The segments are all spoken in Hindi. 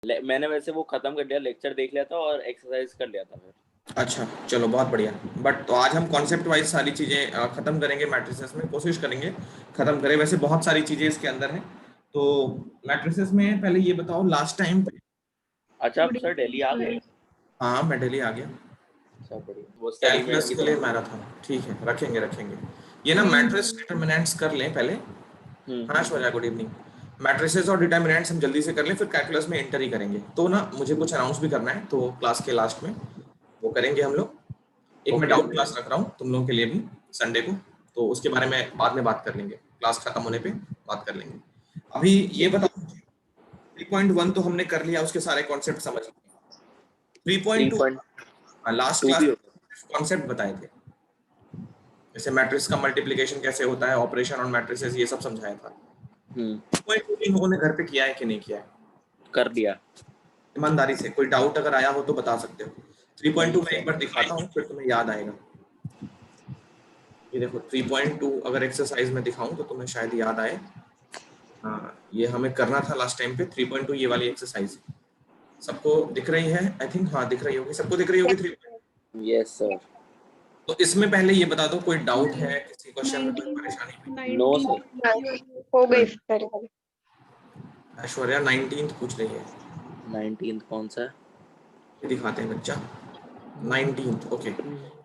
मैंने वैसे वो खत्म कर लिया, लेक्चर देख लिया था और एक्सरसाइज कर लिया था फिर। अच्छा चलो बहुत बढ़िया। बट तो आज हम कॉन्सेप्ट वाइज सारी चीज़ें खत्म करेंगे मैट्रिसेस में, कोशिश करेंगे खत्म करें। वैसे बहुत सारी चीज़ें इसके अंदर हैं। तो मैट्रिसेस में पहले ये बताओ लास्ट टाइम पे। अच्छा आप सर दिल्ली आ गए? हाँ मैं दिल्ली आ गया। अच्छा बढ़िया, वो स्टडी में कैलकुलस की के लिए तरफ। मैराथन, ठीक है रखेंगे रखेंगे। ये ना मैट्रिस डिटर्मिनेंट्स कर लें पहले। हाँ शौर्या गुड इवनिंग। मैट्रिसेस और डिटर्मिनेंट्स हम जल्दी से कर लें, फिर कैलकुलस में एंटर ही करेंगे। तो ना मुझे कुछ अनाउंस भी करना है, तो क्लास के लास्ट में वो करेंगे हम लोग। एक मैं ओके डाउट ओके। क्लास रख रहा हूँ तुम लोगों के लिए भी संडे को, तो उसके बारे में बाद में बात कर लेंगे, क्लास खत्म होने पे बात कर लेंगे। अभी ये बताओ 3.1 तो हमने कर लिया, उसके सारे कॉन्सेप्ट समझ लिए। 3.2 लास्ट 3.2 क्लास भी होता कॉन्सेप्ट बताए थे, जैसे मैट्रिक्स का मल्टीप्लिकेशन कैसे होता है, ऑपरेशन ऑन मैट्रिसेस, ये सब समझाया था। है। 3.2 इन लोगों ने घर पे किया है कि नहीं किया है? कर दिया। ईमानदारी से कोई डाउट अगर आया हो तो बता सकते हो। 3.2 नहीं में एक सर। बार दिखाता हूँ फिर तुम्हें याद आएगा। ये देखो 3.2 अगर एक्सरसाइज में दिखाऊं तो तुम्हें शायद याद आए। हाँ ये हमें करना था लास्ट टाइम पे 3.2, ये वाली एक्सरसाइज सबको दिख रही है आई थिंक। हाँ दिख रही होगी, सबको दिख रही होगी 3। Yes sir. तो इसमें पहले ये बता दो कोई डाउट है, किसी क्वेश्चन में कोई परेशानी? No sir. हो गई भी सर। ऐश्वर्या 19 पूछ रही है। 19 कौन सा है? ये दिखाते हैं बच्चा 19। ओके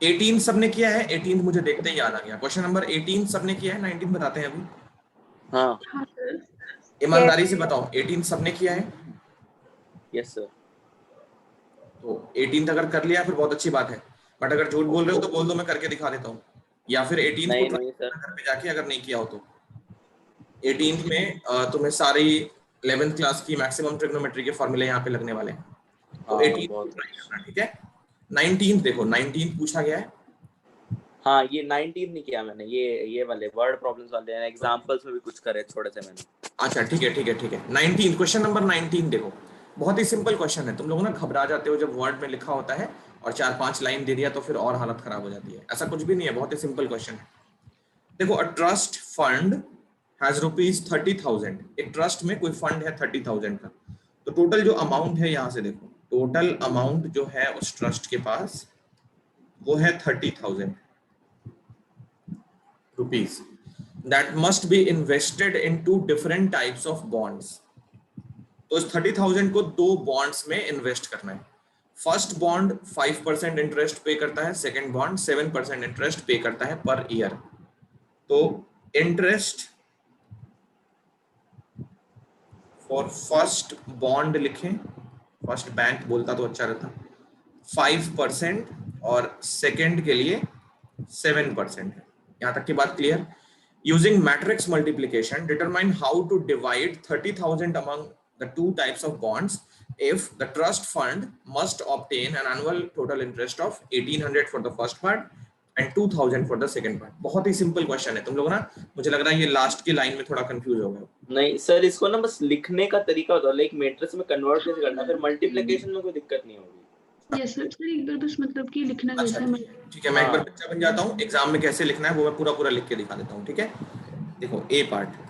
18 सबने किया है। 18 मुझे देखते ही याद आ गया, क्वेश्चन नंबर 18 सबने किया है। 19 बताते हैं अभी। हाँ। ईमानदारी से बताओ 18 सबने किया है? Yes sir. तो 18 अगर कर लिया फिर बहुत अच्छी बात है। बट अगर झूठ बोल रहे हो तो बोल दो, मैं करके दिखा देता हूँ। या फिर 18 को नहीं ट्राई नहीं सर। करना घर पे जाके, अगर नहीं किया हो तो। 18 में तुम्हें सारी 11th क्लास की मैक्सिमम ट्रिग्नोमेट्री के फॉर्मूले यहाँ पे लगने वाले हैं। तो हाँ 18 को बहुत ट्राई कुछ। करना, ठीक है। 19 देखो 19 पूछा गया है। हाँ ये 19 नहीं किया मैंने, ये वाले वर्ड प्रॉब्लम्स वाले हैं, एग्जांपल्स में भी कुछ करे थोड़े से मैंने। अच्छा ठीक है ठीक है ठीक है। 19 क्वेश्चन नंबर 19 देखो, बहुत ही सिंपल क्वेश्चन है। तुम लोग ना घबरा जाते हो जब वर्ड में लिखा होता है और 4-5 लाइन दे दिया तो फिर और हालत खराब हो जाती है। ऐसा कुछ भी नहीं है, बहुत ही सिंपल क्वेश्चन है। देखो अ ट्रस्ट फंड हैज ₹30,000। एक ट्रस्ट में कोई फंड है 30,000 का। तो टोटल जो अमाउंट है, यहाँ से देखो टोटल अमाउंट जो है उस ट्रस्ट के पास वो है 30,000 rupees. That must be invested in two different types of bonds. तो इस 30,000 को दो बॉन्ड्स में इन्वेस्ट करना है। फर्स्ट बॉन्ड 5% इंटरेस्ट पे करता है, सेकेंड बॉन्ड 7% इंटरेस्ट पे करता है पर ईयर। तो इंटरेस्ट फॉर फर्स्ट बॉन्ड लिखें, फर्स्ट बैंक बोलता तो अच्छा रहता, 5%, और सेकेंड के लिए 7% है। यहां तक की बात clear? Using matrix multiplication determine how to divide 30,000 among the two types of bonds if the trust fund must obtain an annual total interest of 1,800 for the first part and 2,000 for the second part। बहुत ही सिंपल क्वेश्चन है। तुम लोग ना, मुझे लग रहा है ये लास्ट की लाइन में थोड़ा कंफ्यूज हो गए। नहीं सर, इसको ना बस लिखने का तरीका बताओ, लाइक मैट्रिक्स में कन्वर्ट कैसे करना, फिर मल्टीप्लिकेशन में कोई दिक्कत नहीं होगी। Yes sir. सर एक बार बस मतलब कि लिखना अच्छा कैसे है? ठीक है, मैं एक बार हाँ बच्चा बन जाता हूँ, एग्जाम में कैसे लिखना है वो मैं पूरा पूरा लिख के दिखा देता हूँ, ठीक है। देखो ए पार्ट,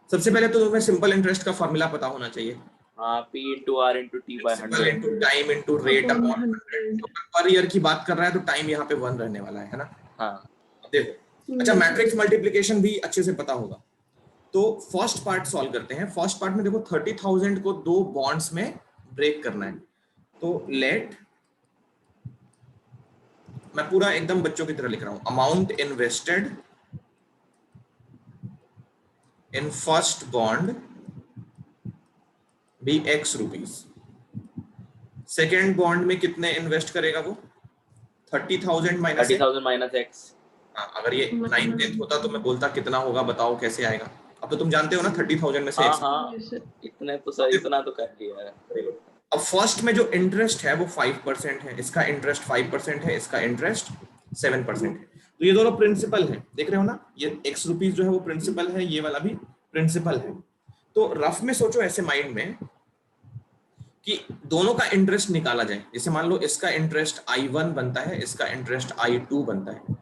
सबसे पहले तो तुम्हें सिंपल इंटरेस्ट का फॉर्मूला पता होना चाहिए। हाँ, P into R into T by principal 100। Into time into rate upon upon 100। 100। तो पर ईयर की बात कर रहा है तो टाइम यहाँ पे 1 रहने वाला है ना। हाँ देखो अच्छा, यस मैट्रिक्स मल्टीप्लिकेशन भी अच्छे से पता होगा। तो फर्स्ट पार्ट सॉल्व करते हैं। फर्स्ट पार्ट में देखो 30,000 को दो बॉन्ड्स में ब्रेक करना है। तो लेट, मैं पूरा एकदम बच्चों की तरह लिख रहा हूं, amount invested in first bond भी X रुपीज। सेकेंड बॉन्ड में कितने इन्वेस्ट करेगा वो? 30,000 माइनस X। 30,000 minus X। हाँ, अगर ये 9th होता तो मैं बोलता कितना होगा, बताओ कैसे आएगा। अब तो तुम जानते हो ना 30,000 में से हाँ X। हाँ, इतने तो सर, इतना तो कर लिया है। अब फर्स्ट में जो इंटरेस्ट है वो 5% है, इसका इंटरेस्ट 5% है, इसका इंटरेस्ट 7% है। तो ये दोनों प्रिंसिपल है, देख रहे हो ना, ये X रुपीज जो है वो प्रिंसिपल है, ये वाला भी प्रिंसिपल है। तो रफ में सोचो ऐसे माइंड में कि दोनों का इंटरेस्ट निकाला जाए। जैसे मान लो इसका इंटरेस्ट I1 बनता है, इसका इंटरेस्ट I2 बनता है।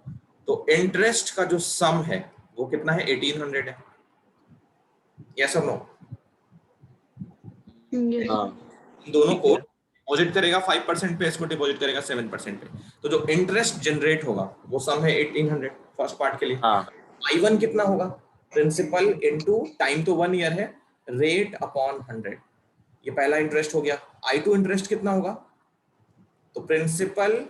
तो इंटरेस्ट का जो सम है वो कितना है? 1,800 है। यस और नो? यस। हाँ इन दोनों ठीक को है। डिपॉजिट करेगा 5% पे, इसको डिपॉजिट करेगा 7% पे, तो जो इंटरेस्ट जनरेट होगा वो सम है 1800 फर्स्ट पार्ट के लिए। हाँ I1 कितना होगा? प्रिंसिपल इनटू टाइम तो 1 ईयर है, रेट अपॉन 100, ये पहला इंटरेस्ट हो गया। I2 इंटरेस्ट कितना होगा? तो प्रिंसिपल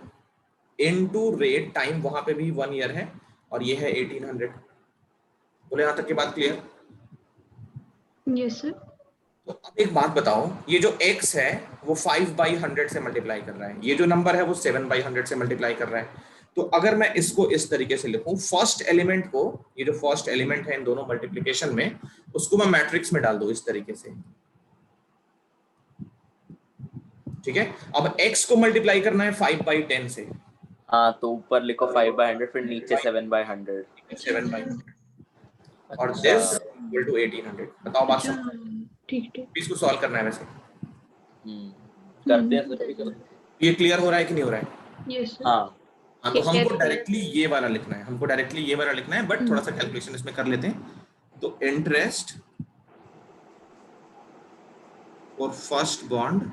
इनटू रेट, टाइम वहां पे भी 1 ईयर है और ये है 1800। बोले यहां तक की बात क्लियर? Yes sir. तो अब एक बात बताओ, ये जो x है वो 5/100 से मल्टीप्लाई कर रहा है, ये जो नंबर है वो 7/100 से मल्टीप्लाई कर रहा है। तो अगर मैं इसको इस तरीके से लिखूं, फर्स्ट एलिमेंट को, ये जो फर्स्ट एलिमेंट है इन दोनों मल्टीप्लिकेशन में, उसको मैं मैट्रिक्स में डाल दूं इस तरीके से, ठीक है। अब x को मल्टीप्लाई करना है 5/10 से, हाँ, तो ऊपर लिखो 5/100, फिर नीचे 7/100। 7/100 और अच्छा दिस इक्वल टू 1800। बताओ बात अच्छा समझ? ठीक है। इसको सॉल्व करना है वैसे। करते हैं सर, अभी करते हैं। ये क्लियर हो रहा है कि नहीं हो रहा है? Yes sir. हाँ हाँ, तो हमको डायरेक्टली ये वाला लिखना है, हमको डायरेक्टली ये वाला लिखना है, बट थोड़ा सा कैलकुलेशन इसमें कर लेते हैं। तो इंटरेस्ट फॉर फर्स्ट बॉन्ड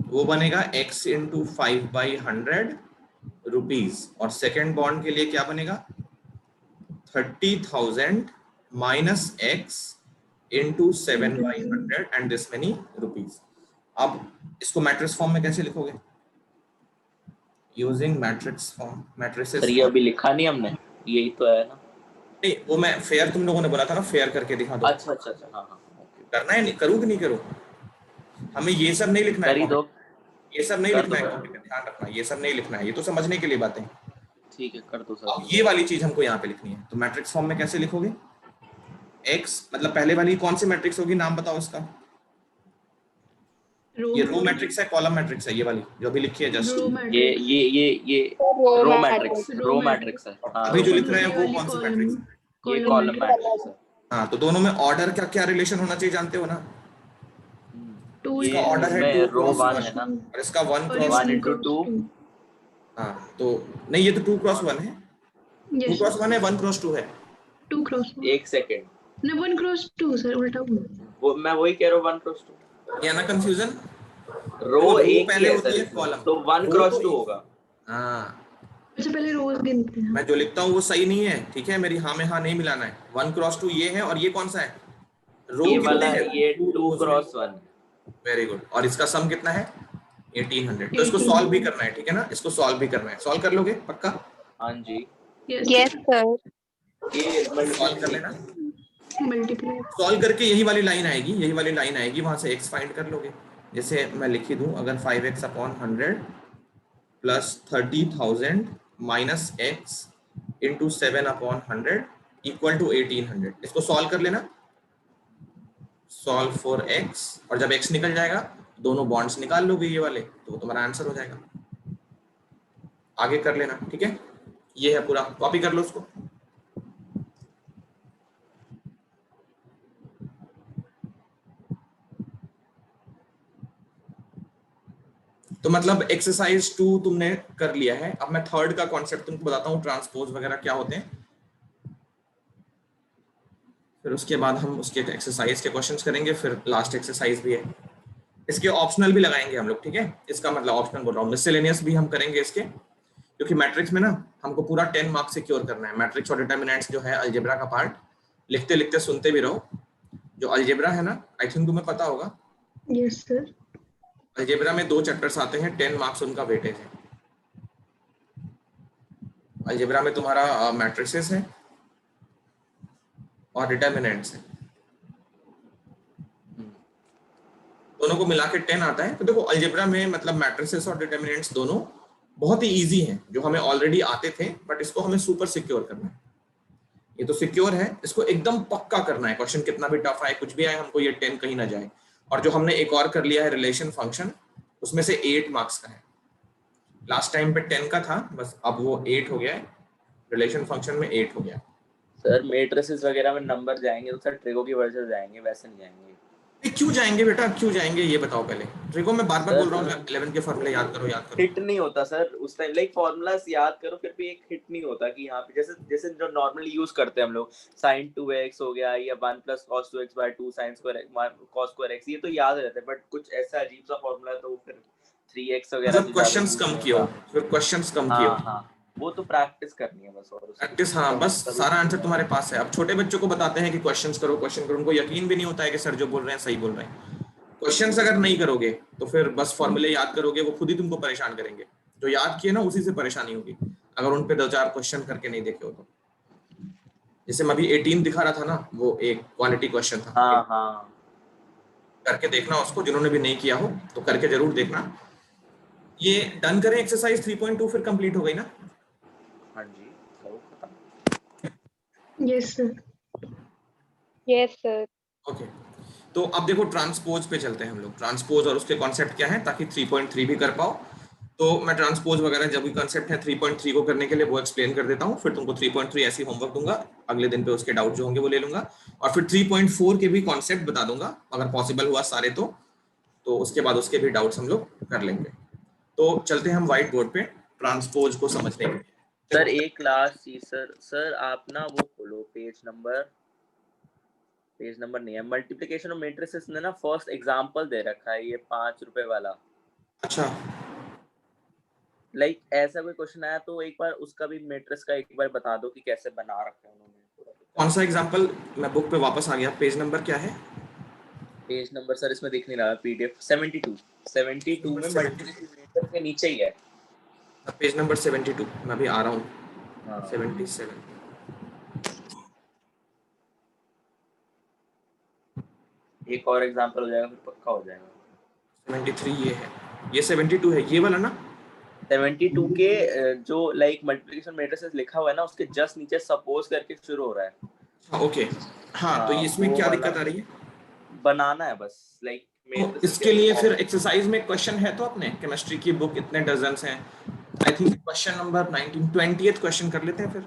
वो बनेगा x इंटू 5/100 रुपीज, और सेकेंड बॉन्ड के लिए क्या बनेगा? 30,000 minus x into 7/100 and this many rupees. अब इसको मैट्रिक्स फॉर्म में कैसे लिखोगे? Using matrix form, matrices sir, ये अभी लिखा नहीं हमने, यही तो है ना? नहीं, वो मैं फेयर, तुम लोगों ने बोला था ना फेयर करके दिखा दो। अच्छा अच्छा अच्छा, हाँ हाँ, ओके। करना है, नहीं करूँ कि नहीं करूँ? हमें ये सब नहीं लिखना कर ही है, दो। ये सब नहीं कर लिखना दो है, सर। कॉपी पे ध्यान रखना, ये सब नहीं लिखना है, ये तो समझने के लिए बातें। ठीक है, कर दो अब सर। ये वाली चीज हमको यहाँ पे लिखनी है, तो मैट्रिक्स फॉर्म में कैसे लिखोगे? x मतलब पहले वाली कौन सी मैट्रिक्स होगी, नाम बताओ इसका। ये रो मैट्रिक्स है, कॉलम मैट्रिक्स है, ये वाली जो अभी लिखी है जस्ट? रो ये मैट्रिक्स। ये रो मैट्रिक्स, रो मैट्रिक्स है। हाँ, अभी जो लिख रहे ये हैं वो वाली कौन सी कॉलम, मैट्रिक्स है? ये कॉलम कॉलम मैट्रिक्स। मैट्रिक्स है। हाँ, तो दोनों में ऑर्डर का क्या रिलेशन होना चाहिए जानते हो ना? टू इसका ये ऑर्डर है इसमें 2 रो क्रॉस 1 1 है ना? और इसका 1 और ये क्रॉस 1 1 इंटू क्रॉस 2। 2। हाँ, तो नहीं, ये तो 2 क्रॉस 1 है, 2 यस क्रॉस 1 है, 1 क्रॉस 2 है। 2 क्रॉस 1। एक सेकेंड, नहीं 1 क्रॉस 2 सर, उल्टा बोल। वो मैं वही कह रहा हूँ, 1 क्रॉस 2। ये ना कंफ्यूजन, रो रो एक ही पहले है होती सर है इसमें, कॉलम, तो 1 रो क्रॉस तो 2 एक, होगा। हाँ, अच्छा पहले रोज गिनते हैं। मैं जो लिखता हूँ वो सही नहीं है, ठीक है, मेरी हाँ में हाँ नहीं मिलाना है। 1 क्रॉस 2 ये है, और ये कौन सा है? रो ये कितने वाला हैं? ये 2 2 रोज में। क्रॉस 1। वेरी गुड, और इसका सम कितना है? 1800। तो इसको 1800। सॉल्व भी करना है, ठीक है ना, इसको सॉल्व भी करना है, सॉल्व कर लोगे पक्का? हाँ जी। Yes sir. ये सॉल्व कर लेना। मल्टीप्लाई। सॉल्व करके यही वाली लाइन आएगी, यही वाली लाइन आएगी, वहां से x फाइंड कर लोगे। जैसे मैं लिख ही दूं, अगर 5x upon 100 plus 30,000 minus x into 7/100 equal to 1800, इसको सॉल्व कर लेना। सॉल्व फॉर x, और जब x निकल जाएगा दोनों बॉन्ड्स निकाल लोगे ये वाले, तो वो तुम्हारा आंसर हो जाएगा। आगे कर लेना, ठीक है, ये है पूरा, कॉपी कर लो उसको। तो मतलब एक्सरसाइज 2 तुमने कर लिया है। अब मैं थर्ड का कॉन्सेप्ट तुमको बताता हूँ, ट्रांसपोज वगैरह क्या होते हैं, फिर उसके बाद हम उसके एक्सरसाइज के क्वेश्चंस करेंगे, फिर लास्ट एक्सरसाइज भी है। इसके ऑप्शनल भी लगाएंगे हम लोग, ठीक है, इसका मतलब ऑप्शनल बोल रहा हूँ, मिसलेनियस भी हम करेंगे इसके, क्योंकि मैट्रिक्स में ना हमको पूरा 10 मार्क्स सिक्योर करना है। मैट्रिक्स और डिटर्मिनेंट्स जो है अलजेब्रा का पार्ट, लिखते लिखते सुनते भी रहो। जो अलजेब्रा है ना, आई थिंक तुम्हें पता होगा, यस सर। अलजेब्रा में 2 चैप्टर्स आते हैं, 10 मार्क्स उनका वेटेज है। अलजेब्रा में तुम्हारा मैट्रिसेस है और डिटर्मिनेंट्स है, दोनों को मिला के 10 आता है। तो देखो अलजेब्रा में मतलब मैट्रिसेस और डिटर्मिनेंट्स दोनों बहुत ही इजी हैं, जो हमें ऑलरेडी आते थे, बट इसको हमें सुपर सिक्योर करना है। ये तो सिक्योर है, इसको एकदम पक्का करना है, क्वेश्चन कितना भी टफ आए कुछ भी आए, हमको ये 10 कहीं ना जाए। और जो हमने एक और कर लिया है रिलेशन फंक्शन, उसमें से 8 मार्क्स का है। लास्ट टाइम पे 10 का था, बस अब वो 8 हो गया है, रिलेशन फंक्शन में 8 हो गया। सर मैट्रिसेस वगैरह में नंबर जाएंगे तो सर ट्रिगो की वजह से जाएंगे, वैसे नहीं जाएंगे। ये क्यों जाएंगे बेटा, क्यों जाएंगे ये बताओ पहले। देखो मैं बार बार बोल रहा हूँ सर 11 के फॉर्मूले याद करो, याद करो। हिट नहीं होता सर उस टाइम, लाइक फॉर्मूलाज याद करो फिर भी एक हिट नहीं होता कि यहाँ पे जैसे जैसे जो नॉर्मली यूज करते हैं हम लोग, sin 2x हो गया या 1 + cos 2x / 2 sin square cos square x, ये तो याद रहता है, बट कुछ ऐसा अजीब सा फॉर्मूला तो फिर 3x वगैरह मतलब तो ज्यादा क्वेश्चंस यूज कम नहीं किए हो, होता। फिर क्वेश्चंस कम किए हो। हाँ हाँ, वो तो प्रैक्टिस करनी है बस, और उससे प्रैक्टिस, कुछ हाँ, बस तभी सारा ठीक आंसर होगा। तुम्हारे पास है। अब छोटे बच्चों को बताते हैं कि क्वेश्चंस करो, क्वेश्चन करो, उनको यकीन भी नहीं होता है कि सर जो बोल रहे हैं सही बोल रहे हैं। क्वेश्चंस अगर नहीं करोगे तो फिर बस फॉर्मूले याद करोगे, वो खुद ही तुमको परेशान करेंगे। जो याद किए ना उसी से परेशानी होगी, अगर उन पे 2-4 क्वेश्चन करके नहीं देखे हो तो। जैसे मैं अभी 18 दिखा रहा था ना, वो एक क्वालिटी क्वेश्चन था, हाँ हाँ करके देखना उसको, जिन्होंने भी नहीं किया हो तो करके जरूर देखना। ये डन करें एक्सरसाइज 3.2, फिर कंप्लीट हो गई ना। हाँ जी, करो खत्म। Yes sir. Yes sir. Okay, तो अब देखो ट्रांसपोज पे चलते हैं हम लोग। ट्रांसपोज और उसके कॉन्सेप्ट क्या है, ताकि 3.3 भी कर पाओ। तो मैं ट्रांसपोज वगैरह जो भी कॉन्सेप्ट है 3.3 को करने के लिए वो एक्सप्लेन कर देता हूँ, फिर तुमको 3.3 ऐसी होमवर्क दूंगा, अगले दिन पे उसके डाउट जो होंगे वो ले लूंगा, और फिर 3.4 के भी कॉन्सेप्ट बता दूंगा अगर पॉसिबल हुआ सारे तो उसके बाद उसके भी डाउट्स हम लोग कर लेंगे। तो चलते हैं हम व्हाइट बोर्ड पे ट्रांसपोज को समझने के लिए। सर देखो एक लास्ट चीज, सर आप ना वो खोलो पेज नंबर नहीं है, मल्टीप्लिकेशन ऑफ मैट्रिसेस ने ना फर्स्ट एग्जांपल दे रखा है, ये 5 रुपए वाला। अच्छा, लाइक ऐसा कोई क्वेश्चन आया तो एक बार उसका भी मैट्रिक्स का एक बार बता दो कि कैसे बना रखा है उन्होंने पूरा। कौन सा एग्जाम्पल? मैं बुक पे वापस आ गया, पेज नंबर क्या है? पेज नंबर सर इसमें दिख नहीं रहा, पीडीएफ 72 में मल्टीप्लिकेशन के नीचे ही है। पेज नंबर 72, मैं अभी आ रहा हूँ। हाँ 77, एक और एग्जांपल हो जाएगा फिर पक्का हो जाएगा। 73 ये है, ये 72 है, ये वाला ना। 72 के जो लाइक मल्टीप्लिकेशन मैट्रिसेस लिखा हुआ है ना, उसके जस्ट नीचे सपोज करके शुरू हो रहा है। हाँ ओके, हाँ तो हाँ इसमें वो क्या वाला दिक्कत आ रही है? बनाना है बस, लाइक तो मैट्रिसेस इसके कैसे लिए फॉर्म फिर होते हैं। एक्सरसाइज में क्वेश्चन है तो अपने केमिस्ट्री की बुक इतने डजन्स हैं, I think question number 19 20th question कर लेते हैं फिर।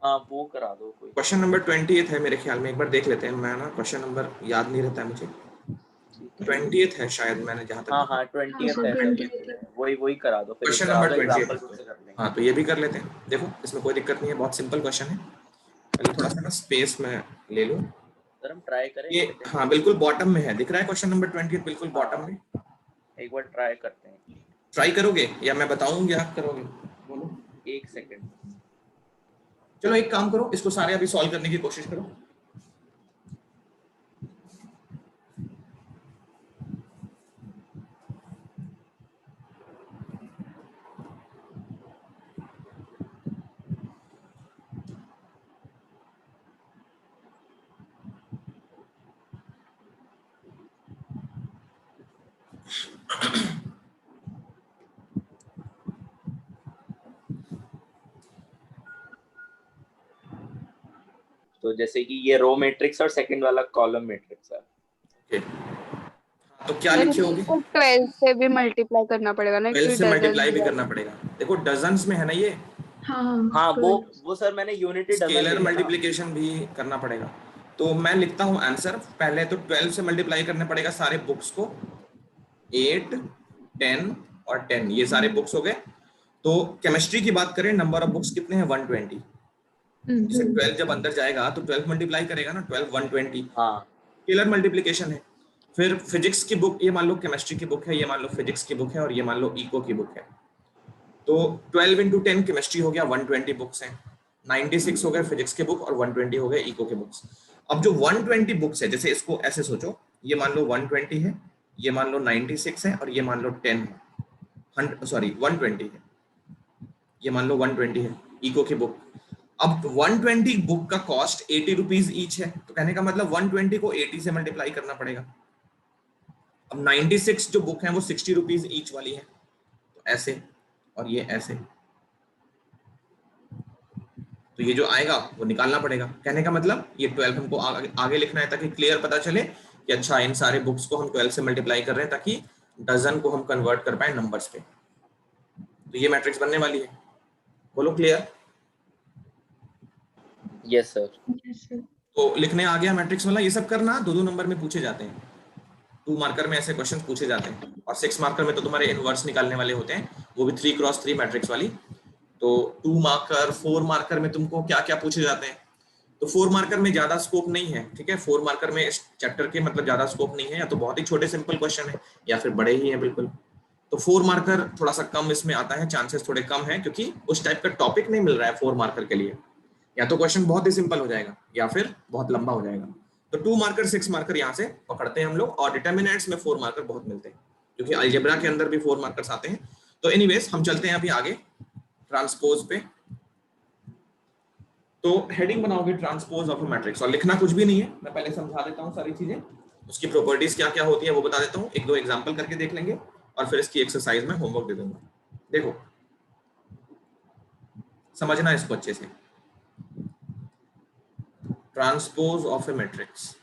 हाँ वो करा दो कोई। क्वेश्चन नंबर 20th है मेरे ख्याल में, एक बार देख लेते हैं, मैं ना क्वेश्चन नंबर याद नहीं रहता है मुझे। ठीक है। 20th है शायद, मैंने जहां तक हाँ देखा। हाँ हाँ 20th सर है सर, 20 वही वही करा दो, फिर एक क्वेश्चन करा नंबर दो, 20th एग्जांपल है खुद से कर लेंगे। हाँ, तो ये भी कर लेते हैं। देखो इसमें कोई दिक्कत नहीं है, बहुत सिंपल क्वेश्चन है। पहले थोड़ा सा ना स्पेस में ले लूं। सर हम ट्राई करें ये सेकंड हाँ वाला। बिल्कुल बॉटम में है, दिख रहा है क्वेश्चन नंबर 20 बिल्कुल बॉटम हाँ में। एक बार ट्राई करते हैं। ट्राई करोगे या मैं बताऊं या आप करोगे? बोलो। एक सेकंड। चलो एक काम करो, इसको सारे अभी सॉल्व करने की कोशिश करो। तो जैसे कि ये रो मैट्रिक्स और सेकंड वाला कॉलम मैट्रिक्स है। ओके, तो क्या सर लिखे होगे? इसको 12 से भी मल्टीप्लाई करना पड़ेगा ना, 12 क्योंकि से डजन मल्टीप्लाई भी दिया करना पड़ेगा। देखो डजन्स में है ना ये, हाँ हाँ हाँ 12। वो सर मैंने यूनिटी डजन स्केलर लिया ना। मल्टीप्लिकेशन भी करना पड़ेगा। तो मैं लिखता हूँ आंसर, पहले तो 12 से मल्टीप्लाई करने पड़ेगा सारे बुक्स को, 8 10 और 10, ये सारे बुक्स हो गए। तो केमिस्ट्री की बात करें, नंबर ऑफ बुक्स कितने हैं? 120। जैसे 12 जब अंदर जाएगा तो 12 मल्टीप्लाई करेगा ना, 12 120, हाँ स्केलर मल्टीप्लिकेशन है। फिर फिजिक्स की बुक, ये मान लो केमिस्ट्री की बुक है, ये मान लो फिजिक्स की बुक है, और ये मान लो इको की बुक है। तो 12 इंटू 10 केमिस्ट्री हो गया, 120 बुक्स हैं। 96 हो गए फिजिक्स के बुक और 120 हो गए इको के बुक्स। अब जो 120 बुक्स है, जैसे इसको ऐसे सोचो, ये मान लो 120 है, ये मान लो 96 है, और ये मान लो 10 है, सॉरी 120 है, ये मान लो 120 है इको की बुक। अब 120 बुक का कॉस्ट 80 रुपीज ईच है, तो कहने का मतलब 120 को 80 से मल्टीप्लाई करना पड़ेगा। अब 96 जो बुक है वो 60 रुपीज ईच वाली है, तो ऐसे, और ये ऐसे, तो ये जो आएगा वो निकालना पड़ेगा। कहने का मतलब ये 12 हमको आगे लिखना है, ताकि क्लियर पता चले कि अच्छा इन सारे बुक्स को हम 12 से मल्टीप्लाई कर रहे हैं, ताकि डजन को हम कन्वर्ट कर पाए नंबर्स पे। तो ये मैट्रिक्स बनने वाली है, बोलो clear? Yes sir. Yes sir. तो लिखने आ गया मैट्रिक्स वाला, ये सब करना 2-2 नंबर में पूछे जाते हैं। 2 मार्कर में ऐसे क्वेश्चन पूछे जाते हैं, और 6 मार्कर में तो तुम्हारे इनवर्स निकालने वाले होते हैं, वो भी 3x3 मैट्रिक्स वाली। तो 2 मार्कर 4 मार्कर में तुमको क्या क्या पूछे जाते हैं? तो 4 मार्कर में ज्यादा स्कोप नहीं है, ठीक है। 4 मार्कर में इस चैप्टर के मतलब ज्यादा स्कोप नहीं है, या तो बहुत ही छोटे सिंपल क्वेश्चन है या फिर बड़े ही हैं बिल्कुल। तो 4 मार्कर थोड़ा सा कम इसमें आता है, चांसेस थोड़े कम है, क्योंकि उस टाइप का टॉपिक नहीं मिल रहा है 4 मार्कर के लिए। या तो क्वेश्चन बहुत ही सिंपल हो जाएगा या फिर बहुत लंबा हो जाएगा। तो 2 मार्कर 6 मार्कर यहाँ से पकड़ते हैं हम लोग, और डिटर्मिनेंट्स में 4 मार्कर बहुत मिलते हैं, क्योंकि अलजेब्रा के अंदर भी 4 मार्कर्स आते हैं। तो एनीवेज हम चलते हैं अभी आगे ट्रांसपोज पे। तो हेडिंग बनाओगे ट्रांसपोज ऑफ अ मैट्रिक्स, और लिखना कुछ भी नहीं है, मैं पहले समझा देता हूँ सारी चीजें, उसकी प्रॉपर्टीज क्या क्या होती है वो बता देता हूँ, एक दो एग्जांपल करके देख लेंगे, और फिर इसकी एक्सरसाइज में होमवर्क दे दूंगा। देखो समझना इसको अच्छे से। Transpose of A matrix,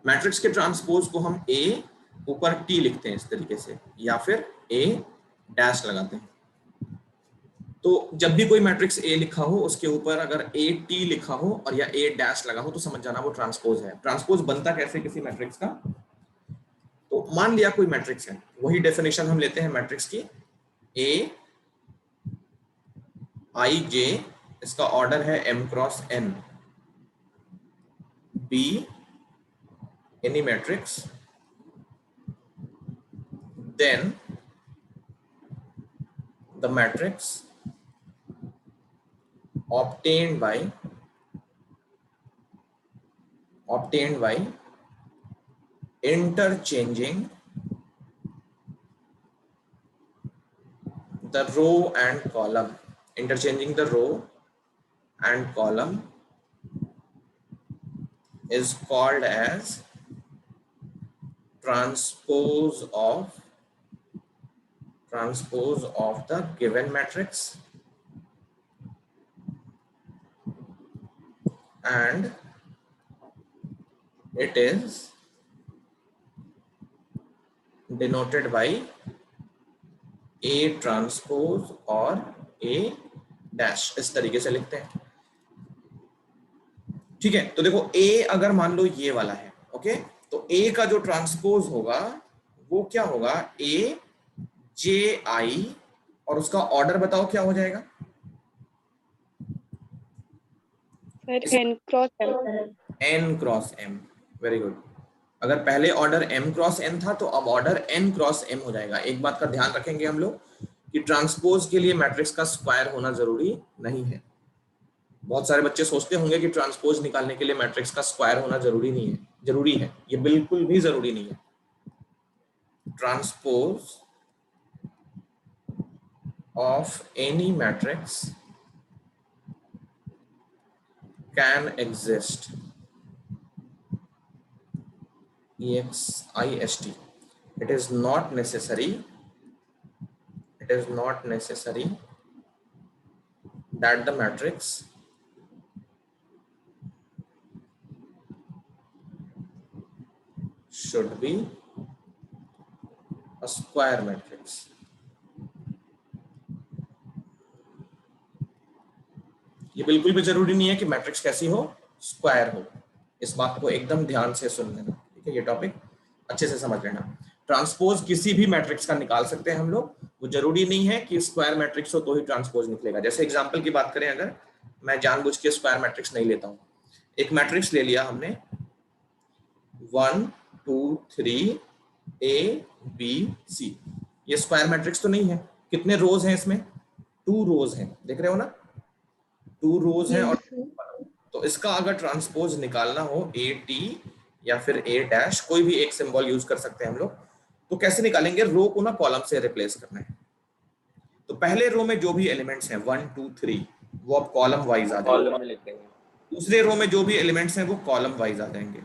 matrix के ट्रांसपोज को हम ए ऊपर टी लिखते हैं इस तरीके से, या फिर ए डैश लगाते हैं। तो जब भी कोई मैट्रिक्स ए लिखा हो उसके ऊपर अगर ए टी लिखा हो और या ए डैश लगा हो तो समझ जाना वो ट्रांसपोज है। ट्रांसपोज बनता कैसे किसी मैट्रिक्स का? तो मान लिया कोई मैट्रिक्स है, वही डेफिनेशन हम लेते हैं मैट्रिक्स की, ए आई जे, इसका ऑर्डर है m cross n, be any matrix, then the matrix obtained by interchanging the row and column, interchanging the row and column is called as transpose of the given matrix, and it is denoted by A transpose और A dash, इस तरीके से लिखते हैं, ठीक है। तो देखो A अगर मान लो ये वाला है, ओके, तो A का जो ट्रांसपोज होगा वो क्या होगा? A J I, और उसका ऑर्डर बताओ क्या हो जाएगा? Sir n cross m। n cross m, very good. अगर पहले ऑर्डर m क्रॉस n था तो अब ऑर्डर n क्रॉस m हो जाएगा। एक बात का ध्यान रखेंगे हम लोग कि ट्रांसपोज के लिए मैट्रिक्स का स्क्वायर होना जरूरी नहीं है। बहुत सारे बच्चे सोचते होंगे कि ट्रांसपोज निकालने के लिए मैट्रिक्स का स्क्वायर होना जरूरी नहीं है। जरूरी है, ये बिल्कुल भी जरूरी नहीं है। Transpose of any matrix can exist, EXIST, it is not necessary that the matrix should be a square matrix. ये बिल्कुल भी जरूरी नहीं है कि मैट्रिक्स कैसी हो? स्क्वायर हो। इस बात को एकदम ध्यान से सुन लेना, ठीक है, ये टॉपिक अच्छे से समझ लेना। ट्रांसपोज किसी भी मैट्रिक्स का निकाल सकते हैं हम लोग, वो जरूरी नहीं है कि स्क्वायर मैट्रिक्स हो तो ही ट्रांसपोज निकलेगा। जैसे एग्जांपल की बात करें, अगर मैं जानबूझ के स्क्वायर मैट्रिक्स नहीं लेता हूं, एक मैट्रिक्स ले लिया हमने 1 2 3 A B C, ये स्क्वायर मैट्रिक्स तो नहीं है। कितने रोज हैं इसमें? 2 रोज हैं, देख रहे हो ना, 2 रोज हैं। और तो इसका अगर ट्रांसपोज निकालना हो A T या फिर A डैश, कोई भी एक सिंबल यूज कर सकते हैं हम लोग। तो कैसे निकालेंगे? रो को ना कॉलम से रिप्लेस करना है। तो पहले रो में जो भी एलिमेंट्स हैं 1 2 3 वो अब कॉलम वाइज आ जाएंगे। दूसरे रो में जो भी एलिमेंट्स हैं वो कॉलम वाइज आ जाएंगे।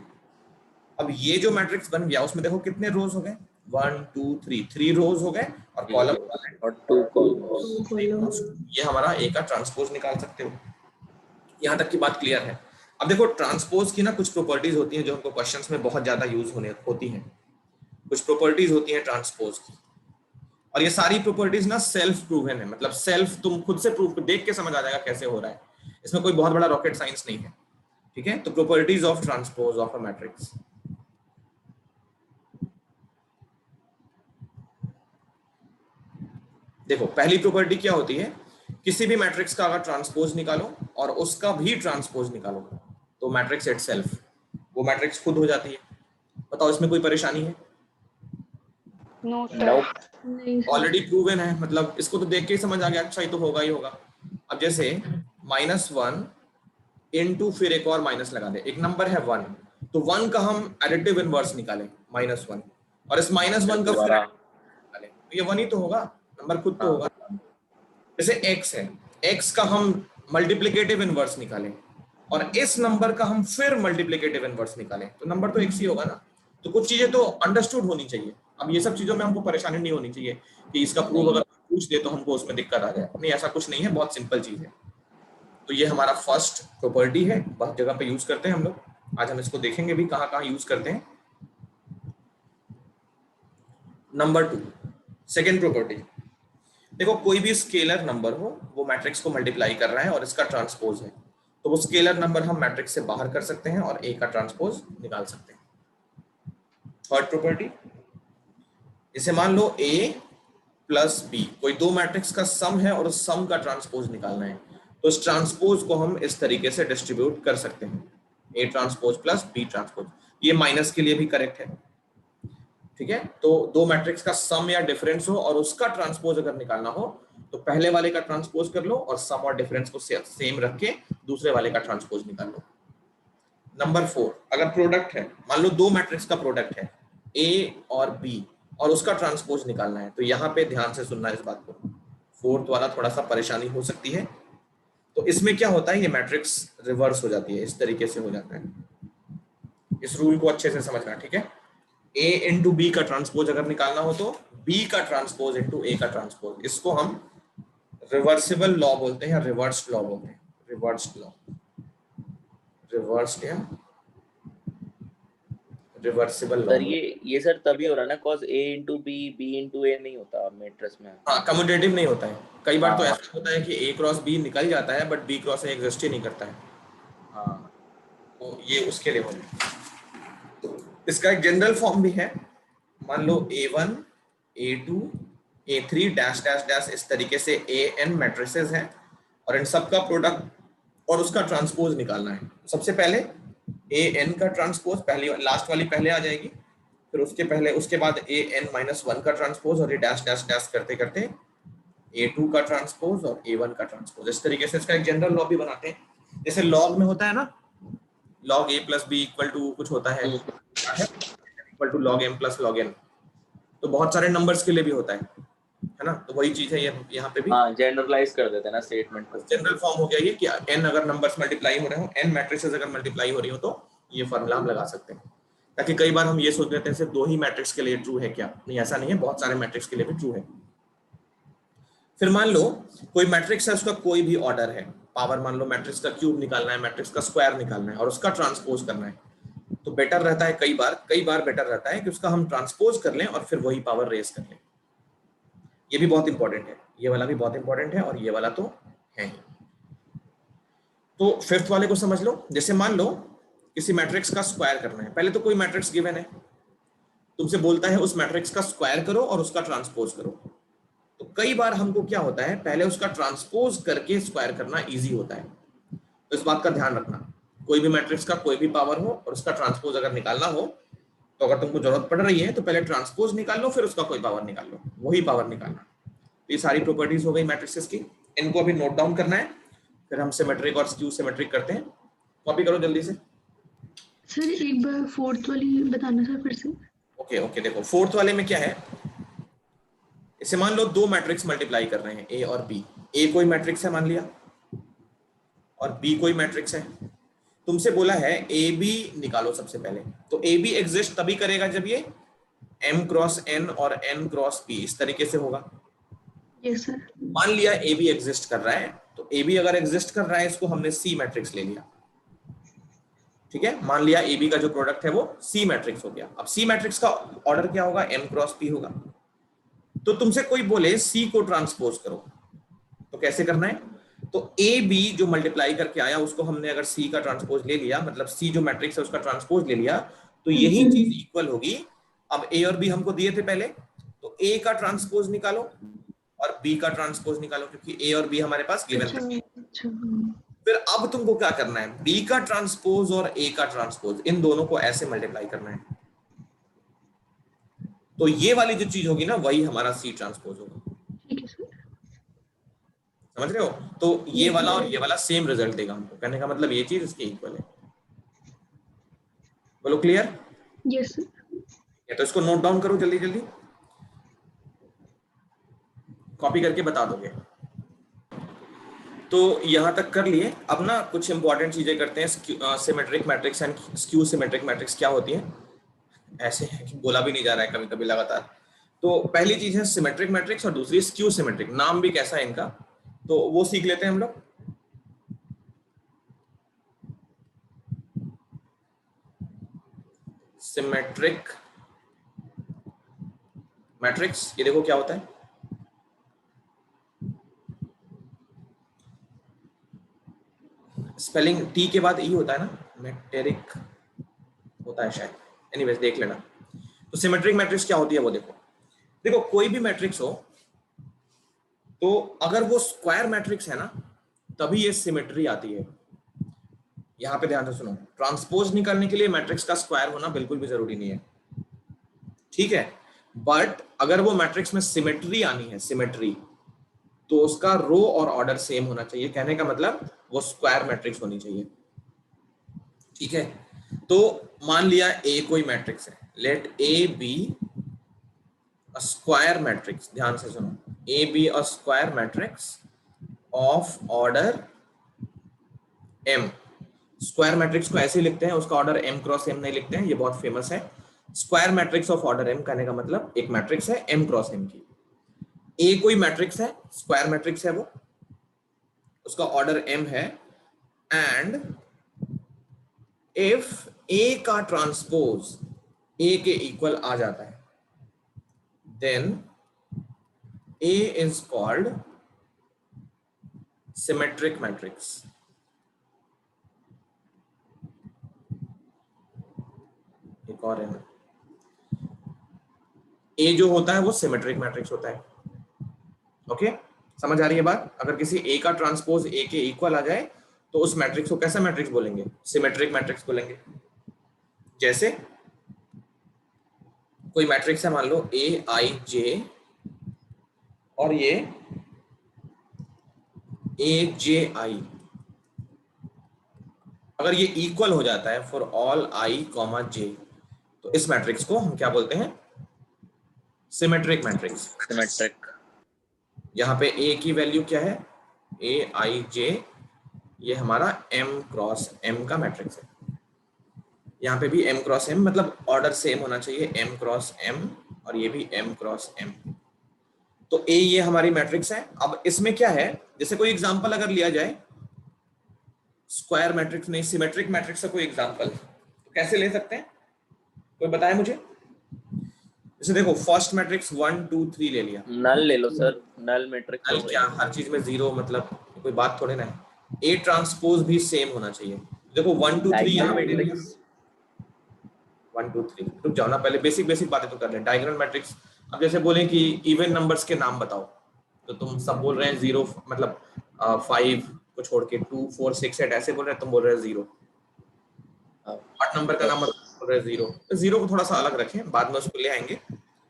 अब ये जो मैट्रिक्स बन गया उसमें देखो कितने रोज हो गए? 1 2 3, 3 रोज हो गए, और कॉलम और 2 कॉलम्स। ये हमारा ए का ट्रांसपोज निकाल सकते हो। यहाँ तक की बात क्लियर है? अब देखो ट्रांसपोज की ना कुछ प्रॉपर्टीज होती हैं जो हमको क्वेश्चंस में बहुत ज्यादा यूज होती हैं। कुछ प्रॉपर्टीज होती हैं ट्रांसपोज की, और ये सारी प्रॉपर्टीज ना सेल्फ प्रूवन है, मतलब सेल्फ, तुम खुद से प्रूव देख के समझ आ जाएगा कैसे हो रहा है। इसमें कोई बहुत बड़ा रॉकेट साइंस नहीं है, ठीक है। तो properties of transpose of a matrix, देखो पहली प्रॉपर्टी क्या होती है, किसी भी मैट्रिक्स का अगर ट्रांसपोज निकालो और उसका भी ट्रांसपोज निकालो तो मैट्रिक्स इटसेल्फ वो मैट्रिक्स खुद हो जाती है। बताओ इसमें कोई परेशानी है? No, sir. Nope. नहीं सर। ऑलरेडी प्रूवन है, मतलब इसको तो देख के ही समझ आ गया, अच्छा ही तो होगा ही होगा। अब जैसे -1 इनटू फिर एक और माइनस लगा दे, एक नंबर है 1, तो 1 का हम एडिटिव इनवर्स निकालें -1, और इस -1 का फिर निकालें तो ये 1 ही तो होगा, नंबर खुद तो होगा। जैसे x है, x का हम मल्टीप्लिकेटिव इनवर्स निकालें और इस नंबर का हम फिर मल्टीप्लिकेटिव इनवर्स निकालें तो नंबर तो x ही होगा ना। तो कुछ चीजें तो अंडरस्टूड होनी चाहिए। अब ये सब चीजों में हमको परेशानी नहीं होनी चाहिए कि इसका प्रूफ अगर पूछ दे तो हमको उसमें दिक्कत आ जाए, नहीं ऐसा कुछ नहीं है, बहुत सिंपल चीज है। तो ये हमारा फर्स्ट प्रॉपर्टी है, बहुत जगह पे यूज करते हैं हम लोग, आज हम इसको देखेंगे भी कहाँ कहाँ यूज करते हैं। नंबर 2 सेकेंड प्रॉपर्टी, देखो कोई भी स्केलर नंबर हो वो मैट्रिक्स को मल्टीप्लाई कर रहा है और इसका ट्रांसपोज है, तो वो स्केलर नंबर हम मैट्रिक्स से बाहर कर सकते हैं और ए का ट्रांसपोज निकाल सकते हैं। थर्ड प्रॉपर्टी, जैसे मान लो a प्लस b, कोई दो मैट्रिक्स का सम है और उस सम का ट्रांसपोज निकालना है, तो इस ट्रांसपोज को हम इस तरीके से डिस्ट्रीब्यूट कर सकते हैं, a transpose plus b transpose. ये माइनस के लिए भी करेक्ट है, ठीक है। तो दो मैट्रिक्स का सम या डिफरेंस हो और उसका ट्रांसपोज अगर निकालना हो तो पहले वाले का ट्रांसपोज कर लो और सम और डिफरेंस को सेम रख के दूसरे वाले का ट्रांसपोज निकाल लो। नंबर 4, अगर प्रोडक्ट है, मान लो दो मैट्रिक्स का प्रोडक्ट है a और b और उसका ट्रांसपोज निकालना है, तो यहाँ पे ध्यान से सुनना इस बात को, फोर्थ वाला थोड़ा सा परेशानी हो सकती है। तो इसमें क्या होता है, ये मैट्रिक्स रिवर्स हो जाती है, इस तरीके से हो जाता है। इस रूल को अच्छे से समझना, ठीक है। a इंटू बी का ट्रांसपोज अगर निकालना हो तो b का ट्रांसपोज इंटू a का ट्रांसपोज, इसको हम रिवर्सिबल लॉ बोलते हैं या रिवर्स्ड लॉ बोलते हैं। रिवर्स्ड लॉ, रिवर्स्ड या रिवर्सिबल लॉ। सर ये सर तभी हो रहा है ना, cos a into b b into a नहीं होता मैट्रिक्स में। हाँ, कम्यूटेटिव नहीं होता है, कई बार तो ऐसा होता है कि a क्रॉस b निकल जाता है but b cross a exist ही नहीं करता है। हाँ, तो ये उसके लिए होता है। इसका एक जनरल फॉर्म भी है, मान लो a1 a2 a3 dash dash dash, इस तरीके से an मैट्रिसेस हैं और इन सब का प्रोडक्ट और उसका ट्रांसपोज निकालना है। सबसे पहले an का ट्रांसपोज, पहली लास्ट वाली पहले आ जाएगी, फिर उसके पहले उसके बाद an-1 का ट्रांसपोज और ये डैश डैश डैश करते करते a2 का ट्रांसपोज और a1 का ट्रांसपोज। इस तरीके से इसका एक जनरल लॉ भी बनाते हैं, जैसे लॉग में होता है ना, log a plus B equal to कुछ होता है, equal to log m plus log n, तो बहुत सारे नंबर्स के लिए भी होता है ना। तो वही चीज है ये यहाँ पे भी, हाँ जनरलाइज कर देते हैं ना स्टेटमेंट को। जनरल फॉर्म हो गया ये कि n अगर नंबर्स मल्टीप्लाई हो रहे हो, n मैट्रिसेस अगर मल्टीप्लाई हो रही हो तो ये फॉर्मूला हम लगा सकते हैं। ताकि कई बार हम ये सोच लेते हैं सिर्फ दो ही मैट्रिक्स के लिए ट्रू है क्या, नहीं ऐसा नहीं है, बहुत सारे मैट्रिक्स के लिए भी ट्रू है। फिर मान लो कोई मैट्रिक्स है, उसका कोई भी ऑर्डर है, पावर मान लो मैट्रिक्स का क्यूब निकालना है, मैट्रिक्स का स्क्वायर निकालना है और उसका ट्रांसपोज करना है, तो बेटर रहता है कई बार बेटर रहता है कि उसका हम ट्रांसपोज कर लें और फिर वही पावर रेस कर लें। ये भी बहुत इंपॉर्टेंट है, ये वाला भी बहुत इंपॉर्टेंट है और ये वाला तो है ही। तो फिफ्थ वाले को समझ लो, जैसे मान लो किसी मैट्रिक्स का स्क्वायर करना है, पहले तो कोई मैट्रिक्स गिवन है, तुमसे बोलता है उस मैट्रिक्स का स्क्वायर करो और उसका ट्रांसपोज करो, तो कई बार हमको क्या होता है, पहले उसका ट्रांसपोज करके स्क्वायर करना इजी होता है। तो इस बात का ध्यान रखना, कोई भी मैट्रिक्स का कोई भी पावर हो और उसका ट्रांसपोज अगर निकालना हो तो अगर तुमको जरूरत पड़ रही है तो पहले ट्रांसपोज निकाल लो, फिर उसका कोई पावर निकाल लो, वही पावर निकालना। तो ये सारी प्रॉपर्टीज हो गई मैट्रिक्सेस की, इनको अभी नोट डाउन करना है, फिर हम सिमेट्रिक और स्क्यू सिमेट्रिक करते हैं। कॉपी करो जल्दी से। सर एक बार फोर्थ वाली बताना सर फिर से। ओके देखो फोर्थ वाले में क्या है, इसे मान लो दो मैट्रिक्स मल्टीप्लाई कर रहे हैं ए और बी, ए कोई मैट्रिक्स है मान लिया और बी कोई मैट्रिक्स है, तुमसे बोला है ए बी निकालो सबसे पहले, तो ए बी एग्जिस्ट तभी करेगा जब ये m क्रॉस n और n क्रॉस p इस तरीके से होगा। Yes sir. मान लिया ए बी एग्जिस्ट कर रहा है, तो ए बी अगर एग्जिस्ट कर रहा है इसको हमने सी मैट्रिक्स ले लिया, ठीक है। मान लिया ए बी का जो प्रोडक्ट है वो सी मैट्रिक्स हो गया। अब सी मैट्रिक्स का ऑर्डर क्या होगा, m क्रॉस p होगा। तो तुमसे कोई बोले सी को ट्रांसपोज करो, तो कैसे करना है, तो ए बी जो मल्टीप्लाई करके आया उसको हमने अगर सी का ट्रांसपोज ले लिया, मतलब सी जो मैट्रिक्स है उसका ट्रांसपोज ले लिया, तो यही चीज इक्वल होगी। अब ए और बी हमको दिए थे पहले, तो ए का ट्रांसपोज निकालो और बी का ट्रांसपोज निकालो, क्योंकि ए और बी हमारे पास गिवन अच्छा है। अच्छा हाँ। फिर अब तुमको क्या करना है, बी का ट्रांसपोज और ए का ट्रांसपोज इन दोनों को ऐसे मल्टीप्लाई करना है, तो ये वाली जो चीज होगी ना वही हमारा सी ट्रांसपोज होगा। ठीक है सर। समझ रहे हो? तो ये यस वाला सर। और ये वाला सेम रिजल्ट देगा हमको, कहने का मतलब ये चीज इसके इक्वल है। बोलो क्लियर? Yes sir. तो इसको नोट डाउन करो जल्दी जल्दी, कॉपी करके बता दोगे। तो यहां तक कर लिए। अब ना कुछ इंपॉर्टेंट चीजें करते हैं। Symmetric matrix and skew symmetric matrix क्या होती है, ऐसे है कि बोला भी नहीं जा रहा है कभी कभी लगातार। तो पहली चीज है सिमेट्रिक मैट्रिक्स और दूसरी स्क्यू सिमेट्रिक, नाम भी कैसा है इनका, तो वो सीख लेते हैं हम लोग। सिमेट्रिक मैट्रिक्स, ये देखो क्या होता है, स्पेलिंग टी के बाद ई होता है ना, मैट्रिक होता है शायद, एनीवेज देख लेना। तो सिमेट्रिक मैट्रिक्स क्या होती है वो देखो। देखो कोई भी मैट्रिक्स हो तो अगर वो स्क्वायर मैट्रिक्स है ना तभी ये सिमेट्री आती है। यहां पे ध्यान से सुनो, ट्रांसपोज निकालने के लिए मैट्रिक्स का स्क्वायर होना बिल्कुल भी जरूरी नहीं है, ठीक है, बट अगर वो मैट्रिक्स में सिमेट्री आनी है, सिमेट्री, तो उसका रो और ऑर्डर सेम होना चाहिए, कहने का मतलब वो स्क्वायर मैट्रिक्स होनी चाहिए, ठीक है। तो मान लिया ए कोई मैट्रिक्स है, let A be a square matrix, ध्यान से सुनो, A be a square matrix of order M. Square matrix को ऐसे लिखते हैं, उसका ऑर्डर एम क्रॉस एम नहीं लिखते हैं, ये बहुत फेमस है। Square matrix of order M कहने का मतलब एक मैट्रिक्स है एम क्रॉस एम की। ए कोई मैट्रिक्स है, स्क्वायर मैट्रिक्स है वो, उसका ऑर्डर एम है, एंड इफ ए का ट्रांसपोज ए के इक्वल आ जाता है then A is called symmetric matrix. एक और है, ए जो होता है वो सिमेट्रिक मैट्रिक्स होता है, ओके समझ आ रही है बात? अगर किसी ए का ट्रांसपोज ए के इक्वल आ जाए तो उस मैट्रिक्स को कैसा मैट्रिक्स बोलेंगे, सिमेट्रिक मैट्रिक्स बोलेंगे। जैसे कोई मैट्रिक्स है, मान लो ए आई जे और ये ए जे आई, अगर ये इक्वल हो जाता है फॉर ऑल आई कॉमा जे, तो इस मैट्रिक्स को हम क्या बोलते हैं, सिमेट्रिक मैट्रिक्स। सिमेट्रिक। यहाँ पे ए की वैल्यू क्या है, ए आई जे, ये हमारा एम क्रॉस एम का मैट्रिक्स है। यहाँ पे भी एम क्रॉस एम, मतलब ऑर्डर सेम होना चाहिए, एम क्रॉस एम, और ये भी एम क्रॉस एम। तो ए ये हमारी मैट्रिक्स है। अब इसमें क्या है, जैसे कोई एग्जांपल अगर लिया जाए, स्क्वायर मैट्रिक्स नहीं, सिमेट्रिक मैट्रिक्स का कोई एग्जांपल तो कैसे ले सकते हैं, कोई बताए मुझे? जैसे देखो फर्स्ट मैट्रिक्स 1 2 3 ले लिया, नल ले लो सर, नल मैट्रिक्स नल क्या, हर चीज में जीरो, मतलब कोई बात थोड़े ना है। ए ट्रांसपोज भी सेम होना चाहिए। देखो 1 2 3 यहाँ पे ले लिया, 1 2 3, रुक जाओ ना, पहले बेसिक बेसिक बातें तो कर लें। डायगोनल मैट्रिक्स, अब जैसे बोले कि इवन नंबर्स के नाम बताओ, तो तुम सब बोल रहे हैं जीरो, मतलब 5 को छोड़ के 2 4 6 8 ऐसे बोल रहे हैं, तुम बोल रहे हैं जीरो। आठ नंबर का नाम बोल रहे हैं जीरो, तो जीरो को थोड़ा सा अलग रखें, बाद में उसको ले आएंगे,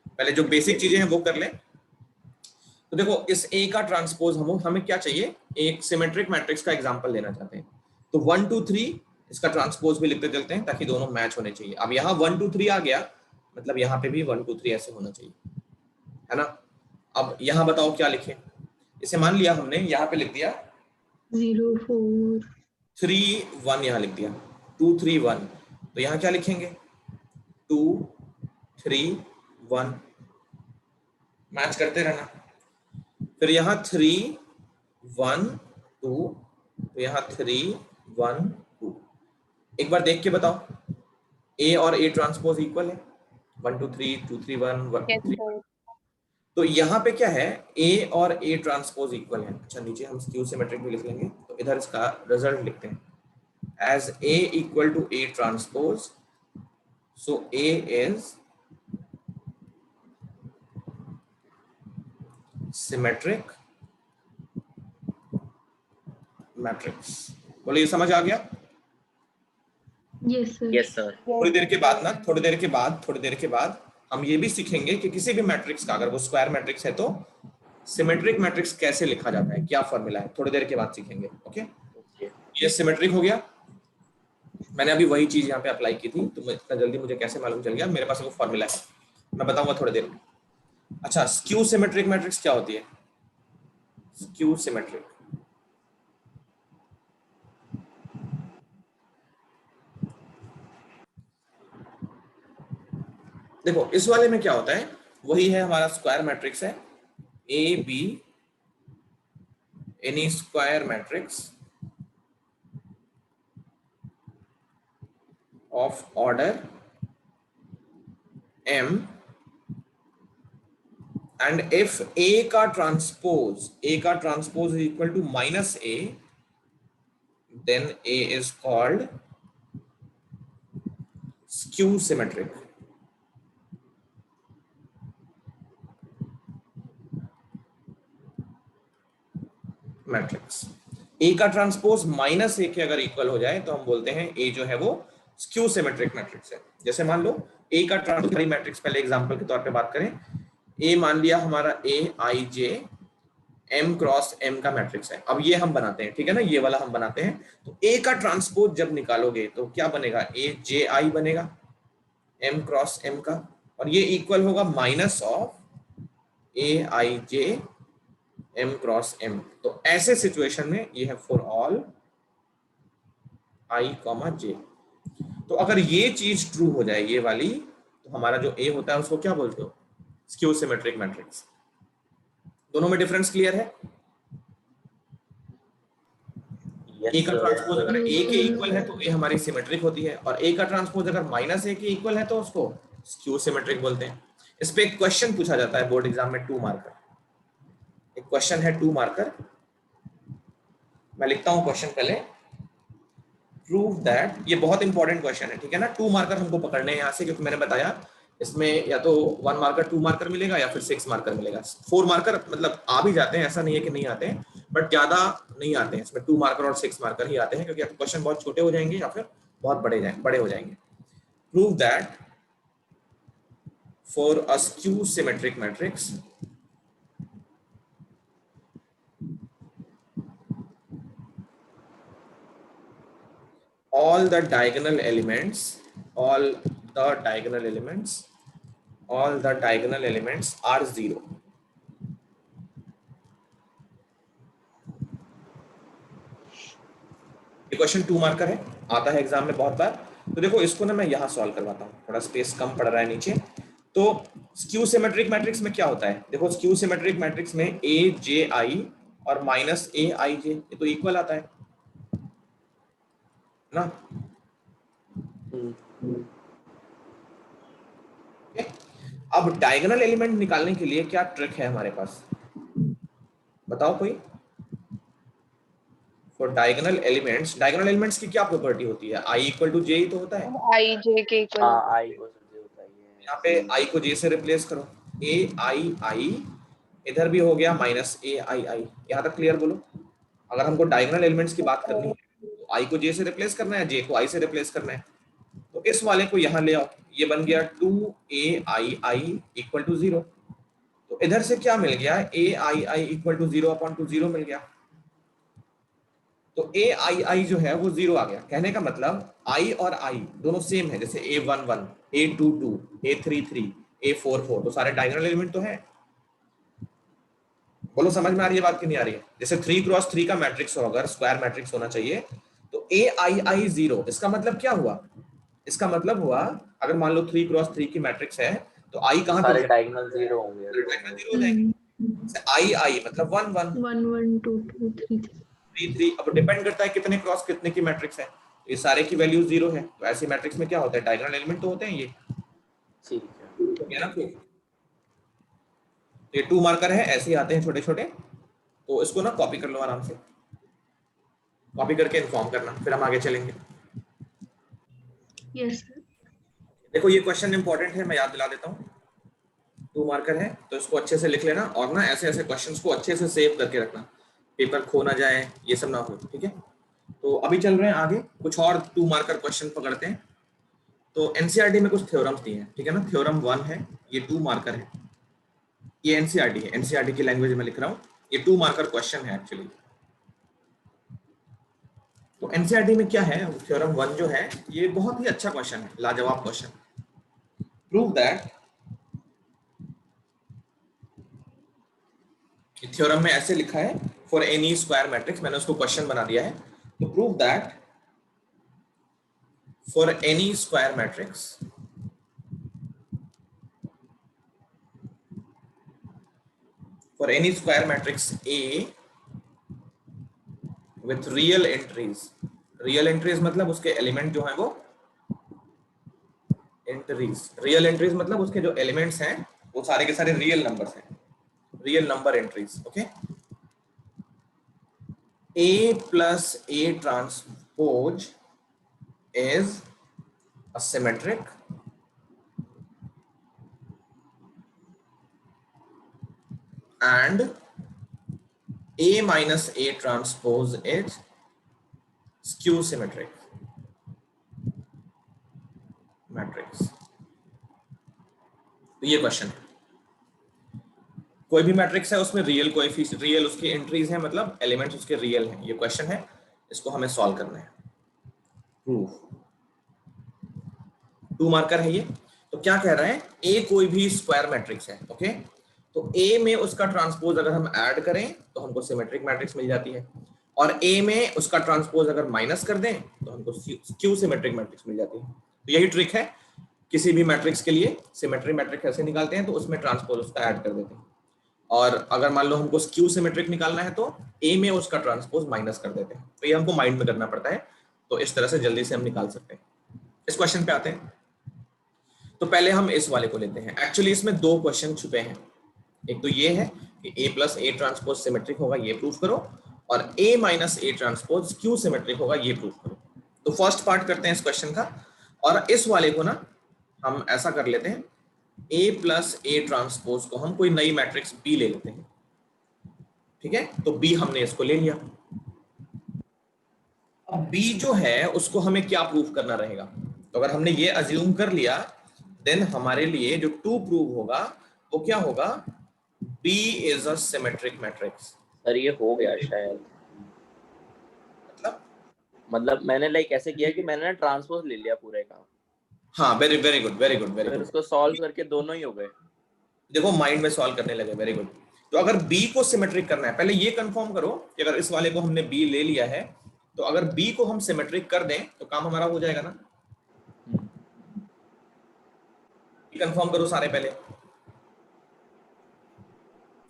पहले जो बेसिक चीजें हैं वो कर लें। तो देखो इस ए का ट्रांसपोज हमें क्या चाहिए, एक सिमेट्रिक मैट्रिक्स का एग्जांपल लेना चाहते हैं, तो 1 2 3 इसका ट्रांसपोज भी लिखते चलते हैं ताकि दोनों मैच होने चाहिए। अब यहाँ 1 2 3 आ गया, मतलब यहाँ पे भी 1 2 3 ऐसे होना चाहिए, है ना। अब यहाँ बताओ क्या लिखें, इसे मान लिया हमने यहाँ पे लिख दिया 0 4 3 1, यहाँ लिख दिया 2 3 1, तो यहाँ क्या लिखेंगे 2 3 1, मैच करते रहना। फिर यहाँ 3 1 2, तो यहाँ 3 1 2। एक बार देख के बताओ, ए और ए ट्रांसपोज इक्वल है, 1 2 3 2 3 1 1 Yes, 3। sir. तो यहाँ पे क्या है, ए और ए ट्रांसपोज इक्वल है। अच्छा नीचे हम स्क्यू सिमेट्रिक भी लिख लेंगे, तो इधर इसका रिजल्ट लिखते हैं, as A equal to A transpose, so A is symmetric matrix. बोलो ये समझ आ गया? Yes sir. Yes sir. थोड़ी देर के बाद हम ये भी सीखेंगे कि किसी भी मैट्रिक्स का, अगर वो स्क्वायर मैट्रिक्स है तो सिमेट्रिक मैट्रिक्स कैसे लिखा जाता है, क्या फॉर्मूला है, थोड़ी देर के बाद सीखेंगे। ओके, ये सिमेट्रिक हो गया। मैंने अभी वही चीज यहाँ पे अप्लाई की थी, तो इतना जल्दी मुझे कैसे मालूम चल गया? मेरे पास वो फॉर्मूला है, मैं बताऊंगा थोड़ी देर में। अच्छा, स्क्यू सिमेट्रिक मैट्रिक्स क्या होती है? स्क्यू सिमेट्रिक, देखो इस वाले में क्या होता है, वही है हमारा स्क्वायर मैट्रिक्स है, A be any square matrix of order m and if a का transpose is equal to minus a, then a is called skew symmetric. Matrix A का ट्रांसपोज माइनस ए के अगर इक्वल हो जाए तो हम बोलते हैं ए जो है वो स्क्यू सिमेट्रिक मैट्रिक्स है। जैसे मान लो ए का ट्रांसपोज मैट्रिक्स, पहले एग्जांपल के तौर पे बात करें, ए मान लिया हमारा ए आई जे एम क्रॉस एम का मैट्रिक्स है। अब ये हम बनाते हैं, ठीक है ना, ये वाला हम बनाते हैं। तो ए का ट्रांसपोज जब निकालोगे तो क्या बनेगा? ए जे आई बनेगा एम क्रॉस एम का, और ये इक्वल होगा minus of A I J m cross m। तो ऐसे सिचुएशन में ये है for all i comma j। तो अगर ये चीज ट्रू हो जाए, ये वाली, तो हमारा जो a होता है उसको क्या बोलते हो? Skew symmetric matrix. दोनों में डिफरेंस क्लियर है? a का ट्रांसपोज अगर a के इक्वल है तो a हमारी सिमेट्रिक होती है, और a का ट्रांसपोज अगर माइनस a के इक्वल है तो उसको स्क्यू सिमेट्रिक बोलते हैं। इस पे एक क्वेश्चन पूछा जाता है बोर्ड एग्जाम में, 2 मार्कर। एक क्वेश्चन है 2 मार्कर, मैं लिखता हूं क्वेश्चन पहले। प्रूव दैट, ये बहुत इंपॉर्टेंट क्वेश्चन है, ठीक है ना। 2 मार्कर हमको पकड़ने हैं यहाँ से, क्योंकि मैंने बताया इसमें या तो 1 मार्कर 2 मार्कर मिलेगा या फिर 6 मार्कर मिलेगा। 4 मार्कर मतलब आ भी जाते हैं, ऐसा नहीं है कि नहीं आते हैं, बट ज्यादा नहीं आते हैं इसमें। 2 मार्कर और 6 मार्कर ही आते हैं, क्योंकि क्वेश्चन बहुत छोटे हो जाएंगे या फिर बहुत बड़े हो जाएंगे। Prove that for a skew symmetric matrix all the diagonal elements are 0। ये क्वेश्चन 2 मार्कर है, आता है एग्जाम में बहुत बार। तो देखो इसको ना मैं यहाँ सॉल्व करवाता हूँ, थोड़ा स्पेस कम पड़ रहा है नीचे। तो स्क्यू सिमेट्रिक मैट्रिक्स में क्या होता है? देखो स्क्यू सिमेट्रिक मैट्रिक्स में ए जे आई और माइनस ए आई जे, ये तो इक्वल आता है ना। अब डायगोनल एलिमेंट निकालने के लिए क्या ट्रिक है हमारे पास, बताओ कोई? फॉर डायगोनल एलिमेंट्स की क्या प्रॉपर्टी होती है? i इक्वल टू जे ही तो होता है। आई जे के इक्वल। हाँ, आई को जे होता है। यहाँ पे i को j से रिप्लेस करो, a i i, इधर भी हो गया माइनस a i i। यहाँ तक क्लियर बोलो? अगर हमको डायगोनल एलिमेंट्स की बात करनी है तो i को j से रिप्लेस करना है, j को i से रिप्लेस करना है। तो इस वाले को यहाँ ले आओ, ये बन गया 2ai इक्वल टू 0। तो इधर से क्या मिल गया? ai equal to 0 upon two 0 मिल गया। तो ai जो है वो 0 आ गया। कहने का मतलब i और i दोनों सेम है, जैसे a11 a22 a33 a44, तो सारे डायगोनल एलिमेंट तो है। बोलो समझ में आ रही है बात कि नहीं आ रही है? जैसे 3 क्रॉस 3 का मैट्रिक्स हो, अगर स्क्वायर मैट्रिक्स होना चाहिए, तो ai 0, इसका मतलब क्या हुआ? इसका मतलब हुआ अगर मान लो 3 क्रॉस 3 की मैट्रिक्स है तो i कहां सारे पे? डायगोनल 0 होंगे। डायगोनल 0 हो जाएंगे। i मतलब 1 1 1 1 2 2 3 3 3। अब डिपेंड करता है कितने क्रॉस कितने की मैट्रिक्स है, ये सारे की वैल्यू 0 है। तो ऐसी मैट्रिक्स में क्या होता है? डायगोनल एलिमेंट तो होते हैं ये, ठीक है। तो क्या ना, ये 2 मार्कर है, ऐसे ही आते हैं छोटे छोटे। तो इसको ना कॉपी कर लो आराम से, कॉपी करके इन्फॉर्म करना, फिर हम आगे चलेंगे। Yes sir. देखो ये क्वेश्चन इंपॉर्टेंट है, मैं याद दिला देता हूँ। 2 मार्कर है, तो इसको अच्छे से लिख लेना और ना ऐसे ऐसे क्वेश्चंस को अच्छे से सेव करके रखना, पेपर खो ना जाए, ये सब ना हो, ठीक है। तो अभी चल रहे हैं आगे, कुछ और 2 मार्कर क्वेश्चन पकड़ते हैं। तो एनसीईआरटी में कुछ थ्योरम्स दिए हैं, ठीक है ना। थ्योरम 1 है, ये 2 मार्कर है, ये एनसीईआरटी है, एनसीईआरटी की लैंग्वेज में लिख रहा हूँ, ये 2 मार्कर क्वेश्चन है एक्चुअली। तो एनसीईआरटी में क्या है, थ्योरम 1 जो है ये बहुत ही अच्छा क्वेश्चन है, लाजवाब क्वेश्चन। प्रूव दैट, थ्योरम में ऐसे लिखा है, फॉर एनी स्क्वायर मैट्रिक्स, मैंने उसको क्वेश्चन बना दिया है। तो prove that for any square matrix for any square matrix A with real entries, real entries मतलब उसके एलिमेंट जो है वो एंट्रीज, रियल एंट्रीज मतलब उसके जो एलिमेंट्स हैं वो सारे के सारे रियल नंबर्स हैं, real number entries, okay. A plus A transpose is a symmetric and A minus A transpose is skew symmetric matrix। तो ये क्वेश्चन है, कोई भी मैट्रिक्स है उसमें रियल कोएफिशिएंट, रियल उसकी एंट्रीज हैं, मतलब एलिमेंट्स उसके रियल हैं, ये क्वेश्चन है, इसको हमें सॉल्व करना है। प्रूफ, 2 मार्कर है ये। तो क्या कह रहा है, ए कोई भी स्क्वायर मैट्रिक्स है, ओके। तो ए में उसका ट्रांसपोज अगर हम ऐड करें तो हमको सिमेट्रिक मैट्रिक्स मिल जाती है, और ए में उसका ट्रांसपोज अगर माइनस कर दें तो हमको स्क्यू सिमेट्रिक मैट्रिक्स मिल जाती है। तो यही ट्रिक है, किसी भी मैट्रिक्स के लिए सिमेट्रिक मैट्रिक्स ऐसे निकालते हैं तो उसमें ट्रांसपोज उसका ऐड कर देते हैं, और अगर मान लो हमको स्क्यू सिमेट्रिक निकालना है तो ए में उसका ट्रांसपोज माइनस कर देते हैं। तो ये हमको माइंड में करना पड़ता है, तो इस तरह से जल्दी से हम निकाल सकते हैं। इस क्वेश्चन पे आते हैं, तो पहले हम इस वाले को लेते हैं। एक्चुअली इसमें 2 क्वेश्चन छुपे हैं, एक तो ये है कि A plus A transpose symmetric होगा, ये प्रूफ करो, और A minus A transpose Q symmetric होगा, ये प्रूफ करो। तो फर्स्ट पार्ट करते हैं इस क्वेश्चन का, और इस वाले को ना हम ऐसा कर लेते हैं, A प्लस A ट्रांसपोज को हम कोई नई मैट्रिक्स B ले लेते हैं, ठीक है। तो B हमने इसको ले लिया। अब B जो है उसको हमें क्या प्रूफ करना रहेगा, तो अगर हमने ये अज्यूम कर लिया, देन हमारे लिए जो 2 प्रूव होगा वो क्या होगा, B is a symmetric matrix. Sir ये हो गया शायद, मतलब मैंने लाइक ऐसे किया कि मैंने ना ट्रांसपोज ले लिया पूरे का। हाँ, very very good, very good, very good. उसको सॉल्व करके दोनों ही हो गए, देखो माइंड में सॉल्व करने लगे, वेरी गुड। तो अगर B को सिमेट्रिक करना है, पहले ये कंफर्म करो कि अगर इस वाले को हमने B ले लिया है तो अगर B को हम सिमेट्रिक कर दें तो काम हमारा हो जाएगा ना। कंफर्म करो सारे, पहले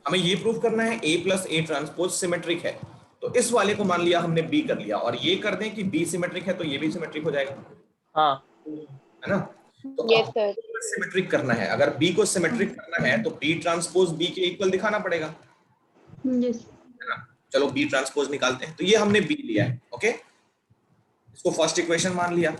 हमें ये प्रूफ करना है A plus A transpose symmetric है। तो इस वाले को मान लिया हमने B कर लिया, और ये कर दें कि B सिमेट्रिक है तो ये भी सिमेट्रिक हो जाएगा, हाँ है ना। तो Yes, sir. सिमेट्रिक करना है, अगर B को सिमेट्रिक करना है तो B ट्रांसपोज B के इक्वल दिखाना पड़ेगा, यस है ना। चलो B ट्रांसपोज निकालते हैं। तो ये हमने B लिया है, ओके, इसको फर्स्ट इक्वेशन मान लिया।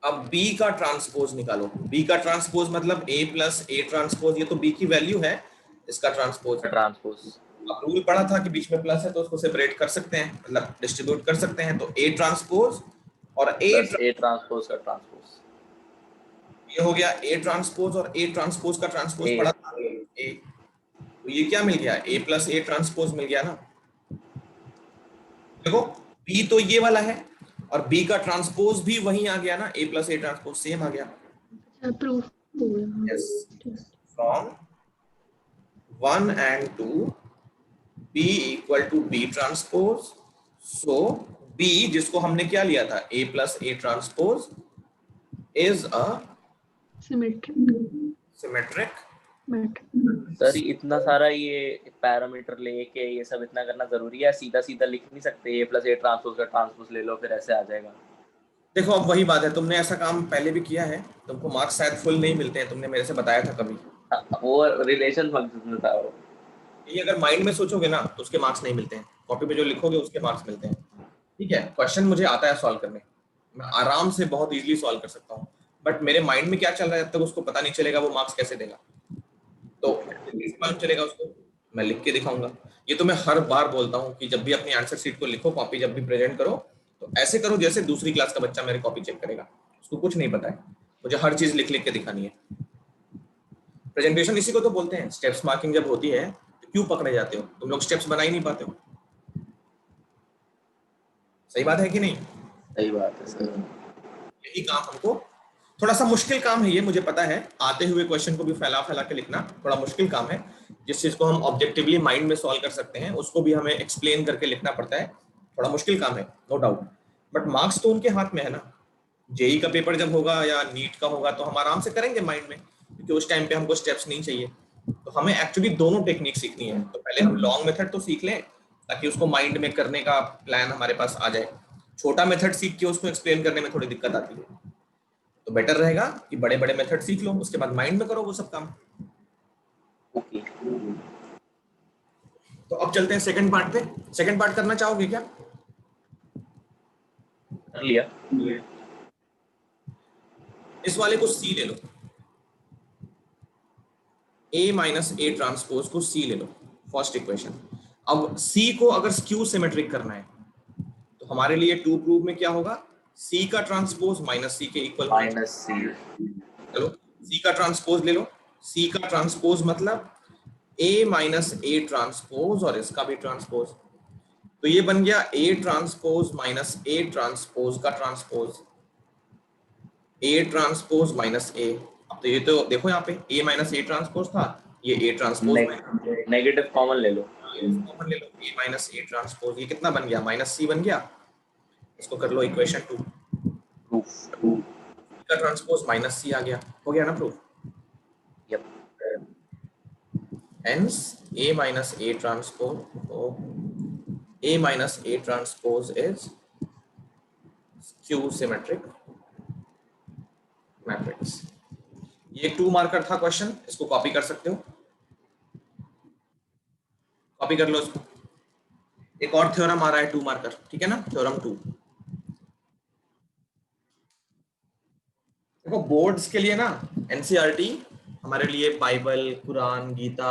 अब B का ट्रांसपोज निकालो, B का ट्रांसपोज मतलब A प्लस A ट्रांसपोज, ये तो B की वैल्यू है, इसका ट्रांसपोज है। ट्रांसपोज अब रूल पढ़ा था कि बीच में प्लस है तो उसको सेपरेट कर सकते हैं, मतलब डिस्ट्रीब्यूट कर सकते हैं। तो A ट्रांसपोज और A ट्रांसपोज का ट्रांसपोज, ये हो गया A ट्रांसपोज, और A ट्रांसपोज का ट्रांसपोज पढ़ा था A, तो ये क्या मिल गया, A प्लस A ट्रांसपोज मिल गया ना। देखो B तो ये वाला है, और B का ट्रांसपोज भी वही आ गया ना, A plus A transpose same आ गया। प्रूफ हो गया। Yes. From 1 and 2 B equal to B transpose, so B जिसको हमने क्या लिया था, A plus A transpose is a symmetric matrix. Sir इतना सारा ये पैरामीटर लेके ये सब इतना करना जरूरी है, सीधा सीधा लिख नहीं सकते A प्लस A ट्रांसपोज का ट्रांसपोज ले लो फिर ऐसे आ जाएगा। देखो अब वही बात है, तुमने ऐसा काम पहले भी किया है, तुमको मार्क्स शायद फुल नहीं मिलते हैं, तुमने मेरे से बताया था कभी। वो रिलेशन फंक्शन में था वो। ये अगर माइंड में सोचोगे ना तो उसके मार्क्स नहीं मिलते हैं, कॉपी पे जो लिखोगे उसके मार्क्स मिलते हैं, ठीक है। क्वेश्चन मुझे आता है सॉल्व करने, मैं आराम से बहुत इजीली सॉल्व कर सकता हूँ, बट मेरे माइंड में क्या चल रहा है जब तक उसको पता नहीं चलेगा वो मार्क्स कैसे देगा। तो मालूम चलेगा उसको, मैं लिख के दिखाऊंगा। ये तो मैं हर बार बोलता हूँ कि जब भी अपनी आंसर शीट को लिखो, कॉपी जब भी प्रेजेंट करो, तो ऐसे करो जैसे दूसरी क्लास का बच्चा मेरी कॉपी चेक करेगा, उसको कुछ नहीं पता है, मुझे हर चीज लिख लिख के दिखानी है। प्रेजेंटेशन इसी को तो बोलते हैं। स्टेप्स मार्किंग जब होती है तो क्यों पकड़े जाते हो तुम लोग, स्टेप्स बना ही नहीं पाते हो। सही बात है कि नहीं? सही बात है सर। यही काम हमको, थोड़ा सा मुश्किल काम है ये, मुझे पता है। आते हुए क्वेश्चन को भी फैला फैला के लिखना थोड़ा मुश्किल काम है। जिस चीज को हम ऑब्जेक्टिवली माइंड में सॉल्व कर सकते हैं उसको भी हमें एक्सप्लेन करके लिखना पड़ता है, थोड़ा मुश्किल काम है, नो डाउट। बट मार्क्स तो उनके हाथ में है ना। जेई का पेपर जब होगा या नीट का होगा तो हम आराम से करेंगे माइंड में, क्योंकि उस टाइम पे हमको स्टेप्स नहीं चाहिए। तो हमें एक्चुअली दोनों टेक्निक सीखनी है। तो पहले हम लॉन्ग मेथड तो सीख लें ताकि उसको माइंड में करने का प्लान हमारे पास आ जाए। छोटा मेथड सीख के उसको एक्सप्लेन करने में थोड़ी दिक्कत आती है। तो बेटर रहेगा कि बड़े बड़े मेथड सीख लो, उसके बाद माइंड में करो वो सब काम। ओके, तो अब चलते हैं सेकंड पार्ट पे। सेकंड पार्ट करना चाहोगे क्या? कर लिया। इस वाले को सी ले लो, ए माइनस ए ट्रांसपोज को सी ले लो, फर्स्ट इक्वेशन। अब सी को अगर स्क्यू सिमेट्रिक करना है तो हमारे लिए टू प्रूव में क्या होगा, सी का ट्रांसपोज माइनस सी के इक्वल होना चाहिए। -c। चलो सी का ट्रांसपोज ले लो। सी का ट्रांसपोज मतलब ए माइनस ए ट्रांसपोज और इसका भी ट्रांसपोज। तो ये बन गया A transpose minus A transpose का ट्रांसपोज, ए ट्रांसपोज माइनस ए। अब तो ये तो देखो यहाँ पे ए माइनस ए ट्रांसपोज था, ये ए ट्रांसपोज नेगेटिव कॉमन ले लो। कॉमन ले लो, ए माइनस ए ट्रांसपोज। ये कितना बन गया, माइनस सी बन गया। इसको कर लो इक्वेशन 2, प्रूफ। का ट्रांसपोज माइनस सी आ गया, हो गया ना proof. Yup. Hence a minus a transpose, so a minus a transpose is skew symmetric matrix। ये 2 मार्कर था क्वेश्चन, इसको कॉपी कर सकते हो, कॉपी कर लो इसको। एक और थ्योरम आ रहा है 2 मार्कर, ठीक है ना, थ्योरम 2। देखो बोर्ड्स के लिए ना एनसीईआरटी हमारे लिए बाइबल, कुरान, गीता,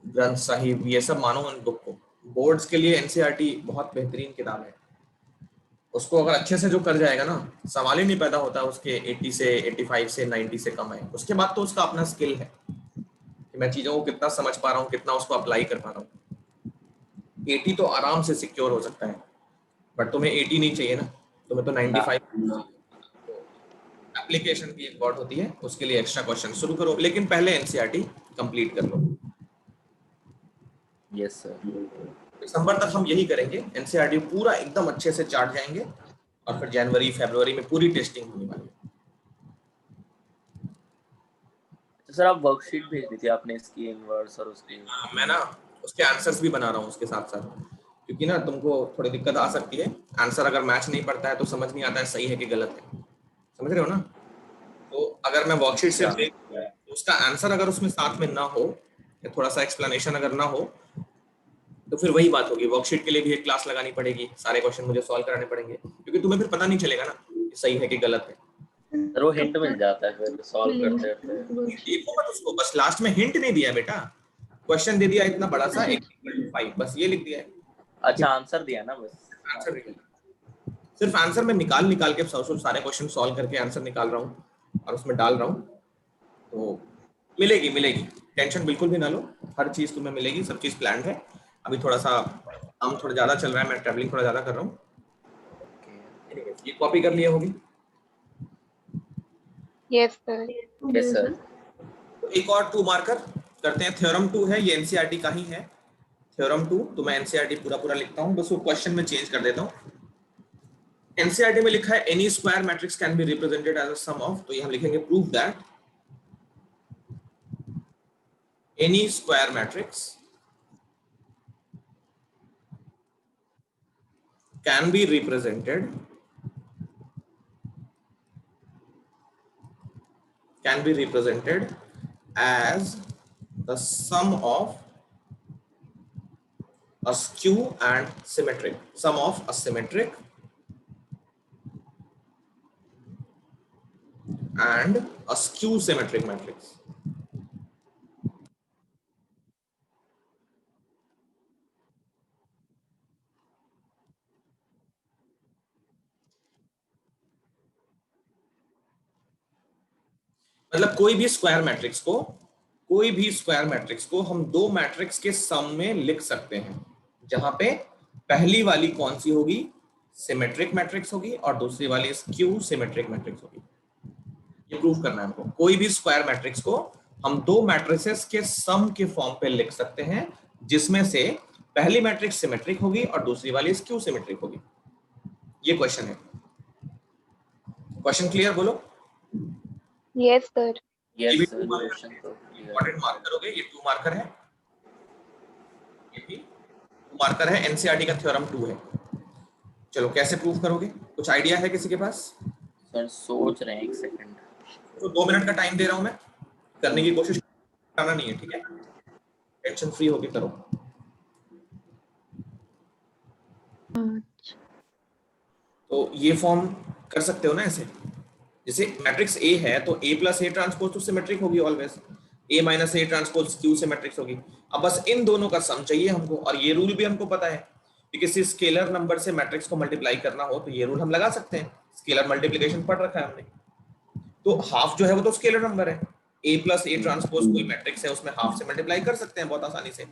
ग्रंथ साहिब, ये सब मानो उन बुक को। बोर्ड्स के लिए एनसीईआरटी बहुत बेहतरीन किताब है। उसको अगर अच्छे से जो कर जाएगा ना, सवाल ही नहीं पैदा होता उसके 80 से 85 से 90 से कम है। उसके बाद तो उसका अपना स्किल है कि मैं चीजों को कितना समझ पा रहा हूँ, कितना उसको अप्लाई कर पा रहा हूँ। 80 तो आराम से सिक्योर हो सकता है, बट तुम्हें 80 नहीं चाहिए ना, तुम्हें तो 95। एप्लीकेशन की एक बात होती है, उसके लिए एक्स्ट्रा क्वेश्चन शुरू करो, लेकिन पहले एनसीईआरटी कंप्लीट कर लो। Yes sir. दिसंबर तक हम यही करेंगे, एनसीईआरटी पूरा एकदम अच्छे से चाट जाएंगे और फिर जनवरी फरवरी में पूरी टेस्टिंग होने वाली है। तो सर आप वर्कशीट भेज दी थी आपने इसकी इनवर्स और उसकी। मैं ना उसके आंसर्स भी बना रहा हूँ उसके साथ साथ, क्योंकि ना तुमको थोड़ी दिक्कत आ सकती है। आंसर अगर मैच नहीं पड़ता है तो समझ नहीं आता है सही है कि गलत है, समझ रहे हो ना। तो अगर मैं वर्कशीट से भेज दूं, तो उसका आंसर अगर उसमें साथ में ना हो या थोड़ा सा एक्सप्लेनेशन अगर ना हो, तो फिर वही बात होगी, वर्कशीट के लिए भी एक क्लास लगानी पड़ेगी, सारे क्वेश्चन मुझे सॉल्व कराने पड़ेंगे, क्योंकि तुम्हें फिर पता नहीं चलेगा ना कि सही है कि गलत है। सर वो हिंट मिल जाता है फिर सॉल्व करते करते। देखो मत उसको, बस लास्ट में हिंट नहीं दिया बेटा, क्वेश्चन दे दिया इतना बड़ा सा 1 5, बस ये लिख दिया है। अच्छा आंसर दिया ना बस। आंसर नहीं दिया। सिर्फ आंसर में निकाल निकाल के सारे क्वेश्चन सॉल्व करके आंसर निकाल रहा हूँ और उसमें डाल रहा हूँ। तो मिलेगी मिलेगी, टेंशन बिल्कुल भी ना लो, हर चीज तुम्हें मिलेगी, सब चीज प्लान्ड है। अभी थोड़ा सा काम थोड़ा ज्यादा चल रहा है, मैं ट्रैवलिंग थोड़ा ज्यादा कर रहा हूँ। ये कॉपी कर लिया होगी। Yes sir. Yes sir. तो एक और 2 मार्कर करते हैं, थ्योरम 2 है, ये एनसीईआरटी का ही है। थ्योरम 2 तो मैं एनसीईआरटी पूरा पूरा लिखता हूँ, बस वो क्वेश्चन में चेंज कर देता हूँ। एनसीईआरटी में लिखा है any square matrix can be represented as a sum of, तो ये हम लिखेंगे prove that any square matrix can be represented as the sum of a skew and symmetric, sum of a symmetric and a skew symmetric matrix। मतलब कोई भी स्क्वायर मैट्रिक्स को हम दो मैट्रिक्स के सम में लिख सकते हैं, जहां पे पहली वाली कौन सी होगी, सिमेट्रिक मैट्रिक्स होगी, और दूसरी वाली स्क्यू सिमेट्रिक मैट्रिक्स होगी। ये प्रूव करना है हमको। कोई भी स्क्वायर मैट्रिक्स को हम दो मैट्रिसेस के सम के फॉर्म पे लिख सकते हैं, जिसमें से पहली मैट्रिक्स सिमेट्रिक होगी और दूसरी वाली स्क्यू सिमेट्रिक होगी। ये क्वेश्चन है। क्वेश्चन क्लियर बोलो? Yes, sir. ये भी yes too sir, marker question तो इंपॉर्टेंट मार्क करोगे, ये 2 मार्कर है, ये भी 2 मार्कर है, एनसीईआरटी का थ्योरम 2 है। चलो कैसे प्रूव करोगे, कुछ आइडिया है किसी के पास? सर सोच रहे हैं, एक सेकंड। तो 2 मिनट का टाइम दे रहा हूं मैं, करने की कोशिश करना नहीं है, ठीक है? टेंशन फ्री होके करो। तो ये फॉर्म कर सकते हो ना ऐसे, जैसे मैट्रिक्स ए है तो ए प्लस ए ट्रांसपोज तो सिमेट्रिक होगी always, A minus A transpose Q symmetric होगी। अब बस इन दोनों का सम चाहिए हमको, और ये रूल भी हमको पता है कि किसी स्केलर नंबर से मैट्रिक्स को मल्टीप्लाई करना हो तो ये रूल हम लगा सकते हैं, स्केलर मल्टीप्लिकेशन पढ़ रखा है हमने। तो हाफ जो है वो तो स्केलर नंबर है, ए प्लस ए ट्रांसपोज कोई मैट्रिक्स है उसमें हाफ से मल्टीप्लाई कर सकते हैं बहुत आसानी से,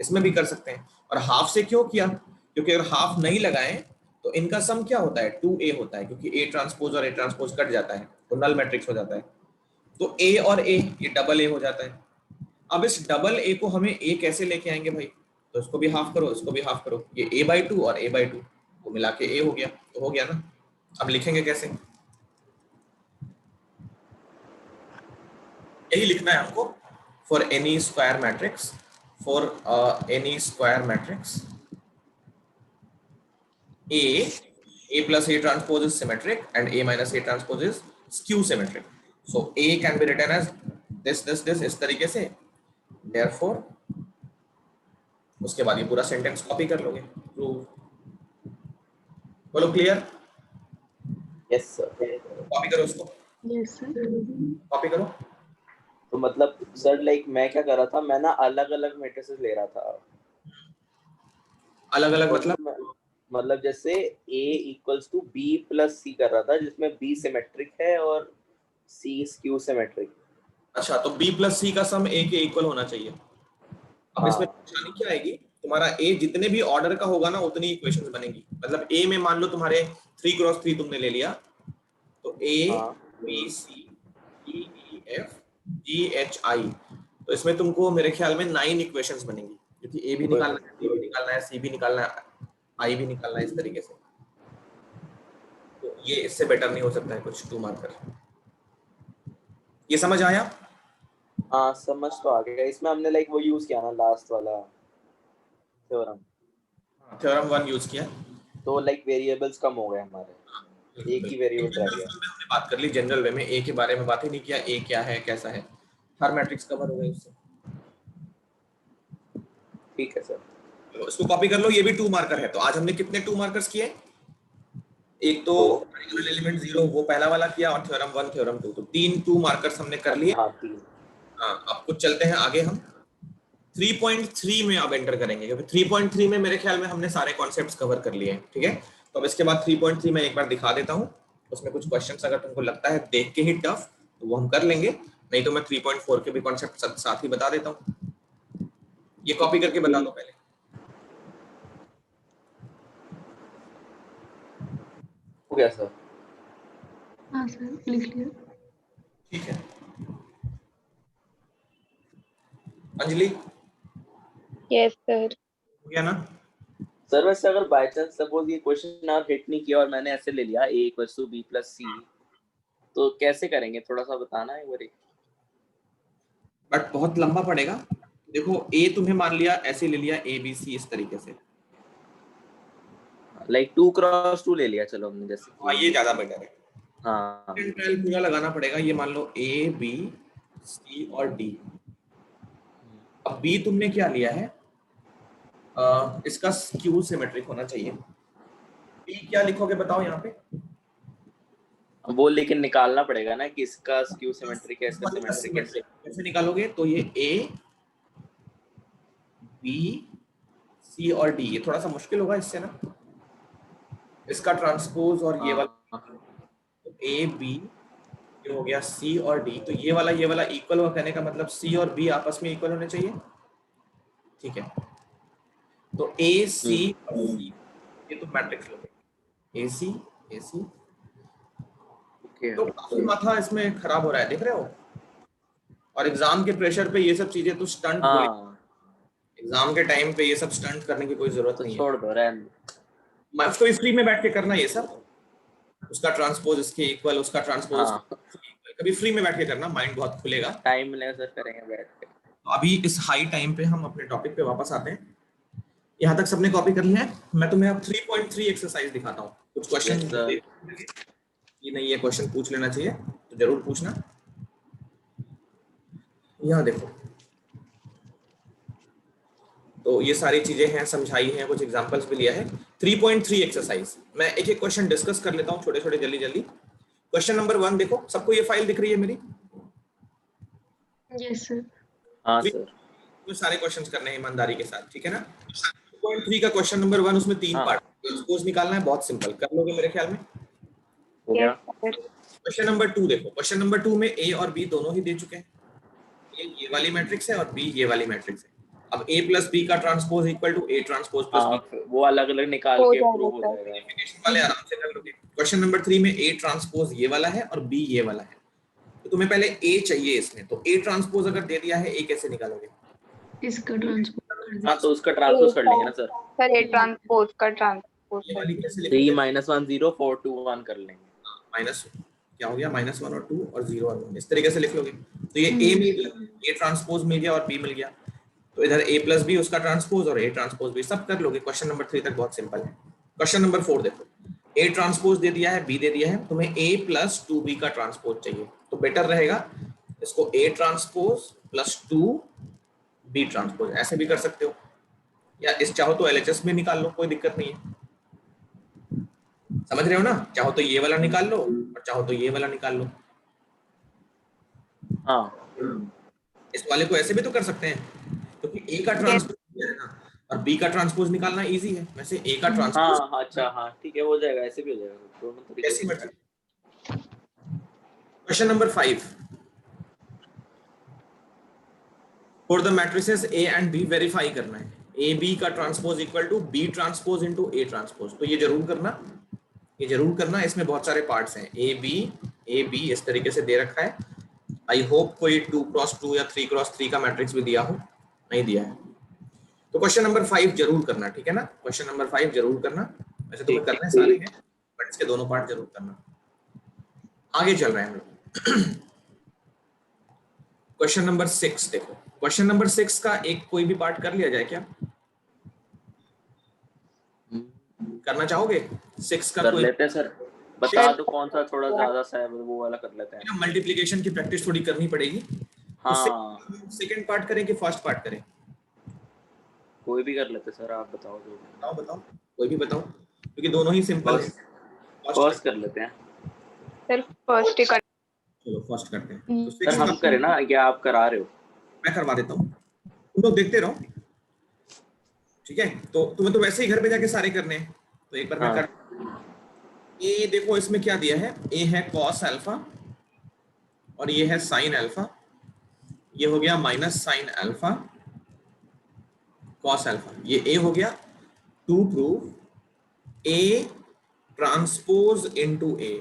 इसमें भी कर सकते हैं। और हाफ से क्यों किया, क्योंकि अगर हाफ नहीं लगाएं तो इनका सम क्या होता है, 2a होता है, क्योंकि a ट्रांसपोज और a ट्रांसपोज कट जाता है तो नल मैट्रिक्स हो जाता है। तो a और a ये डबल a हो जाता है। अब इस डबल a को हमें a कैसे लेके आएंगे भाई, तो इसको भी हाफ करो, इसको भी हाफ करो, ये a/2 और a/2 वो मिला के a हो गया, तो हो गया ना। अब लिखेंगे कैसे, यही लिखना है हमको, for any square matrix, for any square matrix A plus A transpose is symmetric and A minus A transpose is skew symmetric. So A can be written as this इस तरीके से, therefore उसके बाद ये पूरा सेंटेंस कॉपी कर लोगे, प्रूव। बोलो क्लियर? Yes sir. कॉपी करो उसको, यस सर। कॉपी करो। तो मतलब सर लाइक मैं क्या कर रहा था, मैं ना अलग अलग मैट्रिसेस ले रहा था। अलग अलग मतलब जैसे A equals to B plus C कर रहा था, जिसमें B सिमेट्रिक है और C स्क्यू सिमेट्रिक। अच्छा, तो B प्लस C का सम A के इक्वल होना चाहिए। अब इसमें परेशानी क्या आएगी, तुम्हारा A जितने भी ऑर्डर का होगा ना उतनी इक्वेशंस बनेगी। मतलब A में मान लो तुम्हारे 3x3 तुमने ले लिया, तो A B C D E F G H I, तो इसमें तुमको मेरे ख्याल में 9 इक्वेशंस बनेंगी, क्योंकि A भी निकालना है, D भी निकालना है, C भी निकालना है, I भी निकालना है, इस तरीके से। तो ये इससे बेटर नहीं हो सकता है कुछ 2 मार्कर। ये समझ आया? हाँ समझ तो आ गया। इसमें हमने लाइक वो यूज किया ना लास्ट वाला थ्योरम, थ्योरम 1 यूज किया, तो लाइक वेरिएबल्स कम हो गए हमारे, एक ही वेरिएबल रह गया। हमने बात कर ली जनरल वे में, ए के बारे में बात ही नहीं किया, ए क्या है कैसा है, हर मैट्रिक्स कवर हो गया उससे। ठीक है सर। तो इसको कॉपी कर लो, ये भी 2 मार्कर है। तो आज हमने कितने 2 मार्कर्स किए, एक तो पर्टिकुलर एलिमेंट 0 वो पहला वाला किया, और थ्योरम 1 थ्योरम 2, तो 3 2 मार्कर्स हमने कर लिए। हाँ 3। हाँ, अब कुछ चलते हैं आगे, हम 3.3 में अब एंटर करेंगे, क्योंकि 3.3 में मेरे ख्याल में हमने सारे कॉन्सेप्ट्स कवर कर लिए हैं, ठीक है? तो अब इसके बाद 3.3 में एक बार दिखा देता हूँ, उसमें कुछ क्वेश्चंस अगर तुमको लगता है देख के ही टफ तो वो हम कर लेंगे, नहीं तो मैं 3.4 के भी कॉन्सेप्ट साथ ही बता देता हूँ। ये कॉपी करके बता दो पहले। हो गया सर? हाँ सर, लिख लिया। ठीक है, अंजलि Yes, sir. हो गया ना? सर वैसे अगर बाय चांस सपोज ये क्वेश्चन आप हिट नहीं किया और मैंने ऐसे ले लिया A equals to B plus C, तो कैसे करेंगे, थोड़ा सा बताना है एक बार। बट बहुत लंबा पड़ेगा। देखो A तुम्हें मान लिया ऐसे ले लिया A B C इस तरीके से, लाइक 2x2 ले लिया चलो हमने जैसे। हाँ ये ज्यादा बेटर है। हाँ ट्रायल पूरा लगाना पड़ेगा। ये मान लो A B C और D। अब B तुमने क्या लिया है, इसका स्क्यू सिमेट्रिक होना चाहिए। B क्या लिखोगे बताओ यहाँ पे, वो लेकिन निकालना पड़ेगा ना कि इसका स्क्यू सिमेट्रिक है, इसका सिमेट्रिक है। कैसे निकालोगे, तो ये A B C और D, ये थोड़ा सा मुश्किल होगा इससे ना, इसका ट्रांसपोज और ये वाला, तो A B ये हो गया सी और डी, तो ये वाला इक्वल हो, कहने का मतलब सी और बी आपस में इक्वल होने चाहिए, ठीक है। तो ए सी और सी, ये तो मैट्रिक्स लोगे, ए सी ए सी। ओके। तो काफी माथा इसमें खराब हो रहा है, देख रहे हो, और एग्जाम के प्रेशर पे ये सब चीजें तो स्टंट, हाँ एग्जाम के टाइम पे ये सब स्टंट करने की कोई जरूरत तो नहीं है। छोड़ दो, रहने दो। मैं उसको फ्री में बैठ के करना ये सब, उसका ट्रांसपोज इसके इक्वल, उसका ट्रांसपोज हाँ कभी फ्री में बैठ के करना, माइंड बहुत खुलेगा। टाइम मिलेगा सर करेंगे बैठ के। तो अभी इस हाई टाइम पे हम अपने टॉपिक पे वापस आते हैं। यहाँ तक सबने कॉपी कर लिया है? मैं तुम्हें अब 3.3 एक्सरसाइज दिखाता हूँ, कुछ क्वेश्चन Yes, sir. कि नहीं ये क्वेश्चन पूछ लेना चाहिए तो जरूर पूछना। यहाँ देखो, तो ये सारी चीजें हैं, समझाई हैं, कुछ एग्जांपल्स भी लिया है। 3.3 एक्सरसाइज, मैं एक एक क्वेश्चन डिस्कस कर लेता हूँ छोटे छोटे जल्दी जल्दी। क्वेश्चन नंबर 1 देखो, सबको ये फाइल दिख रही है मेरी? Yes sir. हाँ सर। तो सारे क्वेश्चंस करने हैं ईमानदारी के साथ, ठीक है ना। 2.3 का क्वेश्चन नंबर 1, उसमें 3 हाँ। पार्ट, ट्रांसपोज निकालना है, बहुत सिंपल, कर लोगे मेरे ख्याल में। हो गया। Yes, sir. क्वेश्चन नंबर 2 देखो, क्वेश्चन नंबर 2 में ए और बी दोनों ही दे चुके हैं, ये वाली मैट्रिक्स है और बी ये वाली मैट्रिक्स है। अब a प्लस बी का transpose equal to a transpose plus हाँ बी, वो अलग अलग निकाल हो के जाएगा, प्रूव हो सर। जाएगा। डेफिनेशन वाले आराम से कर लोगे। क्वेश्चन नंबर 3 में a ट्रांसपोज ये वाला है और b ये वाला है, तो तुम्हें पहले a चाहिए इसमें, तो a ट्रांसपोज अगर दे दिया है a कैसे निकालोगे? इसका ट्रांसपोर्ट कर दो। हाँ तो उसका ट्रांसपोज कर लेंगे ना सर। सर, ये ट्रांसपोज का ट्रांसपोज ये कर वाली दीजिए। कैसे 3 लिखोगे? -1 0 4 2 1 कर लेंगे। माइनस क्या हो गया, -1 और 2 और 0 और 1, इस तरीके से लिख लोगे। तो ये a मिल गया, a ट्रांसपोज मिल गया और b मिल गया, तो इधर a प्लस बी उसका ट्रांसपोज और a ट्रांसपोज भी, सब कर लोगे। क्वेश्चन नंबर 3 तक बहुत सिंपल है। क्वेश्चन नंबर 4 देखो, a ट्रांसपोज दे दिया है, b दे दिया है, तुम्हें a प्लस 2b का ट्रांसपोज चाहिए, तो बेटर रहेगा इसको a transpose plus 2b transpose ऐसे भी कर सकते हो, या इस चाहो तो LHS में निकाल लो, कोई दिक्कत नहीं है। समझ रहे हो ना, चाहो तो ये वाला निकाल लो और चाहो तो ये वाला निकाल लो। हाँ इस वाले को ऐसे भी तो कर सकते हैं, क्योंकि a का ट्रांसपोज है ना, और b का ट्रांसपोज निकालना इजी है। वैसे a का ट्रांसपोज हाँ अच्छा हाँ ठीक है, हो जाएगा, ऐसे भी हो जाएगा, दोनों तरीके कैसी से। मर्जी। Question number 5, for the matrices a and b verify करना है, a b का transpose equal to b transpose into a transpose, तो ये जरूर करना, ये जरूर करना। इसमें बहुत सारे पार्ट्स हैं, a b इस तरीके से दे रखा है। आई होप कोई 2x2 या 3x3 का मैट्रिक्स भी दिया हो, नहीं दिया है। तो क्वेश्चन नंबर 5 जरूर करना, ठीक है ना, क्वेश्चन नंबर 5 जरूर करना। वैसे तुम्हें करने सारे हैं, बट इसके दोनों पार्ट जरूर करना। आगे चल रहे हैं हम लोग। क्वेश्चन नंबर 6 देखो, क्वेश्चन नंबर 6 का एक कोई भी पार्ट कर लिया जाए क्या, करना चाहोगे? 6 का कर कोई लेते हैं सर, बता दो कौन सा थोड़ा ज्यादा सा है, वो वाला कर लेते हैं। मल्टीप्लिकेशन की प्रैक्टिस थोड़ी करनी पड़ेगी। हाँ सेकंड पार्ट करें कि फर्स्ट पार्ट करें? कोई भी कर लेते सर, आप बताओ जो। बताओ बताओ, कोई भी बताओ, क्योंकि दोनों ही सिंपल है। फर्स्ट कर लेते हैं सर, फर्स्ट ही कर। चलो फर्स्ट करते हैं। तो सर, 6 हम करें ना या आप करा रहे हो? मैं करवा देता हूँ, तुम लोग देखते रहो, ठीक है। तो तुम्हें तो वैसे ही घर पे जाके सारे करने हैं, तो एक बार मैं हाँ। कर। ये देखो इसमें क्या दिया है, ए है कॉस अल्फा और ये है साइन अल्फा, ये हो गया minus sine alpha cos alpha, ये ए हो गया। To prove A transpose into A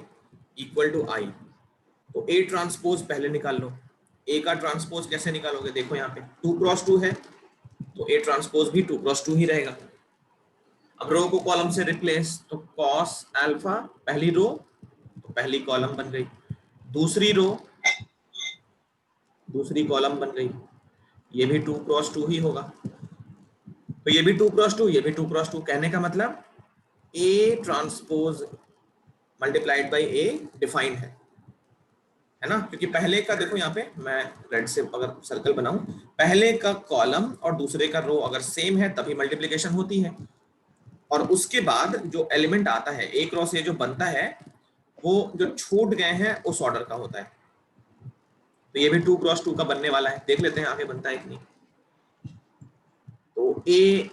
equal to I, तो ए ट्रांसपोज पहले निकाल लो। ए का ट्रांसपोज कैसे निकालोगे, देखो यहाँ पे 2x2 है, तो ए ट्रांसपोज भी 2x2 ही रहेगा। अब रो को कॉलम से रिप्लेस, तो कॉस अल्फा पहली रो, तो पहली कॉलम बन गई, दूसरी रो दूसरी कॉलम बन गई, ये भी 2x2 ही होगा, तो ये भी 2x2, ये भी 2x2, कहने का मतलब A transpose multiplied by A defined है ना, क्योंकि पहले का देखो यहाँ पे मैं रेड से अगर सर्कल बनाऊं, पहले का कॉलम और दूसरे का रो अगर सेम है तभी मल्टीप्लिकेशन होती है, और उसके बाद जो एलिमेंट आता है एक रो से जो बनता है वो जो छूट गए हैं उस ऑर्डर का होता है, तो ये भी 2x2 का बनने वाला है, देख लेते हैं आगे बनता है कि नहीं। तो A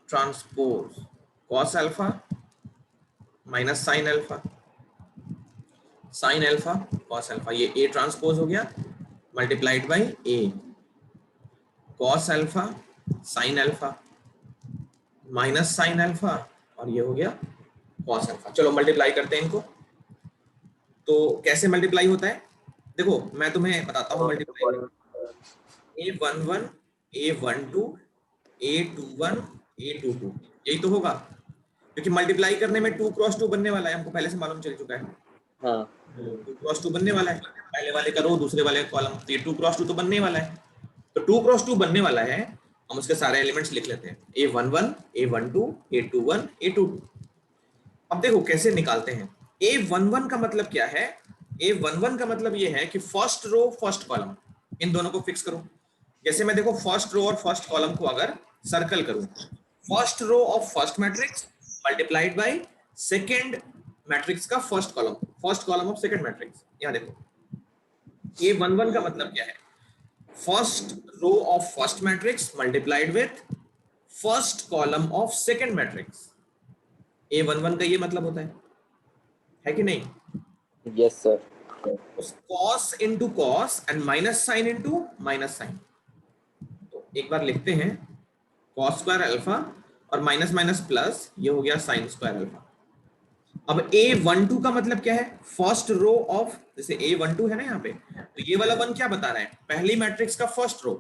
transpose cos alpha minus sine alpha, sign alpha cos alpha, ये ए ट्रांसपोज हो गया multiplied by A cos alpha sine alpha minus sine alpha और ये हो गया कॉस अल्फा। चलो मल्टीप्लाई करते हैं इनको। तो कैसे मल्टीप्लाई होता है, देखो मैं तुम्हें बताता हूँ multiply. A11 A12 A21 A22 यही तो होगा, क्योंकि मल्टीप्लाई करने में 2 क्रॉस 2 बनने वाला है, हमको पहले से मालूम चल चुका है। हाँ 2 क्रॉस 2 बनने वाला है, पहले वाले का रो दूसरे वाले कॉलम, तो ये 2 क्रॉस 2 तो बनने वाला है। तो 2 क्रॉस 2 बनने वाला है, हम उसके सारे एलिमेंट्स लिख लेते हैं A11 A12 A21 A22। अब देखो कैसे निकालते हैं। A11 का मतलब क्या है, A11 का मतलब ये है कि फर्स्ट रो फर्स्ट कॉलम, इन दोनों को फिक्स करो। जैसे मैं देखो फर्स्ट रो और फर्स्ट कॉलम को अगर सर्कल करूं, first row of first matrix multiplied by second matrix का first column of second matrix. यहां देखो A11 का मतलब क्या है, first row of first matrix multiplied with first column of second matrix. A11 का ये मतलब होता है कि नहीं? Yes sir. cos into cos and minus sine into minus sine. तो एक बार लिखते हैं cos स्क्वायर अल्फा और माइनस माइनस प्लस, ये हो गया साइन स्क्वायर अल्फा। अब A12 का मतलब क्या है, फर्स्ट रो ऑफ, जैसे A12 है ना यहाँ पे, तो ये वाला वन क्या बता रहा है, पहली मैट्रिक्स का फर्स्ट रो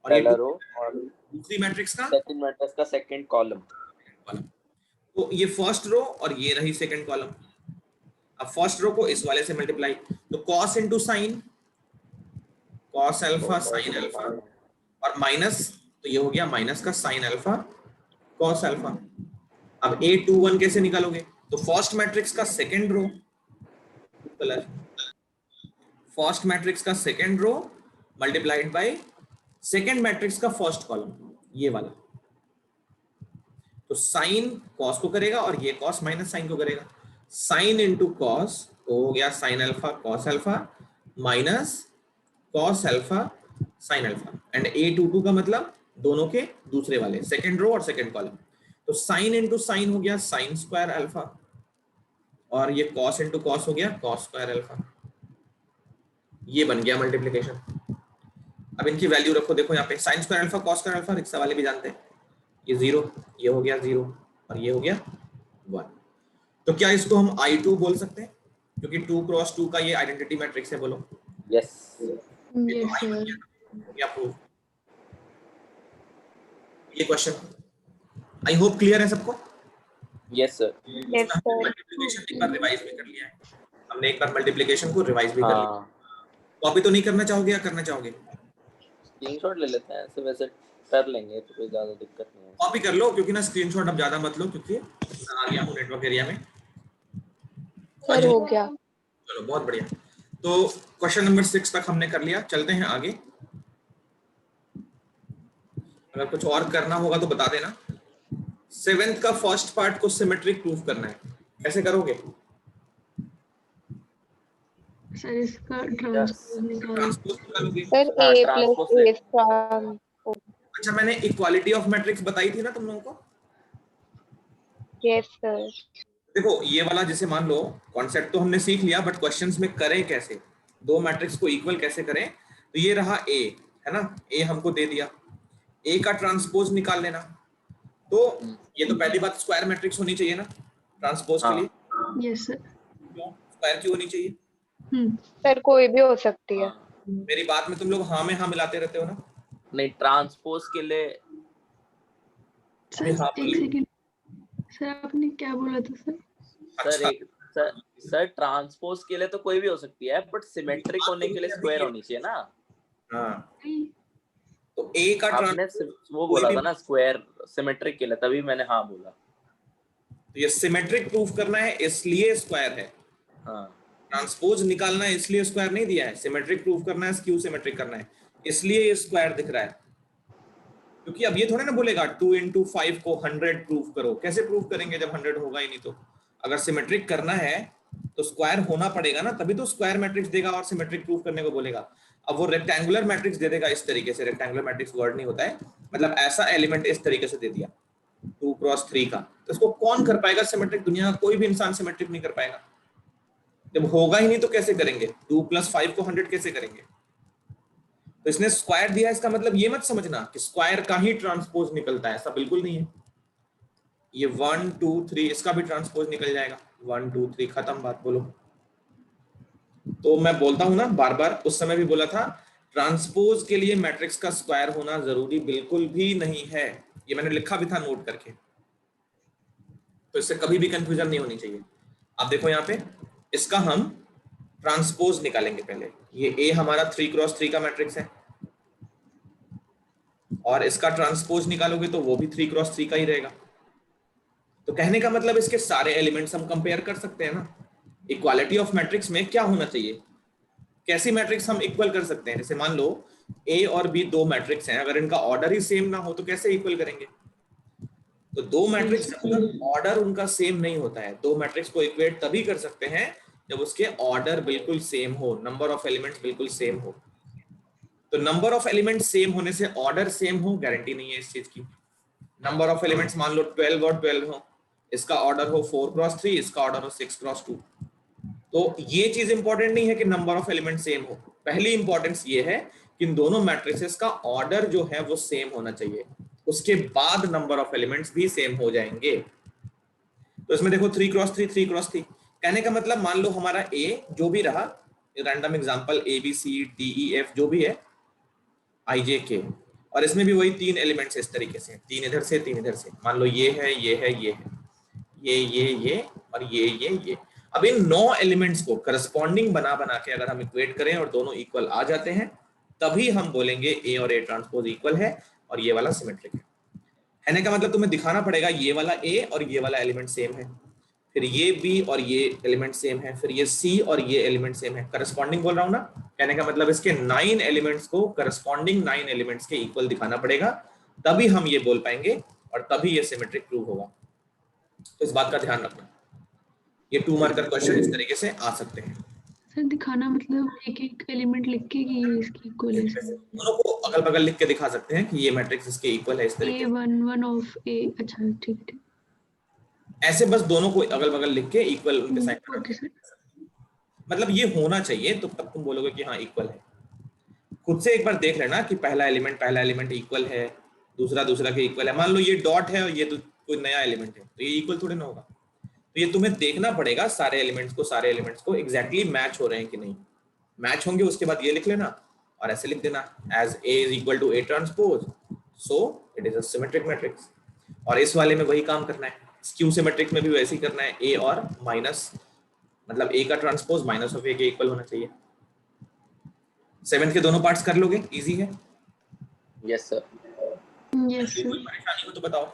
और ये पहला रो और दूसरी मैट्रिक्स का सेकंड मैट्रिक्स का सेकंड कॉलम। तो ये फर्स्ट रो और ये रही सेकंड कॉलम। अब फर्स्ट रो को इस वाले से मल्टीप्लाई, तो cos into sine cos alpha sine alpha और माइनस, तो ये हो गया माइनस का साइन अल्फा cos अल्फा। अब A21 कैसे निकालोगे, तो फर्स्ट मैट्रिक्स का second row, colour first matrix का second row multiplied by second matrix का फर्स्ट कॉलम, ये वाला। तो साइन कॉस को करेगा और ये कॉस माइनस साइन को करेगा। साइन इंटू कॉस तो हो गया sign alpha cos alpha minus cos alpha sine alpha, and A22 का मतलब दोनों के दूसरे वाले सेकंड रो और सेकंड कॉलम। तो साइन इंटू साइन हो गया साइन स्क्वायर अल्फा और ये कॉस इंटू कॉस हो गया कॉस स्क्वायर अल्फा। ये बन गया मल्टीप्लिकेशन। अब इनकी वैल्यू रखो, देखो यहाँ पे sine square alpha cos square alpha rickshaw वाले भी जानते हैं, ये 0, ये हो गया 0 और ये हो गया 1। तो क्या इसको हम I2 बोल सकते हैं, क्योंकि 2 क्रॉस 2 का ये आइडेंटिटी मैट्रिक्स है, बोलो यस यस सर। या प्रूफ। ये क्वेश्चन आई होप क्लियर है सबको। Yes sir. Yes sir. Multiplication एक बार रिवाइज भी कर लिया है हमने, एक बार मल्टीप्लिकेशन को रिवाइज भी कर लिया। हाँ कॉपी तो नहीं करना चाहोगे या करना चाहोगे? स्क्रीनशॉट ले लेते हैं, ऐसे वैसे कर लेंगे तो कोई ज्यादा दिक्कत नहीं है। कॉपी कर लो, क्योंकि ना स्क्रीनशॉट अब ज्यादा मत लो, क्योंकि आ गया हूँ नेटवर्क एरिया में। सर हो गया। चलो बहुत बढ़िया। तो क्वेश्चन नंबर 6 तक हमने कर लिया, चलते हैं आगे। अगर कुछ और करना होगा तो बता देना। 7th का फर्स्ट पार्ट को सिमेट्रिक प्रूफ करना है, कैसे करोगे? सर इसका ट्रांसपोज निकाल। ट्रांसपोज निकालोगे। सर हाँ, A ट्रांसपोज प्लस से। A transpose. अच्छा, मैंने इक्वालिटी ऑफ मैट्रिक्स बताई थी ना तुम लोगों को। Yes sir. देखो ये वाला, जैसे मान लो कॉन्सेप्ट तो हमने सीख लिया, बट क्वेश्चंस में करें कैसे, दो मैट्रिक्स को इक्वल कैसे करें। तो ये रहा A है ना, A हमको दे दिया, A का ट्रांसपोज निकाल लेना। तो ये तो पहली बात स्क्वायर मैट्रिक्स होनी चाहिए ना ट्रांसपोज के लिए। Yes sir. क्यों स्क्वायर क्यों होनी चाहिए? सर कोई भी हो सकती है। मेरी बात में तुम लोग हाँ में हाँ मिलाते रहते हो ना। नहीं, ट्रांसपोज के लिए सर एक सेकंड, सर आपने क्या बोला था सर? सर एक सर ट्रांसपोज के लिए तो कोई भी हो सकती है, बट सिमेट्रिक होने के लिए स्क्वायर होनी चाहिए ना। हाँ, तो A का आपने वो बोला था ना स्क्वायर सिमेट्रिक के लिए, तभी मैंने हाँ बोला। तो ये सिमेट्रिक प्रूफ करना है इसलिए स्क्वायर है। हाँ, ट्रांसपोज निकालना है इसलिए स्क्वायर नहीं दिया है। सिमेट्रिक प्रूफ करना है, स्क्यू सिमेट्रिक करना है, इसलिए ये स्क्वायर दिख रहा है। क्योंकि अब ये थोड़ा ना बोलेगा 2 into 5 को 100 प्रूफ करो, कैसे प्रूफ करेंगे जब 100 होगा ही नहीं। तो अगर सिमेट्रिक करना है तो स्क्वायर होना पड़ेगा ना, तभी तो स्क्वायर मैट्रिक्स देगा और सिमेट्रिक प्रूफ करने को बोलेगा। अब वो रेक्टेंगुलर मैट्रिक्स दे देगा इस तरीके से, रेक्टेंगुलर मैट्रिक्स वर्ड नहीं होता है, मतलब ऐसा एलिमेंट इस तरीके से दे दिया 2 क्रॉस 3 का, तो इसको कौन कर पाएगा सिमेट्रिक? दुनिया का कोई भी इंसान सिमेट्रिक नहीं कर पाएगा। जब होगा ही नहीं तो कैसे करेंगे? 2 + 5 को 100 कैसे करेंगे? तो इसने स्क्वायर दिया, इसका मतलब ये मत समझना कि स्क्वायर का ही ट्रांसपोज निकलता है, ऐसा बिल्कुल नहीं है। ये 1 2 3 इसका भी ट्रांसपोज निकल जाएगा, 1 2 3 खत्म, बात बोलो। तो मैं बोलता हूं ना बार बार, उस समय भी बोला था, ट्रांसपोज के लिए मैट्रिक्स का स्क्वायर होना जरूरी बिल्कुल भी नहीं है, ये मैंने लिखा भी था नोट करके, तो इससे कभी भी कंफ्यूजन नहीं होनी चाहिए। अब देखो यहाँ पे इसका हम ट्रांसपोज निकालेंगे पहले। ये ए हमारा 3x3 का मैट्रिक्स है, और इसका ट्रांसपोज निकालोगे तो वो भी 3x3 का ही रहेगा। तो कहने का मतलब इसके सारे एलिमेंट्स हम कंपेयर कर सकते हैं ना। इक्वालिटी ऑफ मैट्रिक्स में क्या होना चाहिए, कैसी मैट्रिक्स हम इक्वल कर सकते हैं? जैसे मान लो ए और बी दो मैट्रिक्स हैं, अगर इनका ऑर्डर ही सेम ना हो तो कैसे इक्वल करेंगे? तो दो मैट्रिक्स ऑर्डर उनका सेम नहीं होता है। दो मैट्रिक्स को इक्वेट तभी कर सकते हैं जब उसके ऑर्डर बिल्कुल सेम हो, नंबर ऑफ एलिमेंट्स बिल्कुल सेम हो। तो नंबर ऑफ एलिमेंट्स सेम होने से ऑर्डर सेम हो गारंटी नहीं है इस चीज की। नंबर ऑफ एलिमेंट्स मान लो 12 और 12 हो, इसका ऑर्डर हो 4x3, इसका ऑर्डर हो 6x2। तो ये चीज इंपॉर्टेंट नहीं है कि नंबर ऑफ एलिमेंट सेम हो, पहली इंपॉर्टेंस ये है कि इन दोनों मैट्रिसेस का ऑर्डर जो है वो सेम होना चाहिए, उसके बाद नंबर ऑफ एलिमेंट्स भी सेम हो जाएंगे। तो इसमें देखो 3x3 3x3, कहने का मतलब मान लो हमारा ए जो भी रहा, रैंडम एग्जांपल ABCDEF जो भी है IJK, और इसमें भी वही 3 एलिमेंट्स इस तरीके से, 3 इधर से 3 इधर से, मान लो ये है ये है ये है ये और ये। अब इन 9 एलिमेंट्स को करस्पॉन्डिंग बना बना के अगर हम इक्वेट करें और दोनों इक्वल आ जाते हैं, तभी हम बोलेंगे ए और ए ट्रांसपोज इक्वल है और ये वाला सिमेट्रिक है। कहने का मतलब तुम्हें दिखाना पड़ेगा ये वाला ए और ये वाला एलिमेंट सेम है, फिर ये बी और ये एलिमेंट सेम है, फिर ये सी और ये एलिमेंट सेम है। करस्पॉन्डिंग बोल रहा हूं ना, कहने का मतलब इसके 9 एलिमेंट्स को करस्पॉन्डिंग 9 एलिमेंट्स के इक्वल दिखाना पड़ेगा, तभी हम ये बोल पाएंगे और तभी ये सिमेट्रिक प्रूव होगा। तो इस बात का ध्यान रखना, ये 2 मार्कर क्वेश्चन इस तरीके से आ सकते हैं। सर दिखाना मतलब एक एक एलिमेंट लिख के कि ये इसकी इक्वल है। दोनों को अगल बगल लिख के दिखा सकते हैं कि ये मैट्रिक्स इसके इक्वल है, इस तरीके A1 ऑफ A। अच्छा ठीक है, ऐसे बस दोनों को अगल बगल लिख के इक्वल उनके साइन ओके सर। मतलब ये होना चाहिए, तो तब तुम बोलोगे कि हाँ इक्वल है। खुद से एक बार देख लेना कि पहला एलिमेंट इक्वल है, दूसरा के इक्वल है। मान लो ये डॉट है और ये तो कोई नया एलिमेंट है, तो ये इक्वल थोड़ी ना होगा। तो ये तुम्हें देखना पड़ेगा सारे एलिमेंट्स को एग्जैक्टली मैच हो रहे हैं कि नहीं। मैच होंगे उसके बाद ये लिख लेना और ऐसे लिख देना, as A is equal to A transpose, so it is a symmetric matrix. और इस वाले में वही काम करना है, स्क्यू सिमेट्रिक में भी वैसे ही करना है, A और माइनस मतलब A का ट्रांसपोज माइनस ऑफ A के इक्वल होना चाहिए। 7th के दोनों पार्ट्स कर लोगे, इजी है। Yes sir. यस कोई सर। परेशानी हो तो बताओ।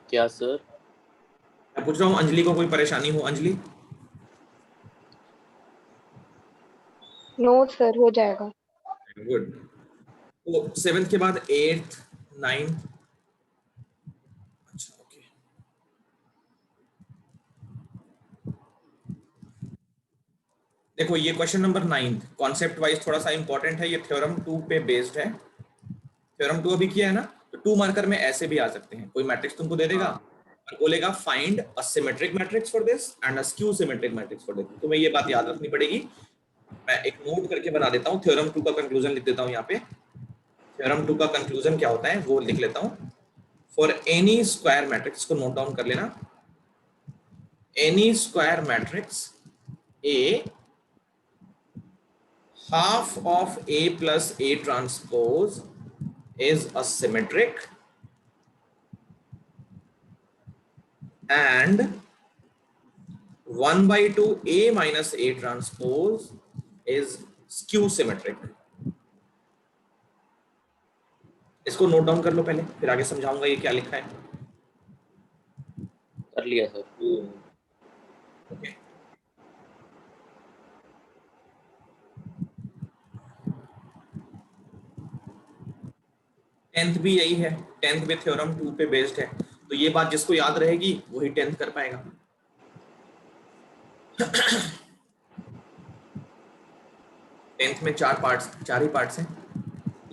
क्या सर? मैं पूछ रहा हूँ अंजलि को कोई परेशानी हो? अंजलि नो सर, हो जाएगा। गुड। तो 7th के बाद 8th 9th, अच्छा ओके। देखो ये क्वेश्चन नंबर 9 कॉन्सेप्ट वाइज थोड़ा सा इंपॉर्टेंट है, ये थ्योरम 2 पे बेस्ड है। थ्योरम 2 अभी किया है ना, तो 2 मार्कर में ऐसे भी आ सकते हैं। कोई मैट्रिक्स तुमको दे देगा और बोलेगा find a symmetric matrix for this and a skew symmetric matrix for this. तुम्हें ये बात याद रखनी पड़ेगी। मैं एक नोट करके बना देता हूँ, थ्योरम 2 का कंक्लूजन लिख देता हूँ यहाँ पे। थ्योरम 2 का कंक्लूजन क्या होता है वो लिख लेता हूँ। फॉर एनी स्क्वायर मैट्रिक्स को नोट डाउन कर लेना, any square matrix A half of A plus A transpose is a symmetric and 1/2 A minus A transpose is skew symmetric। इसको नोट डाउन कर लो पहले, फिर आगे समझाऊंगा ये क्या लिखा है। कर लिया सर। ओके। टेंथ भी यही है, 10th भी थ्योरम 2 पे बेस्ड है, तो ये बात जिसको याद रहेगी वही 10th कर पाएगा। 10th में 4 ही पार्ट्स हैं,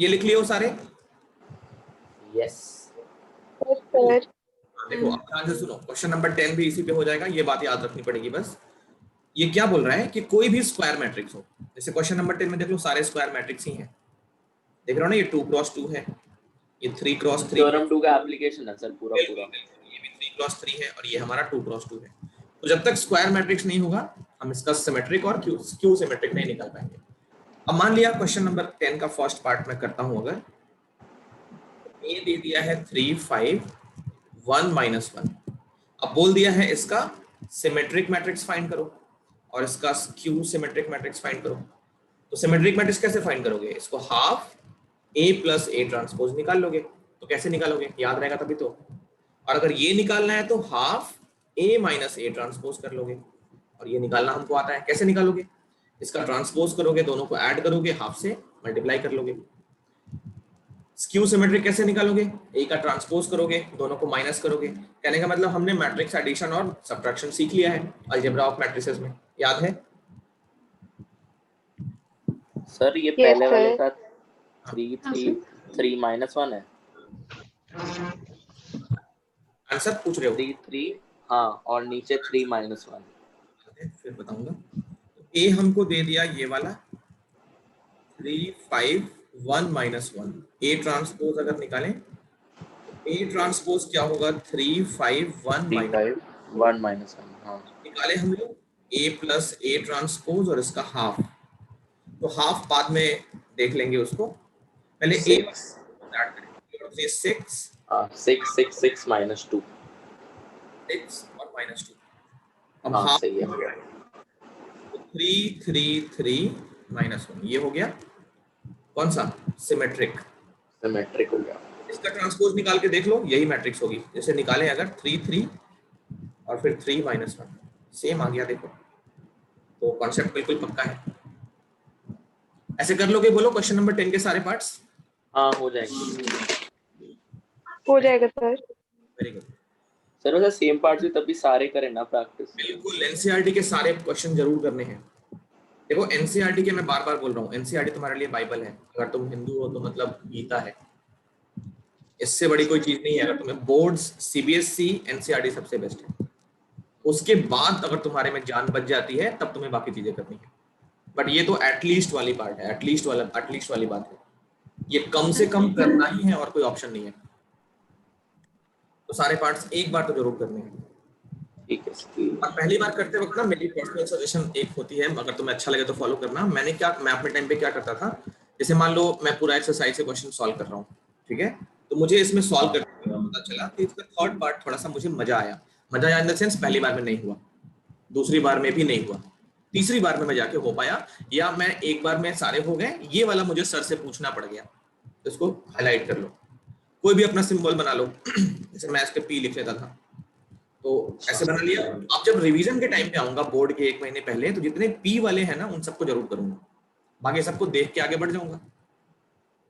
ये लिख लियो सारे। यस सर देखो अब ध्यान से सुनो, क्वेश्चन नंबर 10 भी इसी पे हो जाएगा, ये बात याद रखनी पड़ेगी बस। ये क्या बोल रहा है कि कोई भी स्क्वायर मैट्रिक्स हो, जैसे क्वेश्चन नंबर 10 में देख लो सारे स्क्वायर मैट्रिक्स ही हैं, देख रहे हो ना, ये 2x2 है, ये 3x3 थ्योरम 2 का एप्लीकेशन है सर पूरा है, पूरा। ये भी 3x3 है और ये हमारा 2x2 है। तो जब तक स्क्वायर मैट्रिक्स नहीं होगा हम इसका सिमेट्रिक और क्यू सिमेट्रिक नहीं निकाल पाएंगे। अब मान लिया क्वेश्चन नंबर 10 का फर्स्ट पार्ट में करता हूं, अगर ए दे दिया है 3 5 1 -1, अब बोल दिया है इसका सिमेट्रिक मैट्रिक्स फाइंड करो और इसका क्यू सिमेट्रिक मैट्रिक्स फाइंड करो। तो सिमेट्रिक मैट्रिक्स कैसे फाइंड करोगे, इसको half A plus A transpose निकाल लोगे। तो कैसे निकालोगे, याद रहेगा तभी तो। और अगर ये निकालना है तो half A minus A transpose कर लोगे, और ये निकालना हमको आता है, कैसे निकालोगे, इसका ट्रांसपोज करोगे, दोनों को ऐड करोगे, हाफ से मल्टीप्लाई कर लोगे। स्क्यू सिमेट्रिक कैसे निकालोगे, ए का ट्रांसपोज करोगे, दोनों को माइनस करोगे। कहने का मतलब हमने मैट्रिक्स एडिशन और सब्ट्रैक्शन सीख लिया है अलजेब्रा ऑफ मैट्रिसेस में, याद है। सर ये Yes, पहले वाले sir. का 3 हाँ 3 सर 3 -1 है, आंसर पूछ रहे हो, 3 3 हाँ, और नीचे 3 -1। फिर बताऊंगा। ए हमको दे दिया ये वाला 3 5 1 -1, ए ट्रांसपोज अगर निकालें, ए ट्रांसपोज क्या होगा, 3 5 1 3 5 1 -1 हाँ। निकाले हम लोग ए प्लस ए ट्रांसपोज और इसका हाफ। तो हाफ बाद में देख लेंगे उसको, पहले ए 6 6 6 6 -2 6 और -2। अब हाँ हाफ सही है। 3 3 3 -1, ये हो गया कौन सा, सिमेट्रिक। सिमेट्रिक हो गया। इसका ट्रांसपोज निकाल के देख लो, यही मैट्रिक्स होगी। जैसे निकालें अगर 3 3 और फिर 3 -1, सेम आ गया देखो। तो कॉन्सेप्ट बिल्कुल पक्का है। ऐसे कर लोगे, बोलो क्वेश्चन नंबर 10 के सारे पार्ट्स। हाँ हो जाएंगे हो जाएगा सर. Very good. सर। वैसे सेम पार्ट भी तभी सारे करें ना प्रैक्टिस। बिल्कुल एनसीईआरटी के सारे क्वेश्चन जरूर करने हैं। देखो एनसीईआरटी के मैं बार बार बोल रहा हूँ, एनसीईआरटी तुम्हारे लिए बाइबल है। अगर तुम हिंदू हो तो मतलब गीता है, इससे बड़ी कोई चीज नहीं है। अगर तुम्हें बोर्ड्स सीबीएसई एनसीईआरटी सबसे बेस्ट है। उसके बाद अगर तुम्हारे में जान बच जाती है तब तुम्हें बाकी चीजें करनी है। बट ये तो एटलीस्ट वाली पार्ट है, एटलीस्ट वाली बात है। ये कम से कम करना ही है और कोई ऑप्शन नहीं है। तो सारे पार्ट्स एक बार तो जरूर करने हैं। ठीक है। और पहली बार करते वक्त ना मेरी पर्सनल सजेशन एक होती है, अगर तुम्हें अच्छा लगे तो फॉलो करना। मैं अपने टाइम पे क्या करता था, जैसे मान लो मैं पूरा एक्सरसाइज से क्वेश्चन सॉल्व कर रहा हूँ, ठीक है, तो मुझे इसमें सॉल्व करते हुए पता चला कि इसका थर्ड पार्ट थोड़ा सा मुझे मजा आया इन द सेंस पहली बार में नहीं हुआ, दूसरी बार में भी नहीं हुआ, तीसरी बार में मैं जाके हो पाया, या मैं एक बार में सारे हो गए, ये वाला मुझे सर से पूछना पड़ गया। तो इसको हाईलाइट कर लो, कोई भी अपना सिंबल बना लो। जैसे मैं इसके पी लिख लेता था, तो ऐसे बना लिया। अब जब रिवीजन के टाइम पे आऊंगा बोर्ड के 1 महीने पहले, तो जितने पी वाले हैं ना उन सबको जरूर करूंगा, बाकी सबको देख के आगे बढ़ जाऊंगा,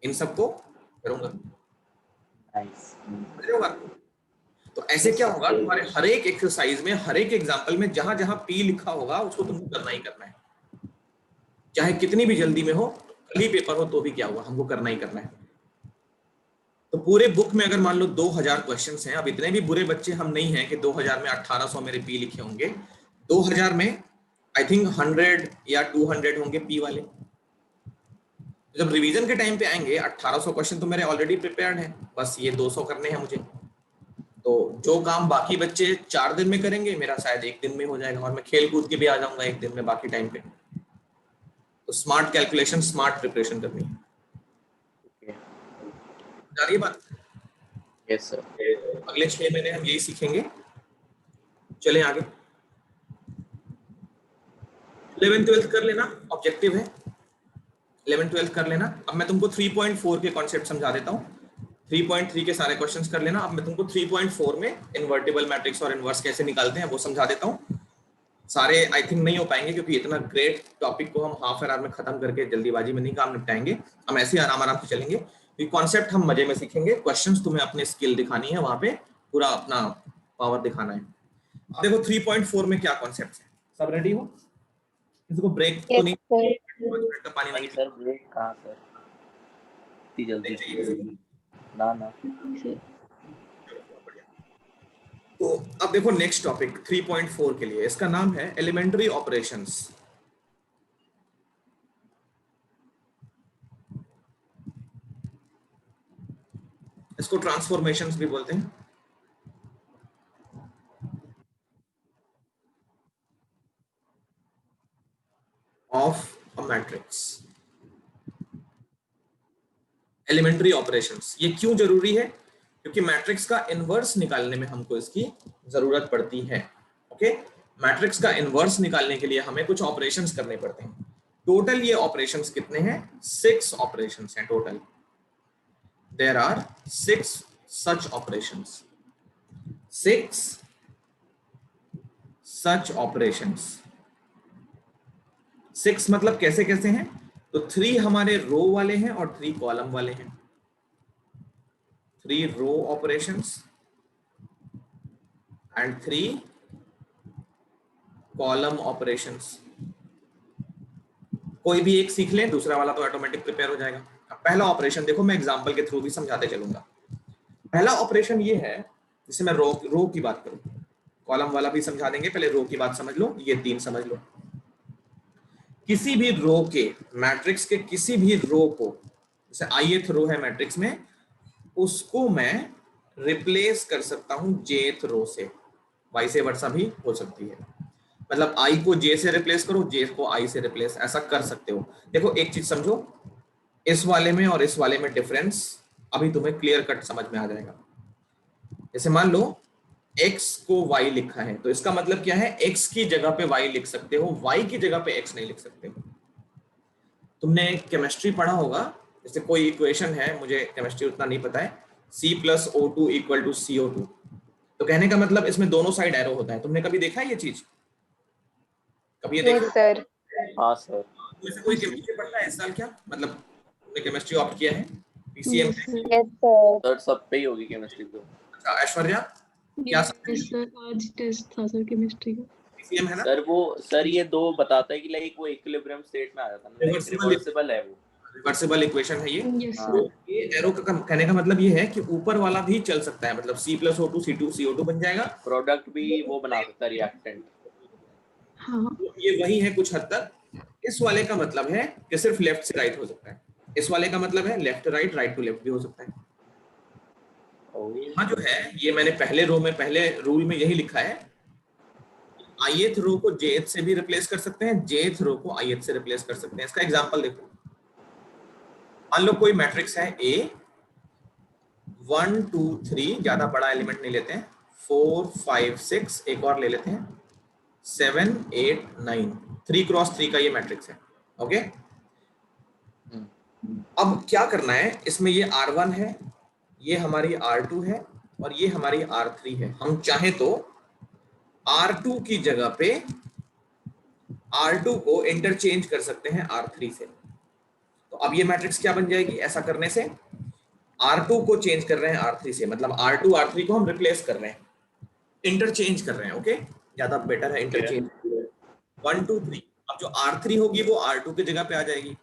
इन सबको करूंगा। तो ऐसे क्या होगा, तुम्हारे हर एक एक्सरसाइज में, हर एक एग्जाम्पल में जहां जहां पी लिखा होगा उसको तुमको करना ही करना है, चाहे कितनी भी जल्दी में हो, कल ही पेपर हो तो भी क्या हुआ, हमको करना ही करना है। तो पूरे बुक में अगर मान लो 2000 क्वेश्चंस हैं, अब इतने भी बुरे बच्चे हम नहीं हैं कि 2000 में 1800 मेरे पी लिखे होंगे। 2000 में आई थिंक 100 या 200 होंगे पी वाले। जब रिवीजन के टाइम पे आएंगे 1800 क्वेश्चन तो मेरे ऑलरेडी प्रिपेयर्ड हैं, बस ये 200 करने हैं मुझे। तो जो काम बाकी बच्चे 4 दिन में करेंगे मेरा शायद 1 दिन में हो जाएगा, और मैं खेल कूद के भी आ जाऊंगा 1 दिन में बाकी टाइम पे। तो स्मार्ट कैलकुलेशन, स्मार्ट प्रिपरेशन करनी है। जा रही है बात? Yes sir. अगले 6 महीने हम यही सीखेंगे। चलें आगे। 11th-12th कर लेना, ऑब्जेक्टिव है 11th-12th कर लेना। अब मैं तुमको 3.4 के कॉन्सेप्ट समझा देता हूँ। 3.3 के सारे क्वेश्चंस कर लेना। अब मैं तुमको 3.4 में इन्वर्टिबल मैट्रिक्स और इनवर्स कैसे निकालते हैं वो समझा देता हूँ। सारे आई थिंक नहीं हो पाएंगे क्योंकि इतना ग्रेट टॉपिक को हम हाफ एन आवर में खत्म करके जल्दीबाजी में नहीं काम निपटाएंगे। हम ऐसे आराम आराम से चलेंगे, क्योंकि कॉन्सेप्ट हम मजे में सीखेंगे, क्वेश्चंस तुम्हें अपने स्किल दिखानी है, वहां पे पूरा अपना पावर दिखाना है। अब देखो 3.4 में क्या कॉन्सेप्ट है, सब रेडी हो? इसको ब्रेक तो Yes, नहीं, sir. 5 मिनट का पानी नहीं वानी सर, ब्रेक कहाँ सर, इतनी नहीं चाहिए जल्दी किसी को? ना ना। नहीं सर। चलो, बहुत बढ़िया। तो अब देखो नेक्स्ट टॉपिक 3.4 के लिए, इसका नाम है एलिमेंट्री ऑपरेशंस। इसको ट्रांसफॉर्मेशंस भी बोलते हैं। Of a matrix, elementary operations. ये क्यों जरूरी है? क्योंकि मैट्रिक्स का इनवर्स निकालने में हमको इसकी जरूरत पड़ती है। ओके, मैट्रिक्स का इनवर्स निकालने के लिए हमें कुछ ऑपरेशंस करने पड़ते हैं। टोटल ये ऑपरेशंस कितने हैं? 6 ऑपरेशंस हैं total. There are 6 such operations, 6 such operations. 6 मतलब कैसे कैसे हैं? तो 3 हमारे रो वाले हैं और 3 कॉलम वाले हैं। 3 रो ऑपरेशंस एंड 3 कॉलम ऑपरेशंस। कोई भी एक सीख लें, दूसरा वाला तो ऑटोमेटिक प्रिपेयर हो जाएगा। अब पहला ऑपरेशन देखो, मैं एग्जांपल के थ्रू भी समझाते चलूंगा। पहला ऑपरेशन ये है, जिसे मैं रो की बात करूं, कॉलम वाला भी समझा देंगे, पहले रो की बात समझ लो, ये 3 समझ लो। किसी भी रो के, मैट्रिक्स के किसी भी रो को, जैसे ith रो है मैट्रिक्स में, उसको मैं रिप्लेस कर सकता हूं jth रो से। वाइस वर्सा भी हो सकती है, मतलब i को j से रिप्लेस करो, j को i से रिप्लेस, ऐसा कर सकते हो। देखो एक चीज समझो, इस वाले में और इस वाले में डिफरेंस अभी तुम्हें क्लियर कट समझ में आ जाएगा। जैसे मान लो x को y लिखा है, तो इसका मतलब क्या है? x की जगह पे y लिख सकते हो, y की जगह पे x नहीं लिख सकते हो। तुमने केमिस्ट्री पढ़ा होगा, जैसे कोई इक्वेशन है, मुझे केमिस्ट्री उतना नहीं पता है, C+O2 = CO2, तो कहने का मतलब इसमें दोनों साइड एरो होता है। तुमने कभी देखा है ये चीज? कभी ये देखा? Yes sir. हाँ सर। वैसे कोई केमिस्ट्री पढ़ता है इस साल क्या? मतलब तुमने केमिस्ट्री ऑप्ट किया है? PCM? Yes sir. Yes sir. Sir सब पे ही होगी केमिस्ट्री तो। अच्छा ऐश्वर्या, क्या यस सर, आज टेस्ट था सर केमिस्ट्री का। पीसीएम है ना? सर वो सर ये दो बताता है कि लाइक वो इक्विलिब्रियम स्टेट में आ जाता है, लाइक रिवर्सिबल है वो। रिवर्सिबल इक्वेशन है ये। यस हाँ। सर। ये एरो का कहने का मतलब ये है कि ऊपर वाला भी चल सकता है, मतलब C+O2 C2 CO2 बन जाएगा। प्रोडक्ट भी वो बना सकता है, रिएक्टेंट। हाँ ये वही है कुछ हद तक। इस वाले का मतलब है कि सिर्फ लेफ्ट से राइट हो सकता है, इस वाले का मतलब है left right, right to left भी हो सकता है। यहाँ जो है, ये मैंने पहले रो में, पहले रूल में यही लिखा है, ith रो को jth से भी रिप्लेस कर सकते हैं, jth रो को ith से रिप्लेस कर सकते हैं। इसका एग्जांपल देखो, मान लो कोई मैट्रिक्स है A, 1 2 3, ज्यादा बड़ा एलिमेंट नहीं लेते हैं, 4 5 6, एक और ले लेते हैं 7 8 9, 3 क्रॉस 3 का ये मैट्रिक्स है। ओके, अब क्या करना है, इसमें ये R1 है, ये हमारी R2 है और ये हमारी R3 है। हम चाहे तो R2 की जगह पे R2 को इंटरचेंज कर सकते हैं R3 से। तो अब ये मैट्रिक्स क्या बन जाएगी ऐसा करने से? R2 को चेंज कर रहे हैं R3 से, मतलब R2 R3 को हम रिप्लेस कर रहे हैं, इंटरचेंज कर रहे हैं। ओके, ज्यादा बेटर है इंटरचेंज। 1 2 3, अब जो R3 होगी वो R2 की जगह पे आ जाएगी,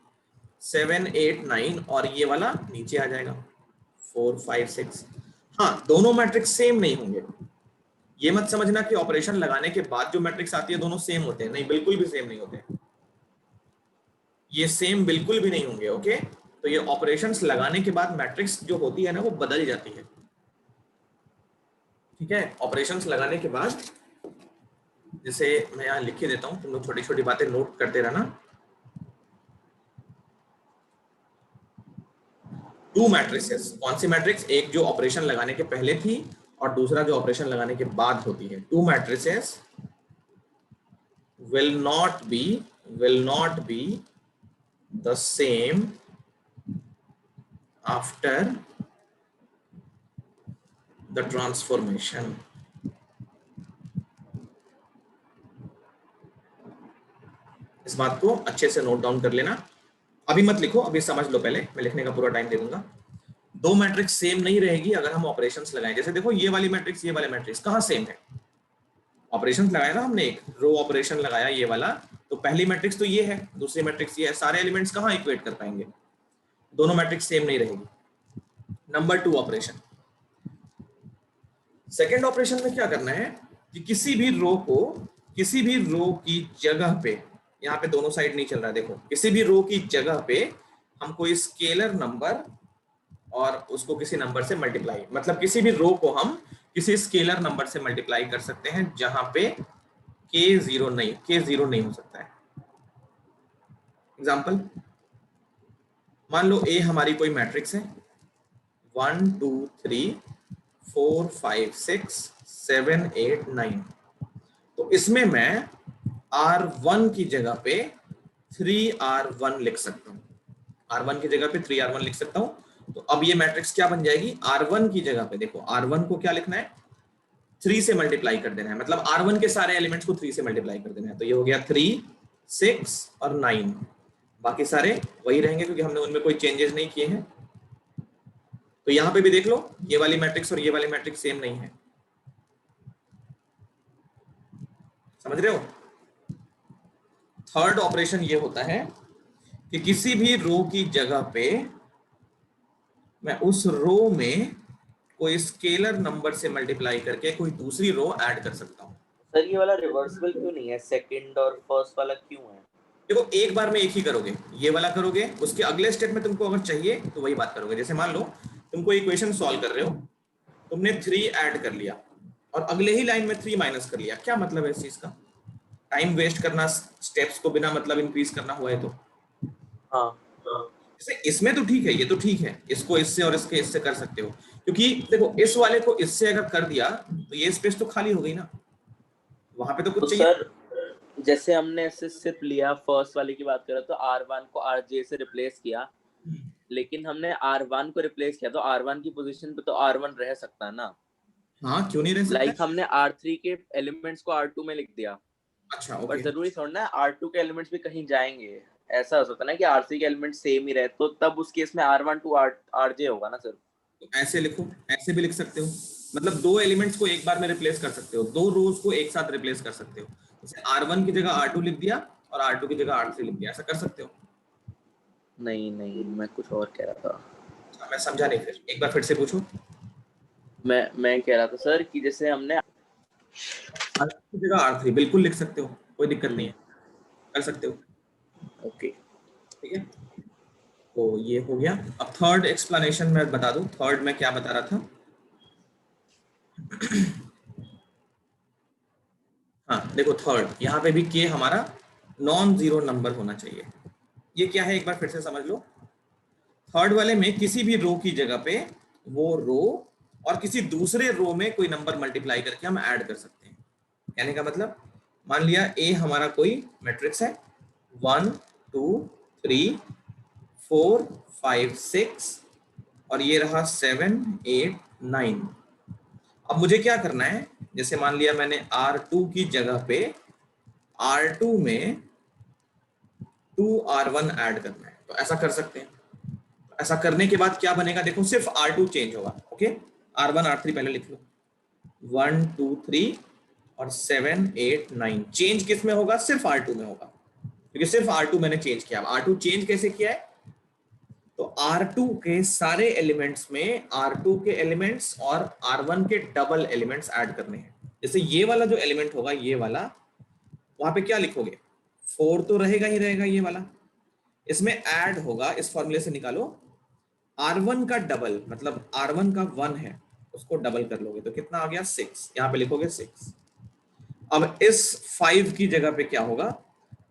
7 8 9, और ये वाला नीचे आ जाएगा 4 5 6। हाँ, दोनों मैट्रिक्स सेम नहीं होंगे, ये मत समझना कि ऑपरेशन लगाने के बाद जो मैट्रिक्स आती है दोनों सेम होते हैं, नहीं, बिल्कुल भी सेम नहीं होते, ये सेम बिल्कुल भी नहीं होंगे। ओके, तो ये ऑपरेशंस लगाने के बाद मैट्रिक्स जो होती है ना, वो बदल जाती है। ठीक है, ऑपरेशंस लगाने के बाद, जैसे मैं यहाँ लिख के देता हूँ, तुम लोग छोटी छोटी बातें नोट करते रहना। 2 मैट्रिसेस, कौन सी मैट्रिक्स? एक जो ऑपरेशन लगाने के पहले थी और दूसरा जो ऑपरेशन लगाने के बाद होती है। 2 matrices will not be the same after the transformation. इस बात को अच्छे से नोट डाउन कर लेना, अभी मत लिखो, अभी समझ लो, पहले मैं लिखने का पूरा टाइम दे दूंगा। 2 मैट्रिक्स सेम नहीं रहेगी अगर हम ऑपरेशंस लगाएं। जैसे देखो, ये वाली मैट्रिक्स, ये वाले मैट्रिक्स कहाँ सेम है? ऑपरेशंस लगाया ना हमने, एक रो ऑपरेशन लगाया ये वाला, तो पहली मैट्रिक्स तो ये है, दूसरी मैट्रिक्स ये है, सारे एलिमेंट्स कहाँ इक्वेट कर पाएंगे? दोनों मैट्रिक्स सेम नहीं रहेगी। नंबर 2 ऑपरेशन, सेकेंड ऑपरेशन में क्या करना है कि किसी भी रो की जगह पे, यहाँ पे दोनों साइड नहीं चल रहा है, देखो किसी भी रो की जगह पे हम कोई स्केलर नंबर और उसको किसी नंबर से मल्टीप्लाई, मतलब किसी भी रो को हम किसी स्केलर नंबर से मल्टीप्लाई कर सकते हैं जहां पे k जीरो नहीं हो सकता है। एग्जाम्पल, मान लो A हमारी कोई मैट्रिक्स है 1 2 3 4 5 6 7 8 9, तो इसमें मैं R1 की जगह पे 3R1 लिख सकता हूँ, R1 की जगह पे 3R1 लिख सकता हूँ। तो अब ये मैट्रिक्स क्या बन जाएगी, R1 की जगह पे देखो R1 को क्या लिखना है, 3 से मल्टीप्लाई कर देना है, मतलब R1 के सारे एलिमेंट्स को 3 से मल्टीप्लाई कर देना है। तो ये हो गया 3 6 और 9, बाकी सारे वही रहेंगे क्योंकि हमने उनमें कोई चेंजेस नहीं किए हैं। तो यहां पे भी देख लो ये वाली मैट्रिक्स और ये वाली मैट्रिक्स सेम नहीं है, समझ रहे हो। थर्ड ऑपरेशन ये होता है कि किसी भी रो की जगह पे मैं उस रो में कोई स्केलर नंबर से मल्टीप्लाई करके कोई दूसरी रो ऐड कर सकता हूँ। सर ये वाला रिवर्सिबल क्यों नहीं है, सेकंड और फर्स्ट वाला क्यों है? देखो एक बार में एक ही करोगे, ये वाला करोगे, उसके अगले स्टेप में तुमको अगर चाहिए तो वही बात करोगे। जैसे मान लो तुमको इक्वेशन सॉल्व कर रहे हो, तुमने 3 ऐड कर लिया और अगले ही लाइन में 3 माइनस कर लिया, क्या मतलब है इस चीज का, टाइम वेस्ट करना, स्टेप्स को बिना मतलब इंक्रीज करना हुआ है तो। हाँ जैसे इसमें तो ठीक है, ये तो ठीक है, इसको इससे और इसके इससे कर सकते हो, क्योंकि देखो इस वाले को इससे अगर कर दिया तो ये स्पेस तो खाली हो गई ना, वहां पे तो तो कुछ चाहिए। सर जैसे हमने ऐसे सिर्फ लिया, फर्स्ट वाले की बात करें तो R1 को RJ से रिप्लेस किया, लेकिन हमने R1 को रिप्लेस किया तो R1 की पोजीशन पे तो R1 रह सकता है ना। हाँ क्यों नहीं रह सकता लाइक हमने R3 के एलिमेंट्स को R2 में लिख दिया, अच्छा पर ओके, जरूरी थोड़ा ना R2 के एलिमेंट्स भी कहीं जाएंगे, ऐसा हो सकता है ना कि R3 के एलिमेंट सेम ही रहे, तो तब उस केस में R1 to RJ होगा ना सर। तो ऐसे लिखो, ऐसे भी लिख सकते हो, मतलब दो एलिमेंट्स को एक बार में रिप्लेस कर सकते हो, दो रोज को एक साथ रिप्लेस कर सकते हो। जैसे R1 की जगह R2 लिख दिया और R2 की जगह R3 लिख दिया, ऐसा कर सकते हो। नहीं मैं कुछ और कह रहा था। अच्छा, मैं समझा नहीं, फिर एक बार फिर से पूछो। मैं कह रहा था सर कि जैसे हमने R2 की जगह R3 बिल्कुल लिख सकते हो, कोई दिक्कत नहीं है, कर सकते हो। ओके ठीक है, तो ये हो गया। अब थर्ड एक्सप्लेनेशन मैं बता दूं, थर्ड में क्या बता रहा था। हाँ देखो थर्ड, यहाँ पे भी के हमारा नॉन जीरो नंबर होना चाहिए। ये क्या है एक बार फिर से समझ लो। थर्ड वाले में किसी भी रो की जगह पे वो रो और किसी दूसरे रो में कोई नंबर मल्टीप्लाई करके हम ऐड कर सकते हैं। कहने का मतलब, मान लिया ए हमारा कोई मैट्रिक्स है 1 2 3 4 5 6 और ये रहा 7 8 9। अब मुझे क्या करना है, जैसे मान लिया मैंने R2 की जगह पे R2 में 2R1 ऐड करना है, तो ऐसा कर सकते हैं। ऐसा करने के बाद क्या बनेगा, देखो सिर्फ R2 चेंज होगा। ओके, R1 R3 पहले लिख लो, 1 2 3 और 7 8 9। चेंज किस में होगा, सिर्फ R2 में होगा, क्योंकि सिर्फ R2 मैंने चेंज किया। R2 चेंज कैसे किया है, तो R2 के सारे एलिमेंट्स में R2 के एलिमेंट्स और R1 के डबल एलिमेंट्स ऐड करने हैं। जैसे ये वाला जो एलिमेंट होगा, ये वाला, वहां पे क्या लिखोगे, 4 तो रहेगा ही रहेगा, ये वाला इसमें ऐड होगा, इस फॉर्मूले से निकालो, R1 का डबल, मतलब R1 का 1 है, उसको डबल कर लोगे तो कितना आ गया 6, यहाँ पे लिखोगे 6। अब इस 5 की जगह पे क्या होगा,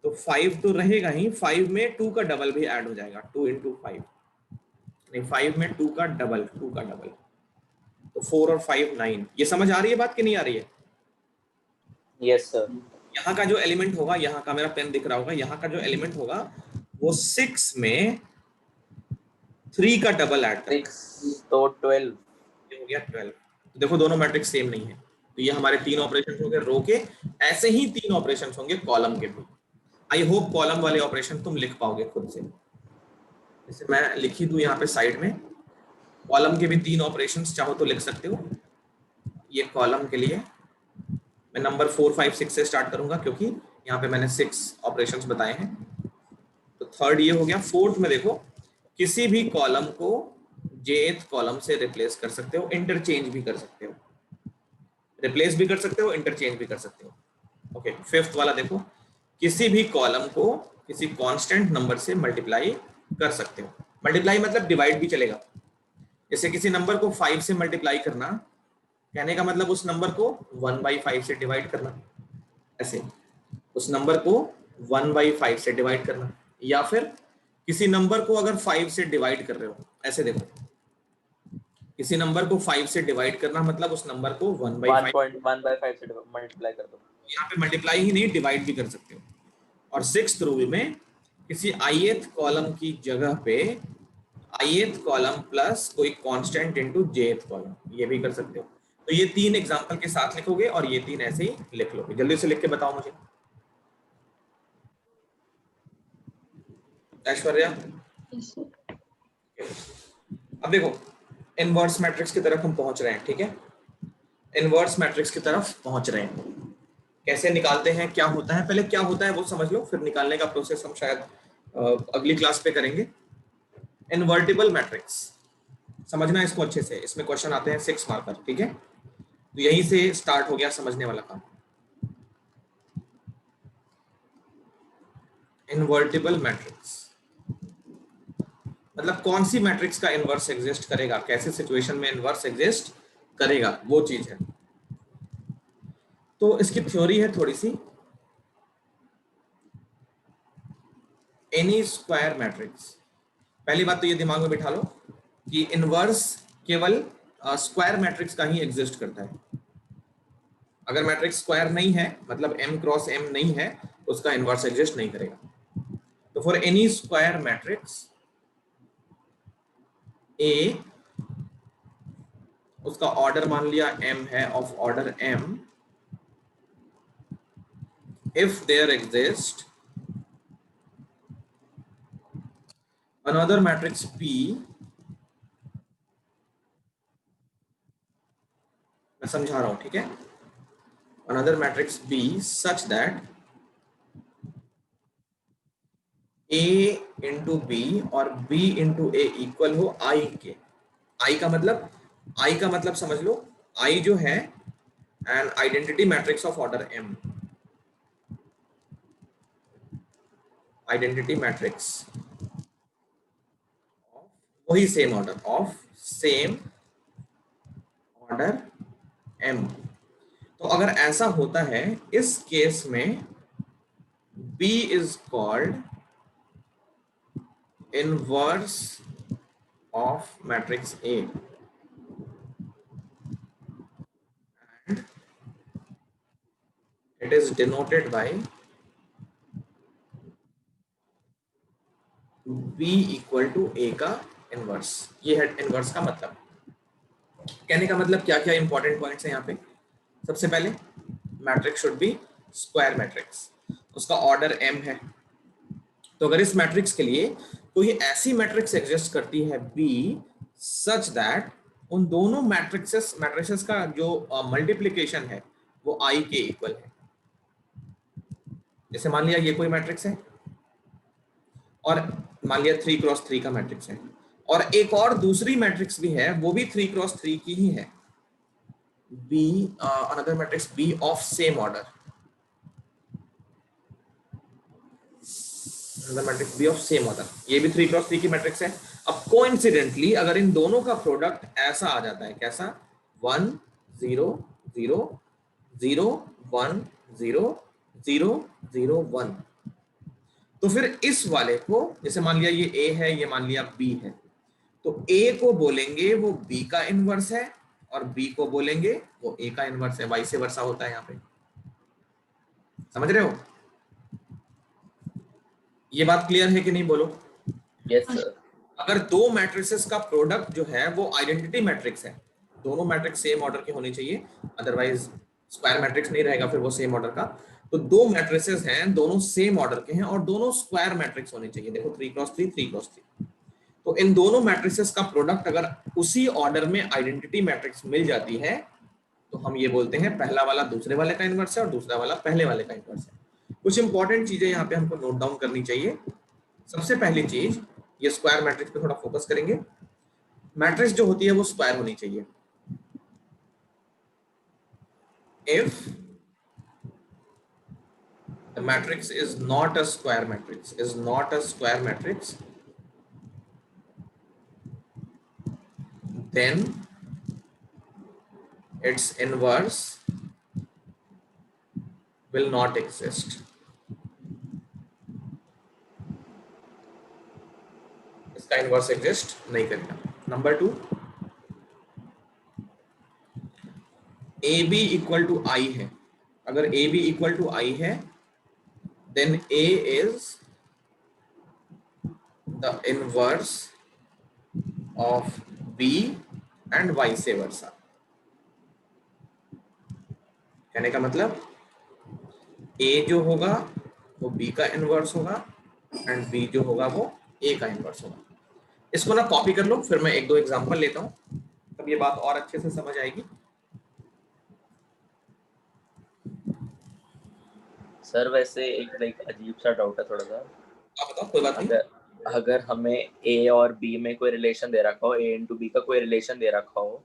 तो 5 तो रहेगा ही, 5 में 2 का डबल भी ऐड हो जाएगा, 2 into 5, नहीं 5 में 2 का डबल, तो 4 और 5 9। ये समझ आ रही है बात कि नहीं आ रही है? Yes sir. यहाँ का जो एलिमेंट होगा, यहाँ का मेरा पेन दिख रहा होगा, यहाँ का जो एलिमेंट होगा वो 6 में 3 का डबल ऐड करेगा, 6 तो 12, ये हो गया 12। तो देखो दोनों मैट्रिक्स सेम नहीं है, तो ये हमारे 3 ऑपरेशन होंगे रो के। ऐसे ही 3 ऑपरेशन होंगे कॉलम के भी। आई होप कॉलम वाले ऑपरेशन तुम लिख पाओगे खुद से। जैसे मैं लिखी दूं यहाँ पे साइड में, कॉलम के भी 3 ऑपरेशंस चाहो तो लिख सकते हो। ये कॉलम के लिए मैं नंबर 4 5 6 से स्टार्ट करूंगा, क्योंकि यहाँ पे मैंने 6 ऑपरेशंस बताए हैं। तो थर्ड ये हो गया। फोर्थ में देखो, किसी भी कॉलम को jth कॉलम से रिप्लेस कर सकते हो, इंटरचेंज भी कर सकते हो। रिप्लेस भी कर सकते हो, इंटरचेंज भी कर सकते हो। ओके, फिफ्थ वाला देखो, किसी भी कॉलम को किसी कांस्टेंट नंबर से मल्टीप्लाई कर सकते हो। मल्टीप्लाई मतलब डिवाइड भी चलेगा। जैसे किसी नंबर को 5 से मल्टीप्लाई करना, कहने का मतलब उस नंबर को 1/5 से डिवाइड करना, ऐसे उस नंबर को 1/5 से डिवाइड करना। या फिर किसी नंबर को अगर 5 से डिवाइड कर रहे हो, ऐसे देखो, किसी नंबर को 5 से डिवाइड करना मतलब उस नंबर को 1/5, 1.1/5 से मल्टीप्लाई कर दो। यहाँ पे मल्टीप्लाई ही नहीं डिवाइड भी कर सकते हो। और सिक्स्थ रूल में किसी ith कॉलम की जगह पे ith कॉलम प्लस कोई कांस्टेंट इनटू jth कॉलम, ये भी कर सकते हो। तो ये 3 एग्जांपल के साथ लिखोगे और ये 3 ऐसे ही लिख लोगे। जल्दी से लिख के बताओ मुझे ऐश्वर्या। Yes sir. अब देखो, इनवर्स मैट्रिक्स की तरफ हम पहुंच रहे हैं, ठीक है, इनवर्स मैट्रिक्स की तरफ पहुंच रहे हैं। कैसे निकालते हैं, क्या होता है, पहले क्या होता है वो समझ लो, फिर निकालने का प्रोसेस हम शायद अगली क्लास पे करेंगे। इनवर्टिबल मैट्रिक्स समझना इसको अच्छे से, इसमें क्वेश्चन आते हैं 6 मार्कर, ठीक है। तो यहीं से स्टार्ट हो गया समझने वाला काम। इनवर्टिबल मैट्रिक्स मतलब कौन सी मैट्रिक्स का इनवर्स एग्जिस्ट करेगा, कैसे सिचुएशन में इनवर्स एग्जिस्ट करेगा, वो चीज है। तो इसकी थ्योरी है थोड़ी सी। एनी स्क्वायर मैट्रिक्स, पहली बात तो ये दिमाग में बिठा लो कि इनवर्स केवल स्क्वायर मैट्रिक्स का ही एग्जिस्ट करता है। अगर मैट्रिक्स स्क्वायर नहीं है, मतलब m क्रॉस m नहीं है, तो उसका इनवर्स एग्जिस्ट नहीं करेगा। तो for any square matrix A, उसका ऑर्डर मान लिया m है, of order m, if there exist another matrix P, मैं समझा रहा हूं, ठीक है, another matrix B such that A into B और B into A इक्वल हो I के। I का मतलब समझ लो, I जो है an identity matrix of order M, identity matrix वही same order, of same order M। तो अगर ऐसा होता है, इस केस में B is called inverse of matrix A and it is denoted by B equal to A का इनवर्स। ये है इनवर्स का मतलब। कहने का मतलब क्या क्या इंपॉर्टेंट पॉइंट्स हैं यहाँ पे। सबसे पहले matrix should be square matrix, उसका ऑर्डर m है। तो अगर इस मैट्रिक्स के लिए कोई ऐसी मैट्रिक्स एग्जिस्ट करती है B सच दैट उन दोनों मैट्रिक्सेस का जो मल्टीप्लिकेशन है वो I के इक्वल है। जैसे मान लिया ये कोई मैट्रिक्स है और मान लिया 3x3 का मैट्रिक्स है, और एक और दूसरी मैट्रिक्स भी है, वो भी 3x3 की ही है, B another matrix B of same order, another matrix B of same order, ये भी 3x3 की मैट्रिक्स है। अब कोइंसिडेंटली अगर इन दोनों का प्रोडक्ट ऐसा आ जाता है, कैसा, 1 0 0 0 1 0 0 0 1, तो फिर इस वाले को, जैसे मान लिया ये A है, ये मान लिया B है, तो A को बोलेंगे वो B का इनवर्स है और B को बोलेंगे वो A का इनवर्स है। वाइस वर्सा होता है यहाँ पे, समझ रहे हो? ये बात क्लियर है कि नहीं, बोलो। Yes sir. अगर दो मैट्रिसेस का प्रोडक्ट जो है वो आइडेंटिटी मैट्रिक्स है, दोनों मैट्रिक्स सेम ऑर्डर के होनी चाहिए, अदरवाइज स्क्वायर मैट्रिक्स नहीं रहेगा फिर वो सेम ऑर्डर का। तो दो मैट्रिसेस हैं, दोनों सेम ऑर्डर के हैं और दोनों स्क्वायर मैट्रिक्स होने चाहिए। देखो 3x3 3x3, तो इन दोनों मैट्रिसेस का प्रोडक्ट अगर उसी ऑर्डर में आइडेंटिटी मैट्रिक्स मिल जाती है तो हम ये बोलते हैं पहला वाला दूसरे वाले का इनवर्स है और दूसरा वाला पहले वाले का इनवर्स है। कुछ इंपॉर्टेंट चीजें यहाँ पे हमको नोट डाउन करनी चाहिए। सबसे पहली चीज, ये स्क्वायर मैट्रिक्स पे थोड़ा फोकस करेंगे। मैट्रिक्स जो होती है वो स्क्वायर होनी चाहिए। if the matrix is not a square matrix, then its inverse will not exist. इसका इनवर्स एग्जिस्ट नहीं करेगा. Number 2, A B equal to I है. अगर A B equal to I है, then A is the inverse of B and vice versa. कहने का मतलब A जो होगा वो B का इनवर्स होगा एंड B जो होगा वो A का इनवर्स होगा. इसको ना कॉपी कर लो, फिर मैं एक दो एग्जांपल लेता हूँ, तब ये बात और अच्छे से समझ आएगी. सर वैसे एक लाइक अजीब सा डाउट है थोड़ा सा. आप बताओ. कोई बात नहीं. अगर हमें A और B में कोई रिलेशन दे रखा हो, A into B का कोई रिलेशन दे रखा हो,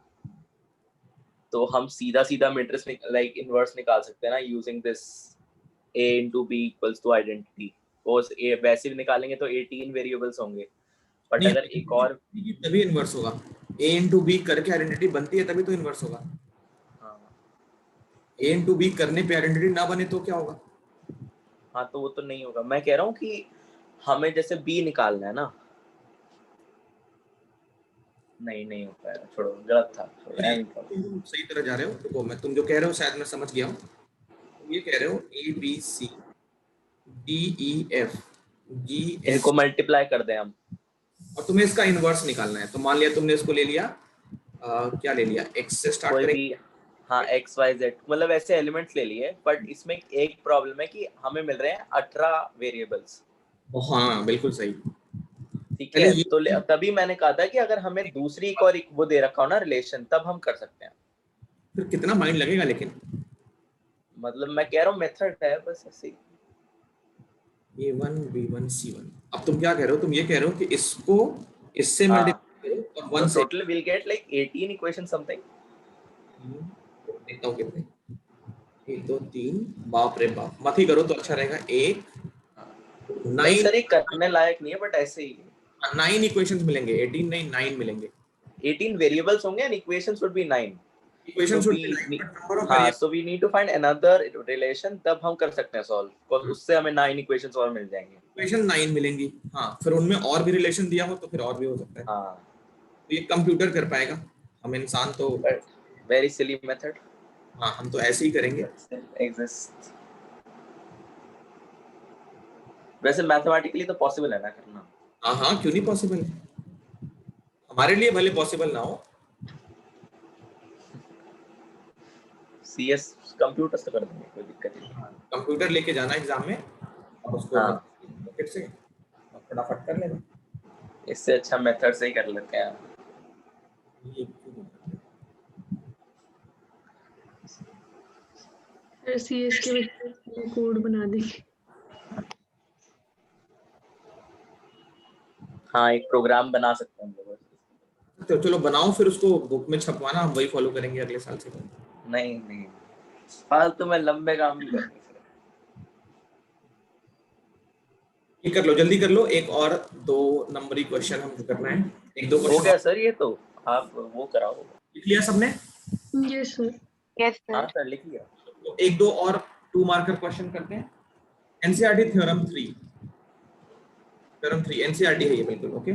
तो हम सीधा सीधा मैट्रिक्स लाइक इनवर्स निकाल सकते हैं ना using this A into B equals to identity. और A वैसे भी निकालेंगे तो 18 वेरिएबल्स होंगे, बट अगर एक और तभी इनवर्स होगा. A into B करके आइडेंटिटी बनती है तभी तो इनवर्स होगा. A into B करने पे आइडेंटिटी ना बने तो क्या होगा? हाँ तो वो तो नहीं होगा. मैं कह रहा हूँ कि हमें जैसे B निकालना है ना. नहीं हो पाया, छोड़ो, गलत था. तुम सही तरह जा रहे हो. देखो मैं तुम जो कह रहे हो शायद मैं समझ गया हूँ. तुम ये कह रहे हो A B C D E F G इनको मल्टीप्लाई कर दें हम, और तुम्हें इसका इनवर्स निकालना है. तो मान लिया तुमने इसको ले लिया, क्या ले लिया, x से स्टार्ट कोई करेंगे. भी, हाँ x y z मतलब ऐसे एलिमेंट्स ले लिए, बट इसमें एक प्रॉब्लम है कि हमें मिल रहे हैं 18 वेरिएबल्स. हाँ बिल्कुल सही. ठीक है, तो तभी मैंने कहा था कि अगर हमें दूसरी एक और वो दे रखा हो ना रिलेशन, तब हम कर सकते हैं. फिर कितना माइंड लगेगा लेकिन. मतलब मैं कह रहा हूँ मेथड है बस ऐसे. A1 B1 C1. अब तुम क्या कह रहे हो? तुम ये कह रहे हो कि इसको इससे हाँ, मल्टीप्लाई करो और 1 से. Total will get like 18 equation something. देखता हूँ कितने. 1 2 3, बाप रे बाप, मत ही करो तो अच्छा रहेगा. 1 नहीं 9 सर, ये करने लायक नहीं है, बट ऐसे ही 9 इक्वेशंस मिलेंगे. 18 नहीं 9 मिलेंगे. 18 वेरिएबल्स होंगे and equations would be 9. Equation So should we be 9 need, but number of हाँ, variables. so we need to find another relation, तब हम कर सकते हैं सॉल्व, बिकॉज़ उससे हमें 9 इक्वेशंस और मिल जाएंगे. इक्वेशन 9 मिलेंगी. हाँ, फिर उनमें और भी रिलेशन दिया हो तो फिर और भी हो सकता है. हाँ, तो ये कंप्यूटर कर पाएगा, हम इंसान तो. Very silly method. हाँ, हम तो ऐसे ही करेंगे. एग्जिस्ट. वैसे मैथमेटिकली तो पॉसिबल है ना करना. हाँ, क्यों नहीं पॉसिबल है. हमारे लिए भले पॉसिबल ना हो. CS कंप्यूटर से कर देंगे, कोई दिक्कत नहीं. कंप्यूटर लेके जाना एग्जाम में और उसको पॉकेट से फटाफट कर लेना. इससे अच्छा मेथड से ही कर लेते हैं. फिर CS के बच्चे कोड बना देंगे. हाँ, एक प्रोग्राम बना सकते हैं हम लोग. तो चलो बनाओ, फिर उसको बुक में छपवाना, हम वही फॉलो करेंगे अगले साल से. नहीं, फालतू में लंबे काम नहीं करते. ये कर लो, जल्दी कर लो. एक और 2 नंबरी क्वेश्चन हमको करना है. एक दो हो क्वेश्चन गया सर, ये तो आप वो कराओ. लिख लिया सबने? Yes sir. यस हाँ सर. सर, लिख लिया. तो एक दो और 2 मार्कर क्वेश्चन करते हैं. एनसीईआरटी थ्योरम 3 एनसीईआरटी है ये बिल्कुल. ओके,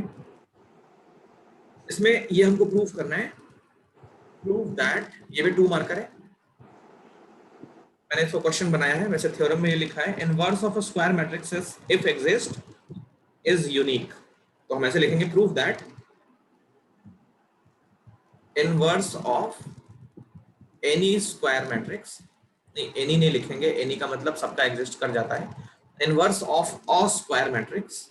इसमें ये हमको प्रूफ करना है. प्रूव दैट, ये भी 2 मार्कर है. मैंने इसको क्वेश्चन बनाया है, वैसे थ्योरम में ये लिखा है inverse of a square matrix if exist is unique. तो हम ऐसे लिखेंगे prove that inverse of any square matrix. नहीं, एनी नहीं लिखेंगे, एनी का मतलब सबका एग्जिस्ट कर जाता है. Inverse of a square matrix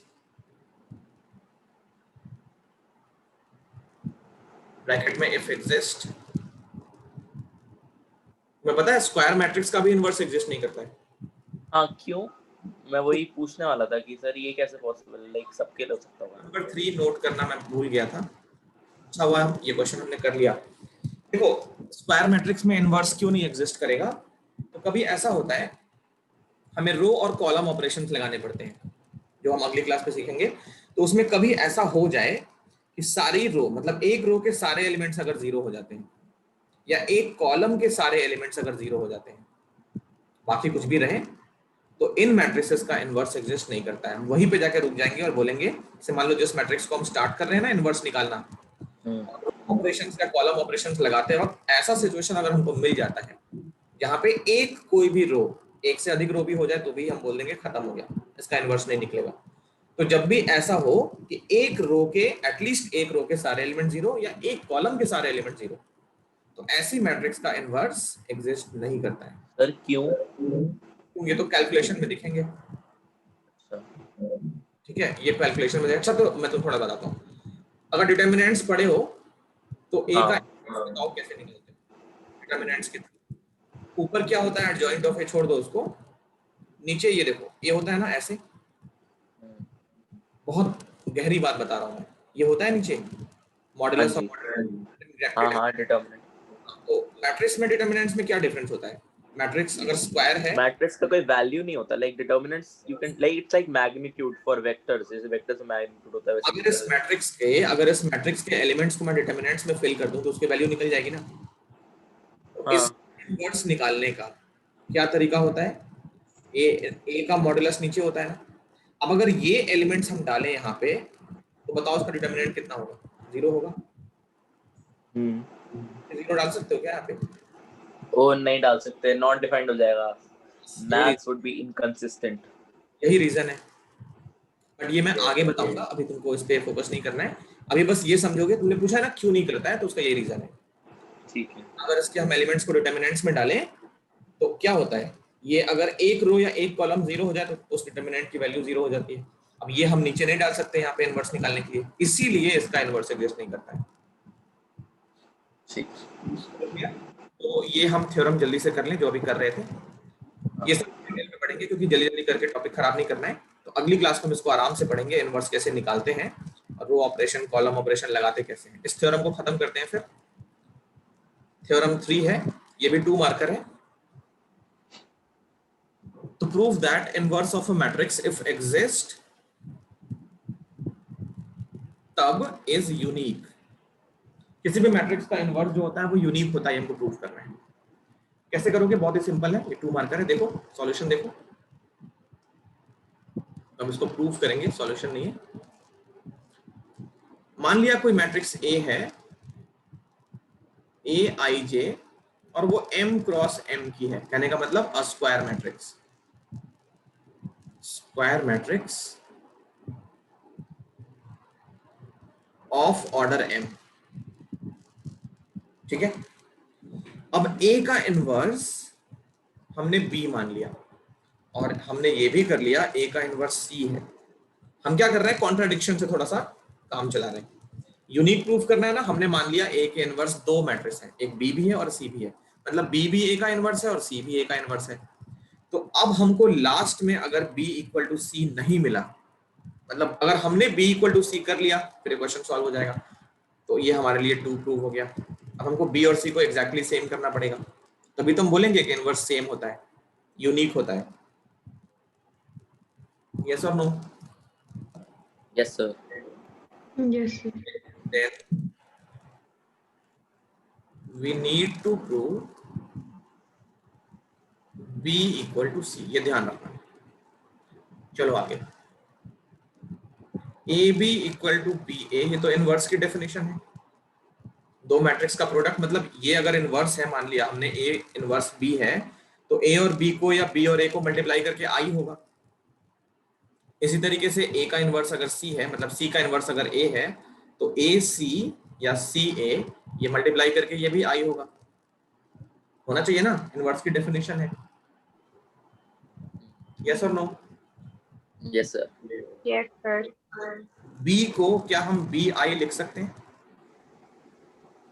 bracket में इफ एग्जिस्ट. मैं पता है स्क्वायर मैट्रिक्स का भी इनवर्स एग्जिस्ट नहीं करता है. हाँ, क्यों? मैं वही पूछने वाला था कि सर ये कैसे पॉसिबल है, लाइक सबके लिए हो सकता होगा. नंबर 3 नोट करना मैं भूल गया था. अच्छा हुआ ये क्वेश्चन हमने कर लिया. देखो स्क्वायर मैट्रिक्स में इनवर्स क्यों नहीं एग्जिस्ट करेगा? तो कभी ऐसा होता है हमें रो और कॉलम ऑपरेशंस लगाने पड़ते हैं जो हम अगली क्लास में सीखेंगे। तो उसमें कभी ऐसा हो जाए कि सारी रो मतलब एक रो के सारे एलिमेंट्स अगर जीरो हो जाते हैं या एक कॉलम के सारे एलिमेंट्स अगर जीरो हो जाते हैं, बाकी कुछ भी रहे, तो इन मैट्रिसेस का इनवर्स एग्जिस्ट नहीं करता है। हम वहीं पे जाके रुक जाएंगे और बोलेंगे, जैसे मान लो जिस मैट्रिक्स को हम स्टार्ट कर रहे हैं ना इनवर्स निकालना, ऑपरेशंस या कॉलम ऑपरेशंस लगाते वक्त ऐसा सिचुएशन अगर हमको मिल जाता है जहां पे एक कोई भी रो, एक से अधिक रो भी हो जाए तो भी हम बोल देंगे खत्म हो गया, इसका इनवर्स नहीं निकलेगा। तो जब भी ऐसा हो कि एक रो के एटलीस्ट एक रो के सारे एलिमेंट जीरो या एक कॉलम के सारे एलिमेंट जीरो, तो ऐसी मैट्रिक्स का इनवर्स एग्जिस्ट नहीं करता है। सर क्यों? ये तो कैलकुलेशन में दिखेंगे, अच्छा, ठीक है, ये कैलकुलेशन में। अच्छा तो मैं तो थोड़ा बताता हूँ, अगर डिटर्मिनेंट्स पढ़े हो तो ए का इनवर्स बताओ कैसे निकलते हैं डिटर्मिनेंट्स के थ्रू। ऊपर क्या होता है, एडजॉइंट ऑफ ए छोड़ दो उसको, नीचे ये देखो ये होता है ना ऐसे, बहुत गहरी बात बता रहा हूँ मैं, ये होता है नीचे मॉडुलस ऑफ हाँ डिटर्मिनेंट। तो मैट्रिक्स में डिटर्मिनेंट्स में क्या डिफरेंस होता है? मैट्रिक्स अगर स्क्वायर है, मैट्रिक्स का कोई वैल्यू नहीं होता, like determinants you can like it's like magnitude for vectors, जैसे वेक्टर्स में मैग्नीट्यूड होता है वैसे। अगर इस मैट्रिक्स के एलिमेंट्स को मैं डिटर्मिनेंट्स में फिल कर दूं तो उसकी वैल्यू निकल जाएगी ना। तो इस इनवर्स निकालने का क्या तरीका होता है? ए का मॉडुलस नीचे होता है ना। अब अगर ये एलिमेंट्स हम डालें यहाँ पे तो बताओ उसका डिटर्मिनेंट कितना होगा? जीरो होगा। जीरो डाल सकते हो क्या यहाँ पे? ओ नहीं डाल सकते, नॉट डिफाइंड हो जाएगा, मैथ्स वुड बी इनकंसिस्टेंट। यही रीजन है, बट ये मैं आगे बताऊंगा, अभी तुमको इस पे फोकस नहीं करना है। अभी बस ये समझोगे, तुमने पूछा है ना क्यों नहीं करता है, तो उसका ये रीजन है। ठीक है, अगर इसके हम एलिमेंट्स को डिटर्मिनेंट्स में डालें तो क्या होता है, ये अगर एक रो या एक कॉलम जीरो हो जाए तो उस डिटर्मिनेंट की वैल्यू जीरो हो जाती है। अब ये हम नीचे नहीं डाल सकते यहाँ पे इनवर्स निकालने के लिए, इसीलिए इसका इनवर्स एग्जिस्ट नहीं करता है। ठीक। तो ये हम थ्योरम जल्दी से कर लें जो अभी कर रहे थे, ये सब डिटेल में पढ़ेंगे क्योंकि जल्दी जल्दी करके टॉपिक खराब नहीं करना है। तो अगली क्लास में हम इसको आराम से पढ़ेंगे, इनवर्स कैसे निकालते हैं और रो ऑपरेशन कॉलम ऑपरेशन लगाते कैसे हैं। इस थ्योरम को खत्म करते हैं। फिर थ्योरम 3 है, ये भी 2 मार्कर है। To prove that inverse of a matrix if exist तब is unique, किसी भी मैट्रिक्स का इनवर्स जो होता है वो यूनिक होता है, हमको प्रूव करना है। कैसे करोगे? बहुत ही सिंपल है, ये 2 मार्कर है। देखो सॉल्यूशन देखो, हम इसको प्रूव करेंगे, सॉल्यूशन नहीं है। मान लिया कोई मैट्रिक्स ए है, ए आई जे, और वो m क्रॉस m की है, कहने का मतलब अ square matrix, square matrix of order m, ठीक है। अब a का इनवर्स हमने b मान लिया और हमने ये भी कर लिया a का इनवर्स c है। हम क्या कर रहे हैं, कॉन्ट्राडिक्शन से थोड़ा सा काम चला रहे हैं। यूनिक प्रूफ करना है ना, हमने मान लिया a के इनवर्स 2 मैट्रिक्स हैं, एक b भी है और c भी है, मतलब b भी a का इनवर्स है और c भी a का इनवर्स है। तो अब हमको लास्ट में अगर b इक्वल टू c नहीं मिला, मतलब अगर हमने b इक्वल टू c कर लिया, फिर क्वेश्चन सॉल्व हो जाएगा। तो ये हमारे लिए 2 प्रूव हो गया। अब हमको b और c को एग्जैक्टली सेम करना पड़ेगा, तभी तो हम बोलेंगे कि इनवर्स सेम होता है, यूनिक होता है। यस और no? Yes sir. Yes, sir. Then we need to prove b equal to c, ये ध्यान रखना। चलो आगे, A B equal to B A, ये तो इनवर्स की डेफिनेशन है, दो मैट्रिक्स का प्रोडक्ट। मतलब ये अगर इनवर्स है, मान लिया हमने ए इनवर्स बी है, तो ए और बी को या बी और ए को मल्टीप्लाई करके आई होगा। इसी तरीके से ए का इनवर्स अगर सी है, मतलब सी का इनवर्स अगर ए है, तो ए सी या सी ए, ये मल्टीप्लाई करके ये भी आई होगा, होना चाहिए ना, इनवर्स की डेफिनेशन है। यस और no? Yes sir. Yes sir. B को क्या हम बी आई लिख सकते हैं?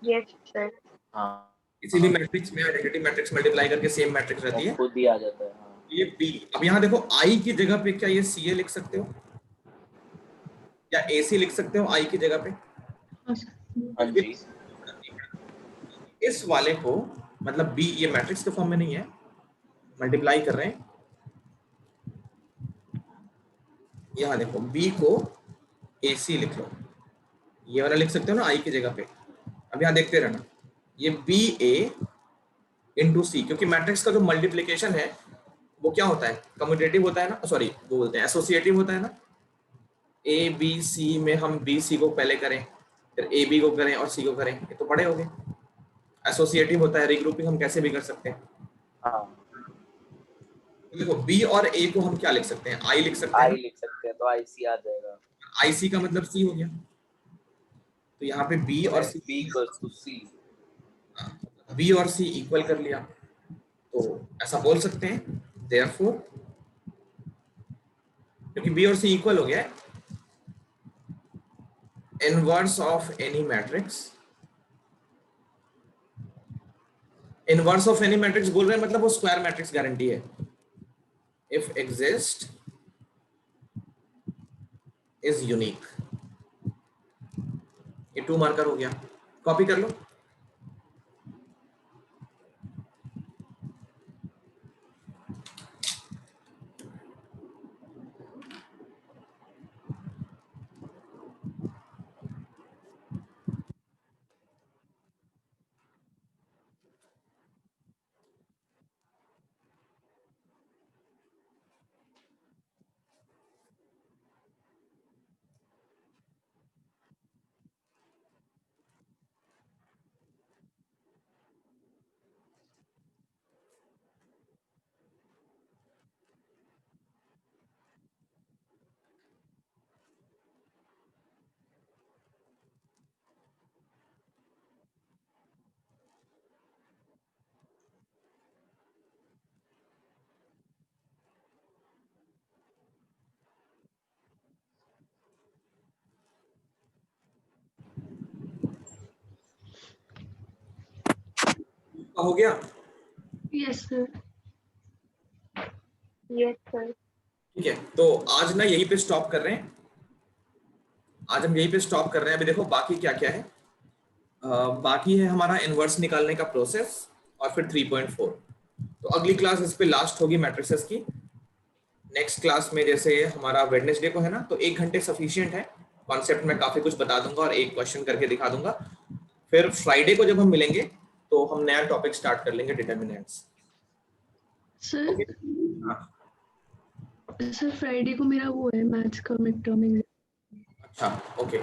Yes sir. हाँ, किसी भी मैट्रिक्स में आइडेंटिटी मैट्रिक्स मल्टीप्लाई करके सेम मैट्रिक्स रहती है, खुद ही आ जाता है। हाँ, ये बी। अब यहाँ देखो आई की जगह पे क्या ये सी ए लिख सकते हो या ए सी लिख सकते हो आई की जगह पे? हाँ, sir. हाँ जी। इस वाले को मतलब बी, ये मैट्रिक्स के फॉर्म में नहीं है, मल्टीप्लाई कर रहे हैं, यहाँ देखो बी को ए सी लिख लो, ये वाला लिख सकते हो ना आई की जगह पे। अब यहाँ देखते रहना, ये बी ए इंटू सी, क्योंकि मैट्रिक्स का जो मल्टीप्लीकेशन है वो क्या होता है, कम्यूटेटिव होता है ना, सॉरी वो बोलते हैं एसोसिएटिव होता है ना। ए बी सी में हम बी सी को पहले करें, फिर ए बी को करें और सी को करें, ये तो पढ़े होंगे। एसोसिएटिव होता है, रिग्रुपिंग हम कैसे भी कर सकते हैं। हाँ, देखो बी और ए को हम क्या लिख सकते हैं, आई लिख सकते आई हैं, लिख सकते हैं तो आई सी आ जाएगा। आई सी का मतलब सी हो गया, तो यहाँ पे बी और C, B equals to C. B और सी इक्वल कर लिया, तो ऐसा बोल सकते हैं देयरफॉर, क्योंकि बी और सी इक्वल हो गया है, inverse of any matrix, inverse of any matrix बोल रहे हैं मतलब वो स्क्वायर मैट्रिक्स गारंटी है, इफ एग्जिस्ट इज यूनिक। ये 2 मार्कर हो गया, कॉपी कर लो। हो गया, यस सर। Yes, sir. ठीक है। तो आज ना यहीं पे स्टॉप कर रहे हैं, आज हम यहीं पे स्टॉप कर रहे हैं। अभी देखो बाकी क्या क्या है, बाकी है हमारा इनवर्स निकालने का प्रोसेस और फिर 3.4। तो अगली क्लास इस पे लास्ट होगी मैट्रिसेस की। नेक्स्ट क्लास में जैसे हमारा वेडनेसडे को है ना, तो 1 घंटे सफिशिएंट है, कॉन्सेप्ट में काफी कुछ बता दूंगा और एक क्वेश्चन करके दिखा दूंगा। फिर फ्राइडे को जब हम मिलेंगे तो हम नया टॉपिक स्टार्ट कर लेंगे, डिटर्मिनेंट्स। सर ओके, हाँ सर फ्राइडे को मेरा वो है मैथ्स का मिड टर्म एग्जाम। अच्छा, ओके।